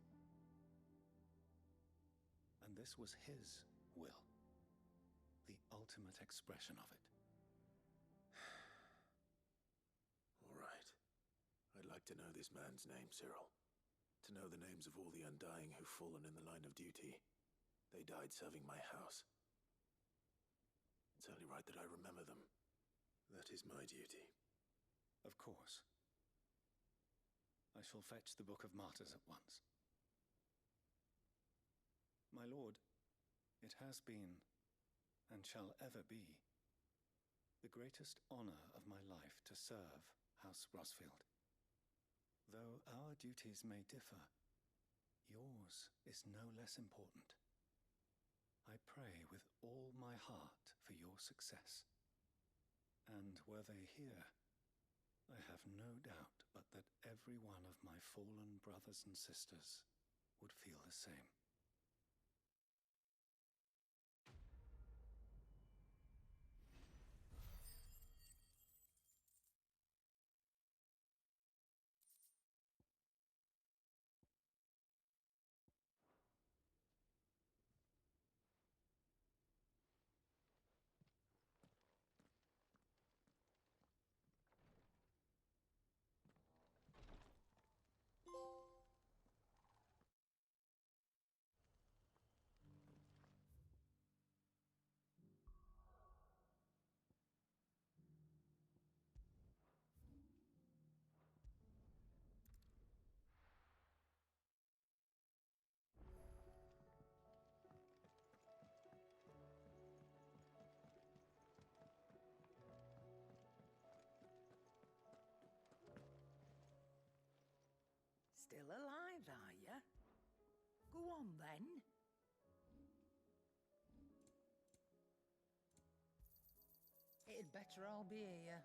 And this was his will. The ultimate expression of it. All right. I'd like to know this man's name, Cyril. To know the names of all the Undying who've fallen in the line of duty. They died serving my house. It's only right that I remember them. That is my duty. Of course. I shall fetch the Book of Martyrs at once. My lord, it has been, and shall ever be, the greatest honor of my life to serve House Rosfield. Though our duties may differ, yours is no less important. I pray with all my heart for your success. And were they here, I have no doubt but that every one of my fallen brothers and sisters would feel the same. Still alive, are you? Go on, then. It'd better all be here.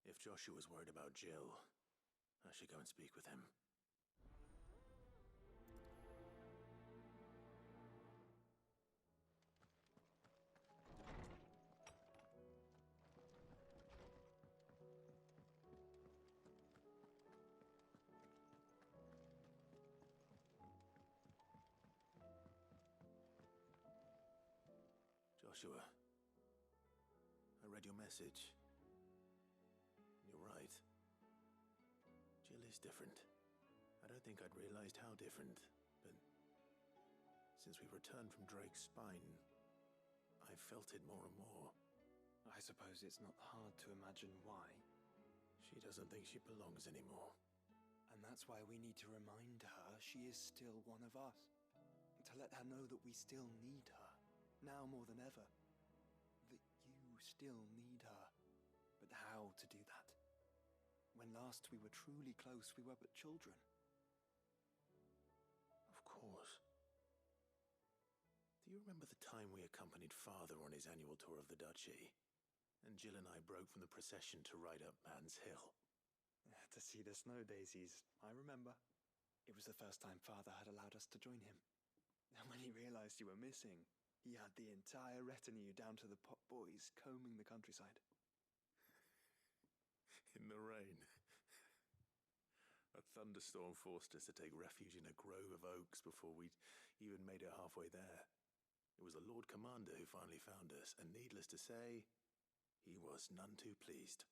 If Joshua's worried about Jill, I should go and speak with him. Joshua, I read your message. You're right. Jill is different. I don't think I'd realized how different, but since we returned from Drake's spine, I've felt it more and more. I suppose it's not hard to imagine why. She doesn't think she belongs anymore. And that's why we need to remind her she is still one of us. To let her know that we still need her, now more than ever. That you still need her. But how to do that? When last we were truly close, we were but children. Of course. Do you remember the time we accompanied Father on his annual tour of the Duchy? And Jill and I broke from the procession to ride up Man's Hill. To see the snow daisies, I remember. It was the first time Father had allowed us to join him. And when he realized you were missing, he had the entire retinue down to the pot boys combing the countryside. In the rain. A thunderstorm forced us to take refuge in a grove of oaks before we'd even made it halfway there. It was the Lord Commander who finally found us, and needless to say, he was none too pleased.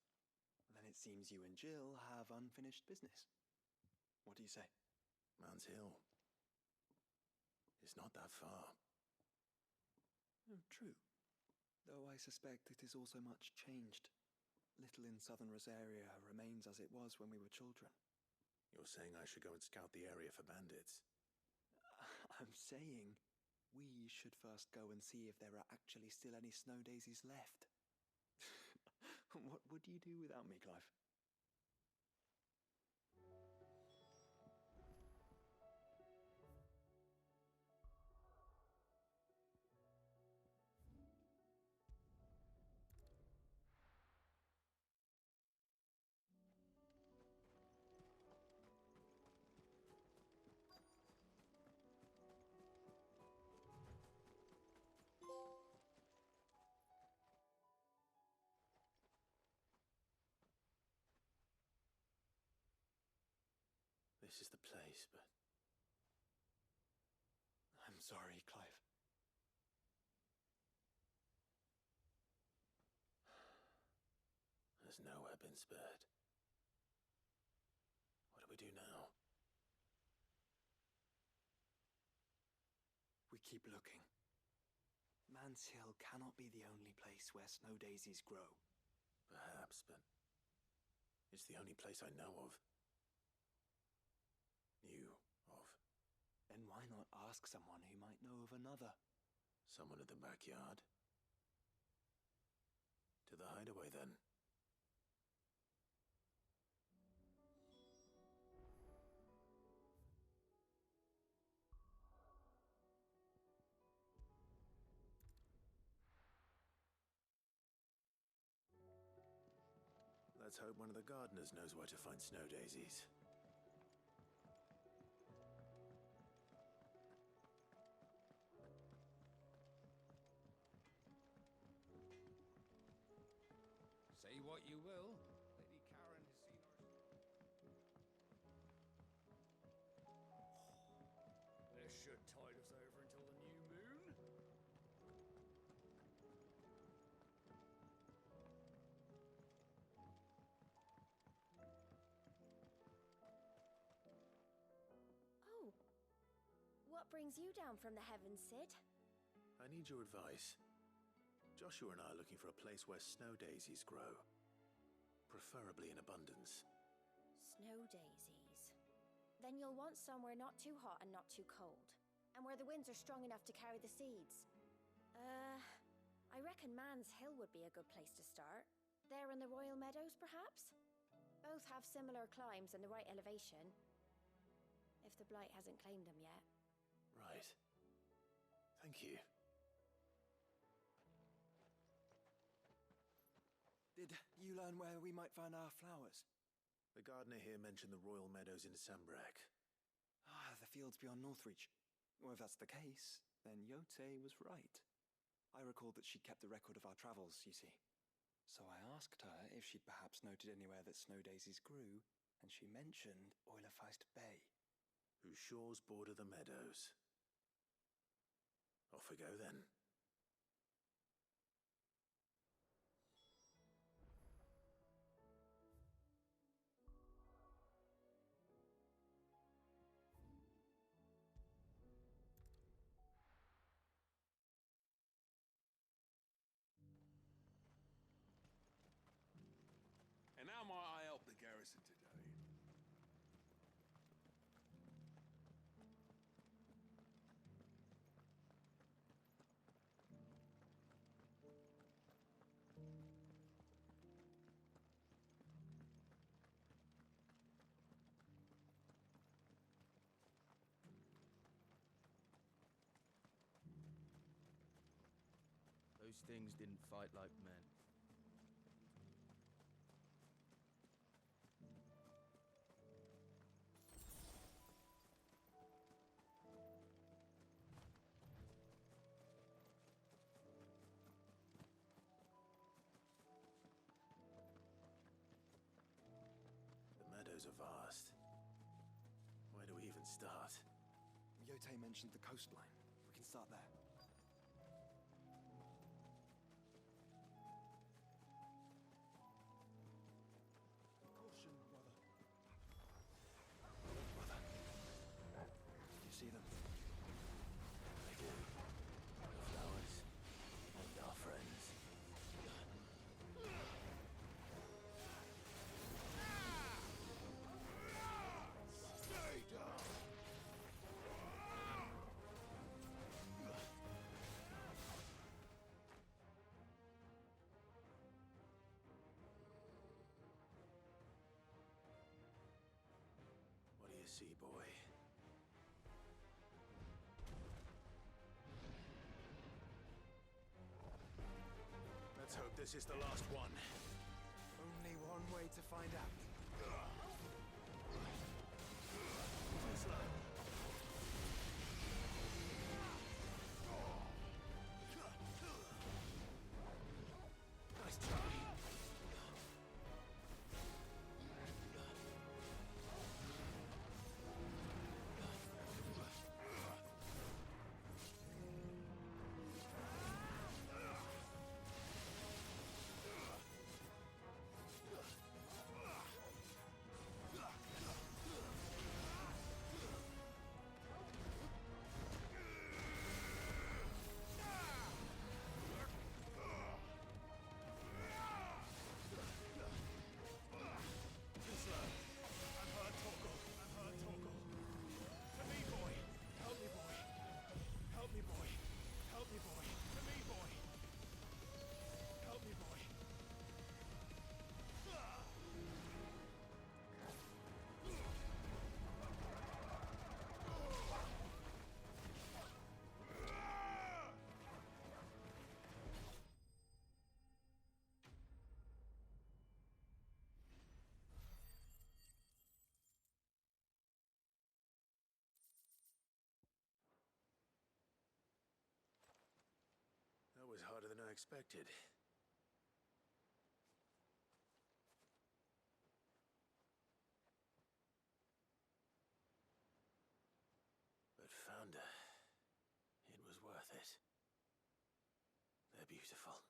Then it seems you and Jill have unfinished business. What do you say? Man's Hill. It's not that far. Oh, true. Though I suspect it is also much changed. Little in southern Rosaria remains as it was when we were children. You're saying I should go and scout the area for bandits? I'm saying we should first go and see if there are actually still any snow daisies left. What would you do without me, Clive? This is the place, but... I'm sorry, Clive. Has nowhere been spared. What do we do now? We keep looking. Man's Hill cannot be the only place where snow daisies grow. Perhaps, but it's the only place I know of. Knew of. Then why not ask someone who might know of another? Someone in the backyard? To the hideaway, then. Let's hope one of the gardeners knows where to find snow daisies. Say what you will, Lady Karen has seen our... This should tide us over until the new moon. Oh. What brings you down from the heavens, Sid? I need your advice. Joshua and I are looking for a place where snow daisies grow. Preferably in abundance. Snow daisies. Then you'll want somewhere not too hot and not too cold. And where the winds are strong enough to carry the seeds. I reckon Man's Hill would be a good place to start. There in the Royal Meadows, perhaps? Both have similar climbs and the right elevation. If the Blight hasn't claimed them yet. Right. Thank you. Did you learn where we might find our flowers? The gardener here mentioned the Royal Meadows in Sambrek. The fields beyond Northreach. Well, if that's the case, then Yote was right. I recalled that she kept the record of our travels, you see. So I asked her if she'd perhaps noted anywhere that snow daisies grew, and she mentioned Oilefeist Bay. Whose shores border the meadows. Off we go then. those things didn't fight like men. The meadows are vast. Where do we even start? Yote mentioned the coastline. We can start there. Caution, brother. Look, brother. You see them? I do. The flowers and our friends. Stay down! What do you see, boy? Let's hope this is the last one. Only one way to find out. Nice try. That was harder than I expected. But Founder, it was worth it. They're beautiful.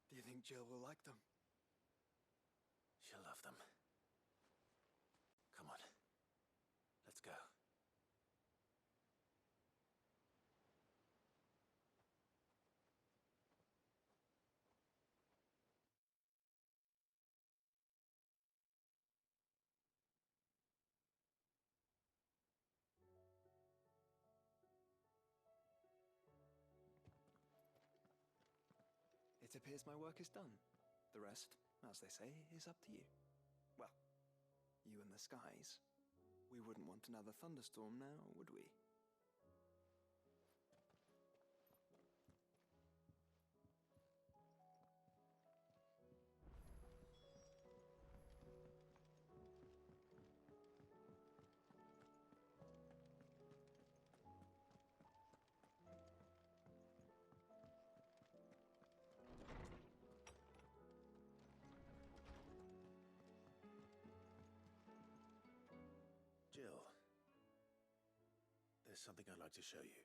Do you think Jill will like them? She'll love them. Come on. Let's go. It appears my work is done. The rest, as they say, is up to you. Well, you and the skies. We wouldn't want another thunderstorm now, would we? Jill, there's something I'd like to show you.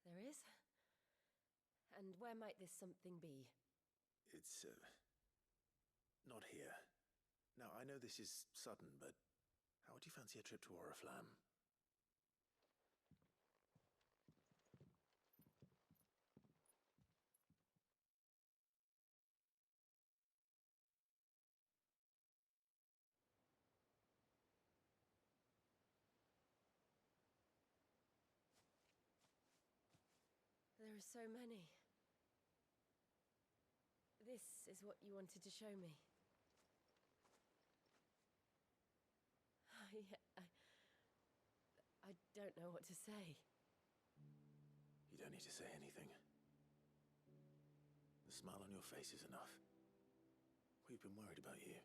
There is? And where might this something be? It's, not here. Now, I know this is sudden, but how would you fancy a trip to Oriflamme? There are so many. This is what you wanted to show me. I don't know what to say. You don't need to say anything. The smile on your face is enough. We've been worried about you,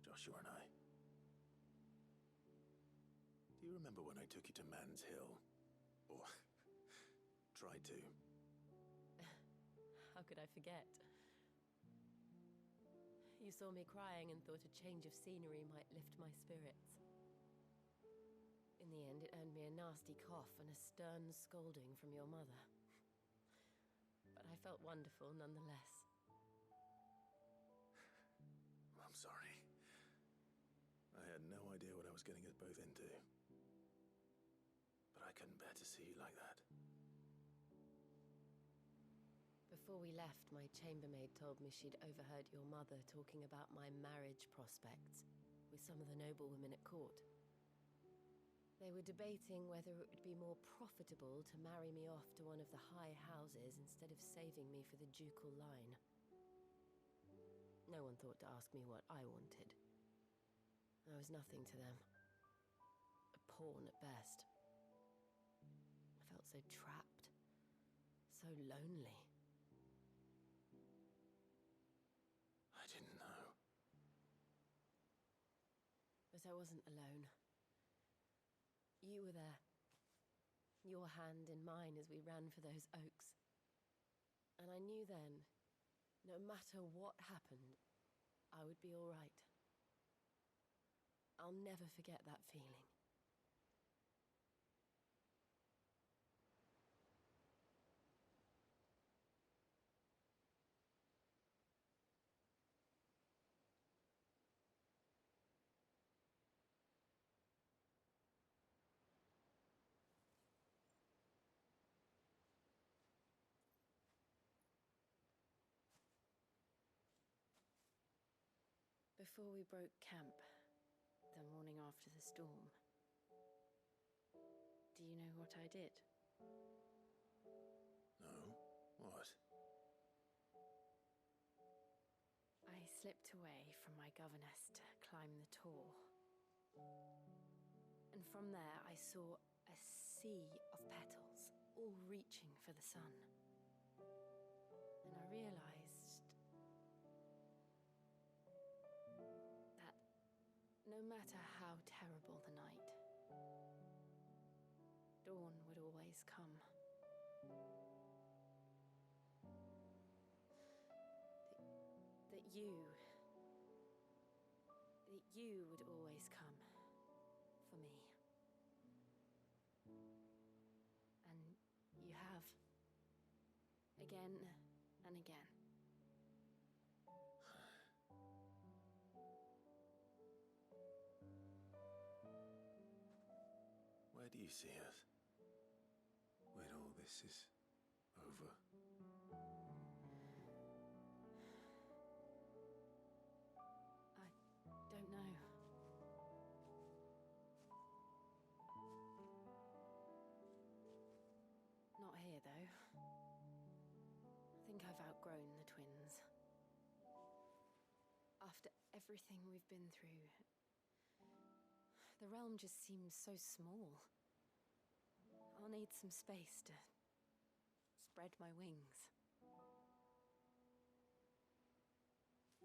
Joshua and I. Do you remember when I took you to Man's Hill? Or tried to? How could I forget? You saw me crying and thought a change of scenery might lift my spirits. In the end, it earned me a nasty cough and a stern scolding from your mother. But I felt wonderful nonetheless. I'm sorry. I had no idea what I was getting us both into. But I couldn't bear to see you like that. Before we left, my chambermaid told me she'd overheard your mother talking about my marriage prospects with some of the noblewomen at court. They were debating whether it would be more profitable to marry me off to one of the high houses instead of saving me for the ducal line. No one thought to ask me what I wanted. I was nothing to them. A pawn at best. I felt so trapped, so lonely. I didn't know. But I wasn't alone. You were there. Your hand in mine as we ran for those oaks. And I knew then, no matter what happened, I would be all right. I'll never forget that feeling. Before we broke camp, the morning after the storm, do you know what I did? No? What? I slipped away from my governess to climb the tor. And from there I saw a sea of petals, all reaching for the sun. And I realized no matter how terrible the night, dawn would always come. That you would always come for me. And you have. Again and again. Where do you see us? When all this is over? I don't know. Not here, though. I think I've outgrown the twins. After everything we've been through, the realm just seems so small. I'll need some space to spread my wings.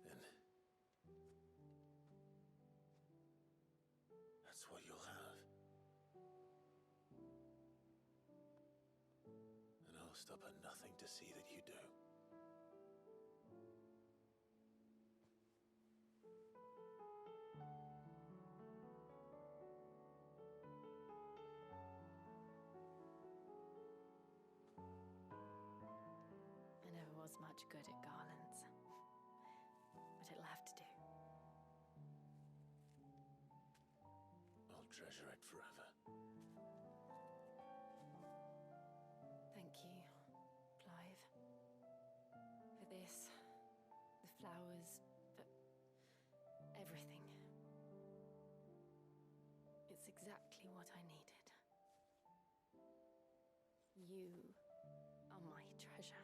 Then that's what you'll have. And I'll stop at nothing to see that you do. Much good at garlands, but it'll have to do. I'll treasure it forever. Thank you, Clive, for this, the flowers, for everything. It's exactly what I needed. You are my treasure.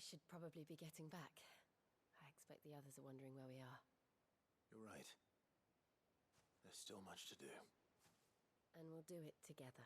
We should probably be getting back. I expect the others are wondering where we are. You're right. There's still much to do. And we'll do it together.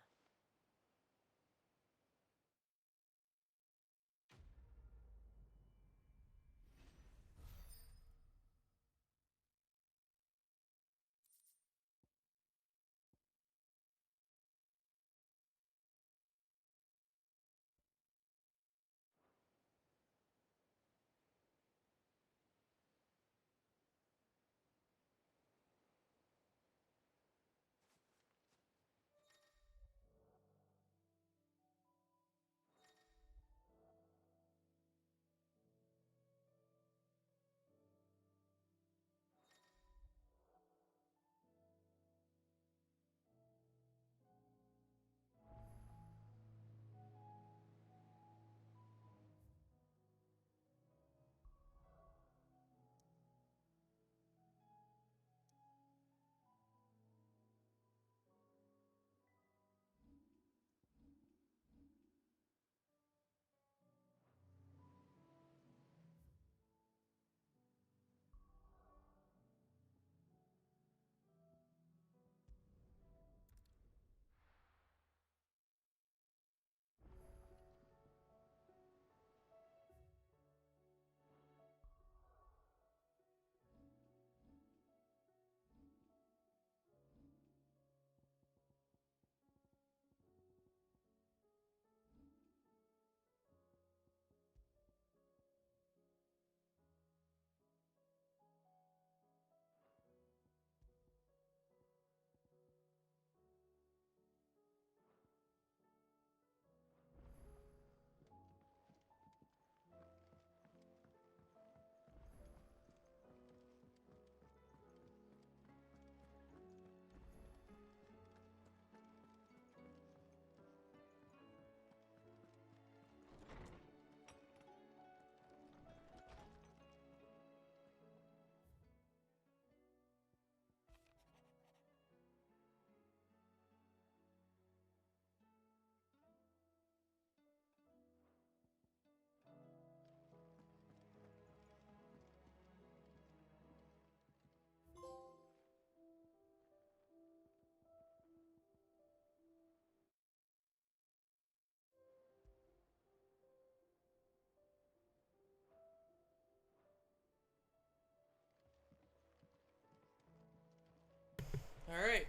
Alright.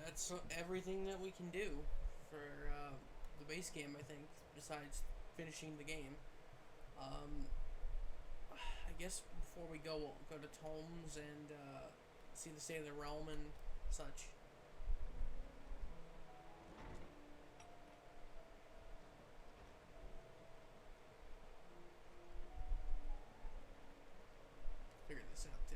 That's everything that we can do for the base game, I think, besides finishing the game. I guess before we go, we'll go to Tomes and see the state of the realm and such. Figure this out too.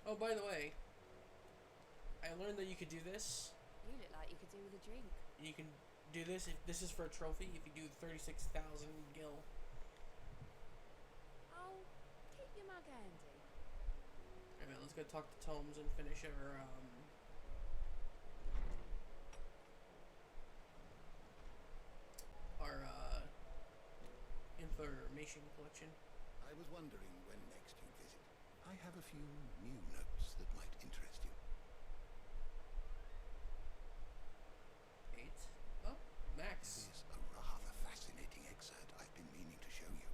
Oh, by the way, I learned that you could do this. You look like you could do with a drink. You can do this if this is for a trophy. If you do 36,000 gil. Oh, keep your mug handy. Alright, let's go talk to Tomes and finish our information collection. I was wondering when next you'd visit. I have a few new notes that might interest you. 8. Oh, Max. There is a rather fascinating excerpt I've been meaning to show you.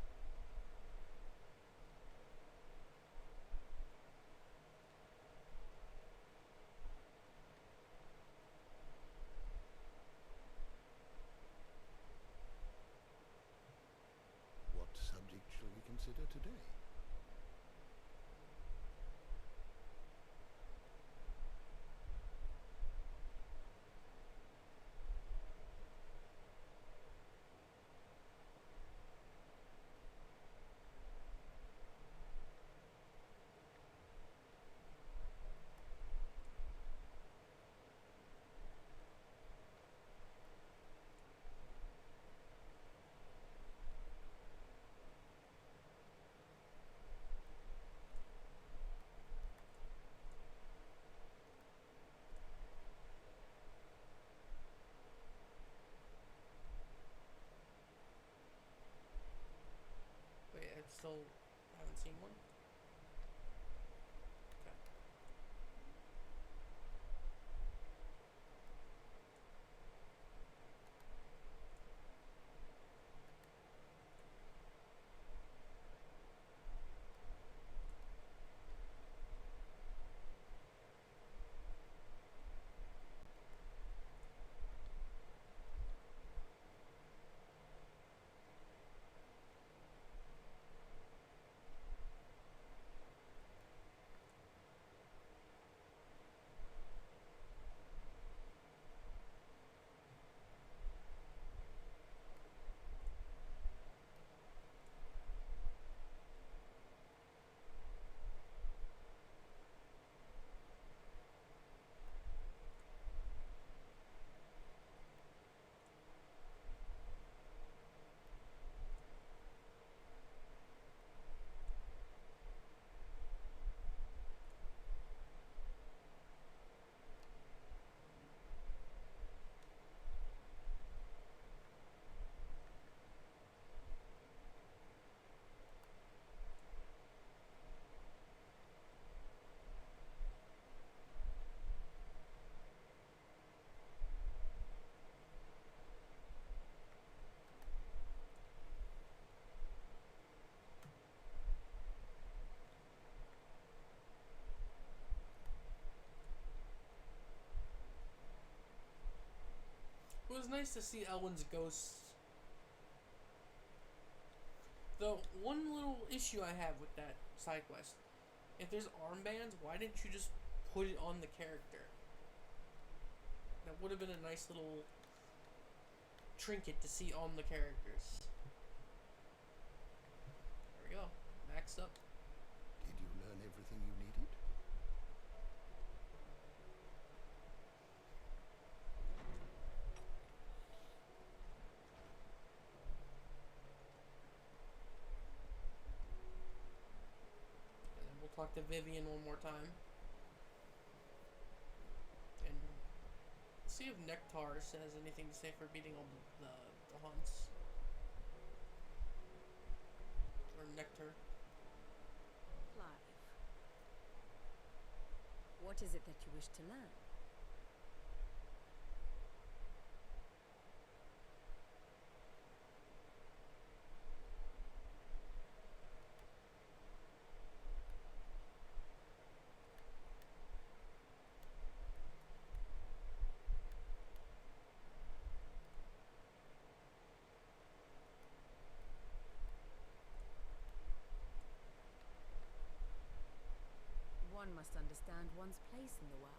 What subject shall we consider today? still haven't seen one. Okay. It was nice to see Elwyn's ghost. The one little issue I have with that side quest, if there's armbands, why didn't you just put it on the character? That would have been a nice little trinket to see on the characters. There we go. Maxed up. Did you learn everything you needed? And then we'll talk to Vivian one more time. And see if Nectar says anything to say for beating all the hunts. Or Nectar. Clive, what is it that you wish to learn? One must understand one's place in the world.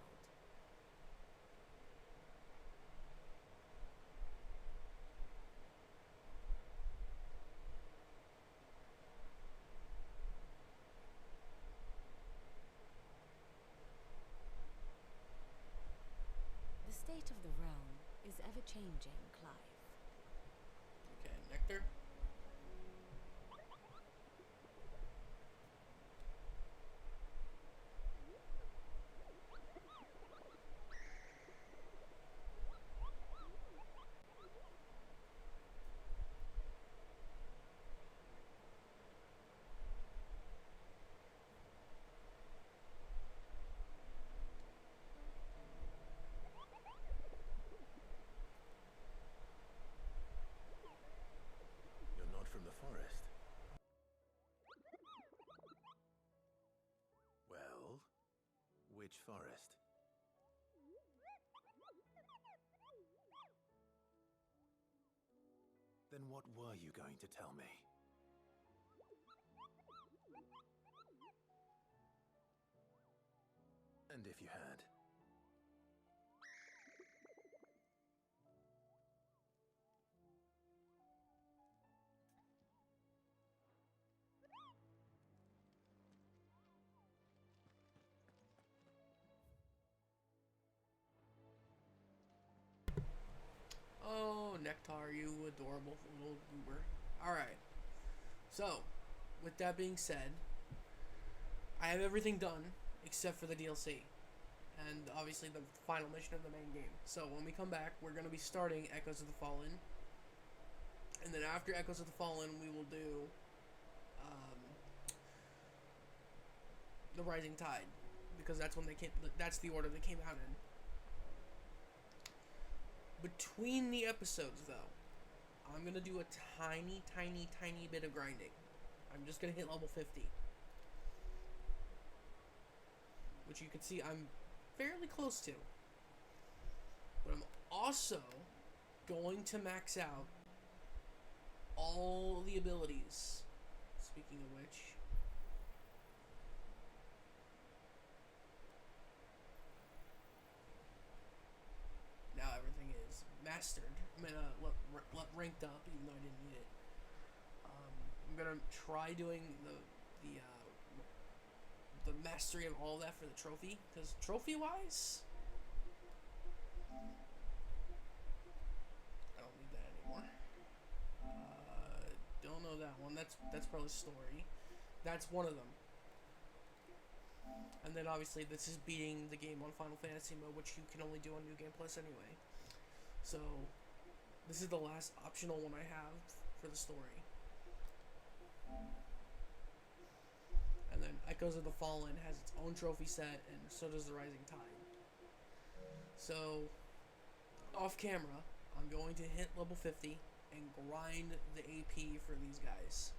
The state of the realm is ever changing, Clive. Okay, Nectar. You're not from the forest. Well, which forest? Then what were you going to tell me? And if you had? Oh, Nectar, you adorable little goober. Alright. So, with that being said, I have everything done except for the DLC. And obviously the final mission of the main game. So when we come back, we're going to be starting Echoes of the Fallen. And then after Echoes of the Fallen, we will do the Rising Tide, because that's when they came. That's the order they came out in. Between the episodes, though, I'm gonna do a tiny bit of grinding. I'm just gonna hit level 50, which you can see I'm fairly close to. But I'm also going to max out all the abilities. Speaking of which, now everything is mastered. I mean, ranked up, even though I didn't need it. I'm gonna try doing the mastery of all that for the trophy, because trophy wise, I don't need that anymore. Don't know that one. That's probably story. That's one of them. And then obviously this is beating the game on Final Fantasy mode, which you can only do on New Game Plus anyway. So this is the last optional one I have for the story. And then Echoes of the Fallen has its own trophy set, and so does the Rising Tide. So, off camera, I'm going to hit level 50 and grind the AP for these guys.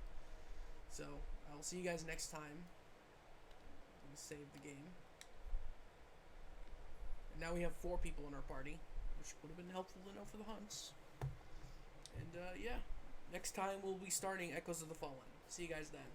So, I will see you guys next time. I'm going to save the game. And now we have 4 people in our party, which would have been helpful to know for the hunts. And, yeah. Next time we'll be starting Echoes of the Fallen. See you guys then.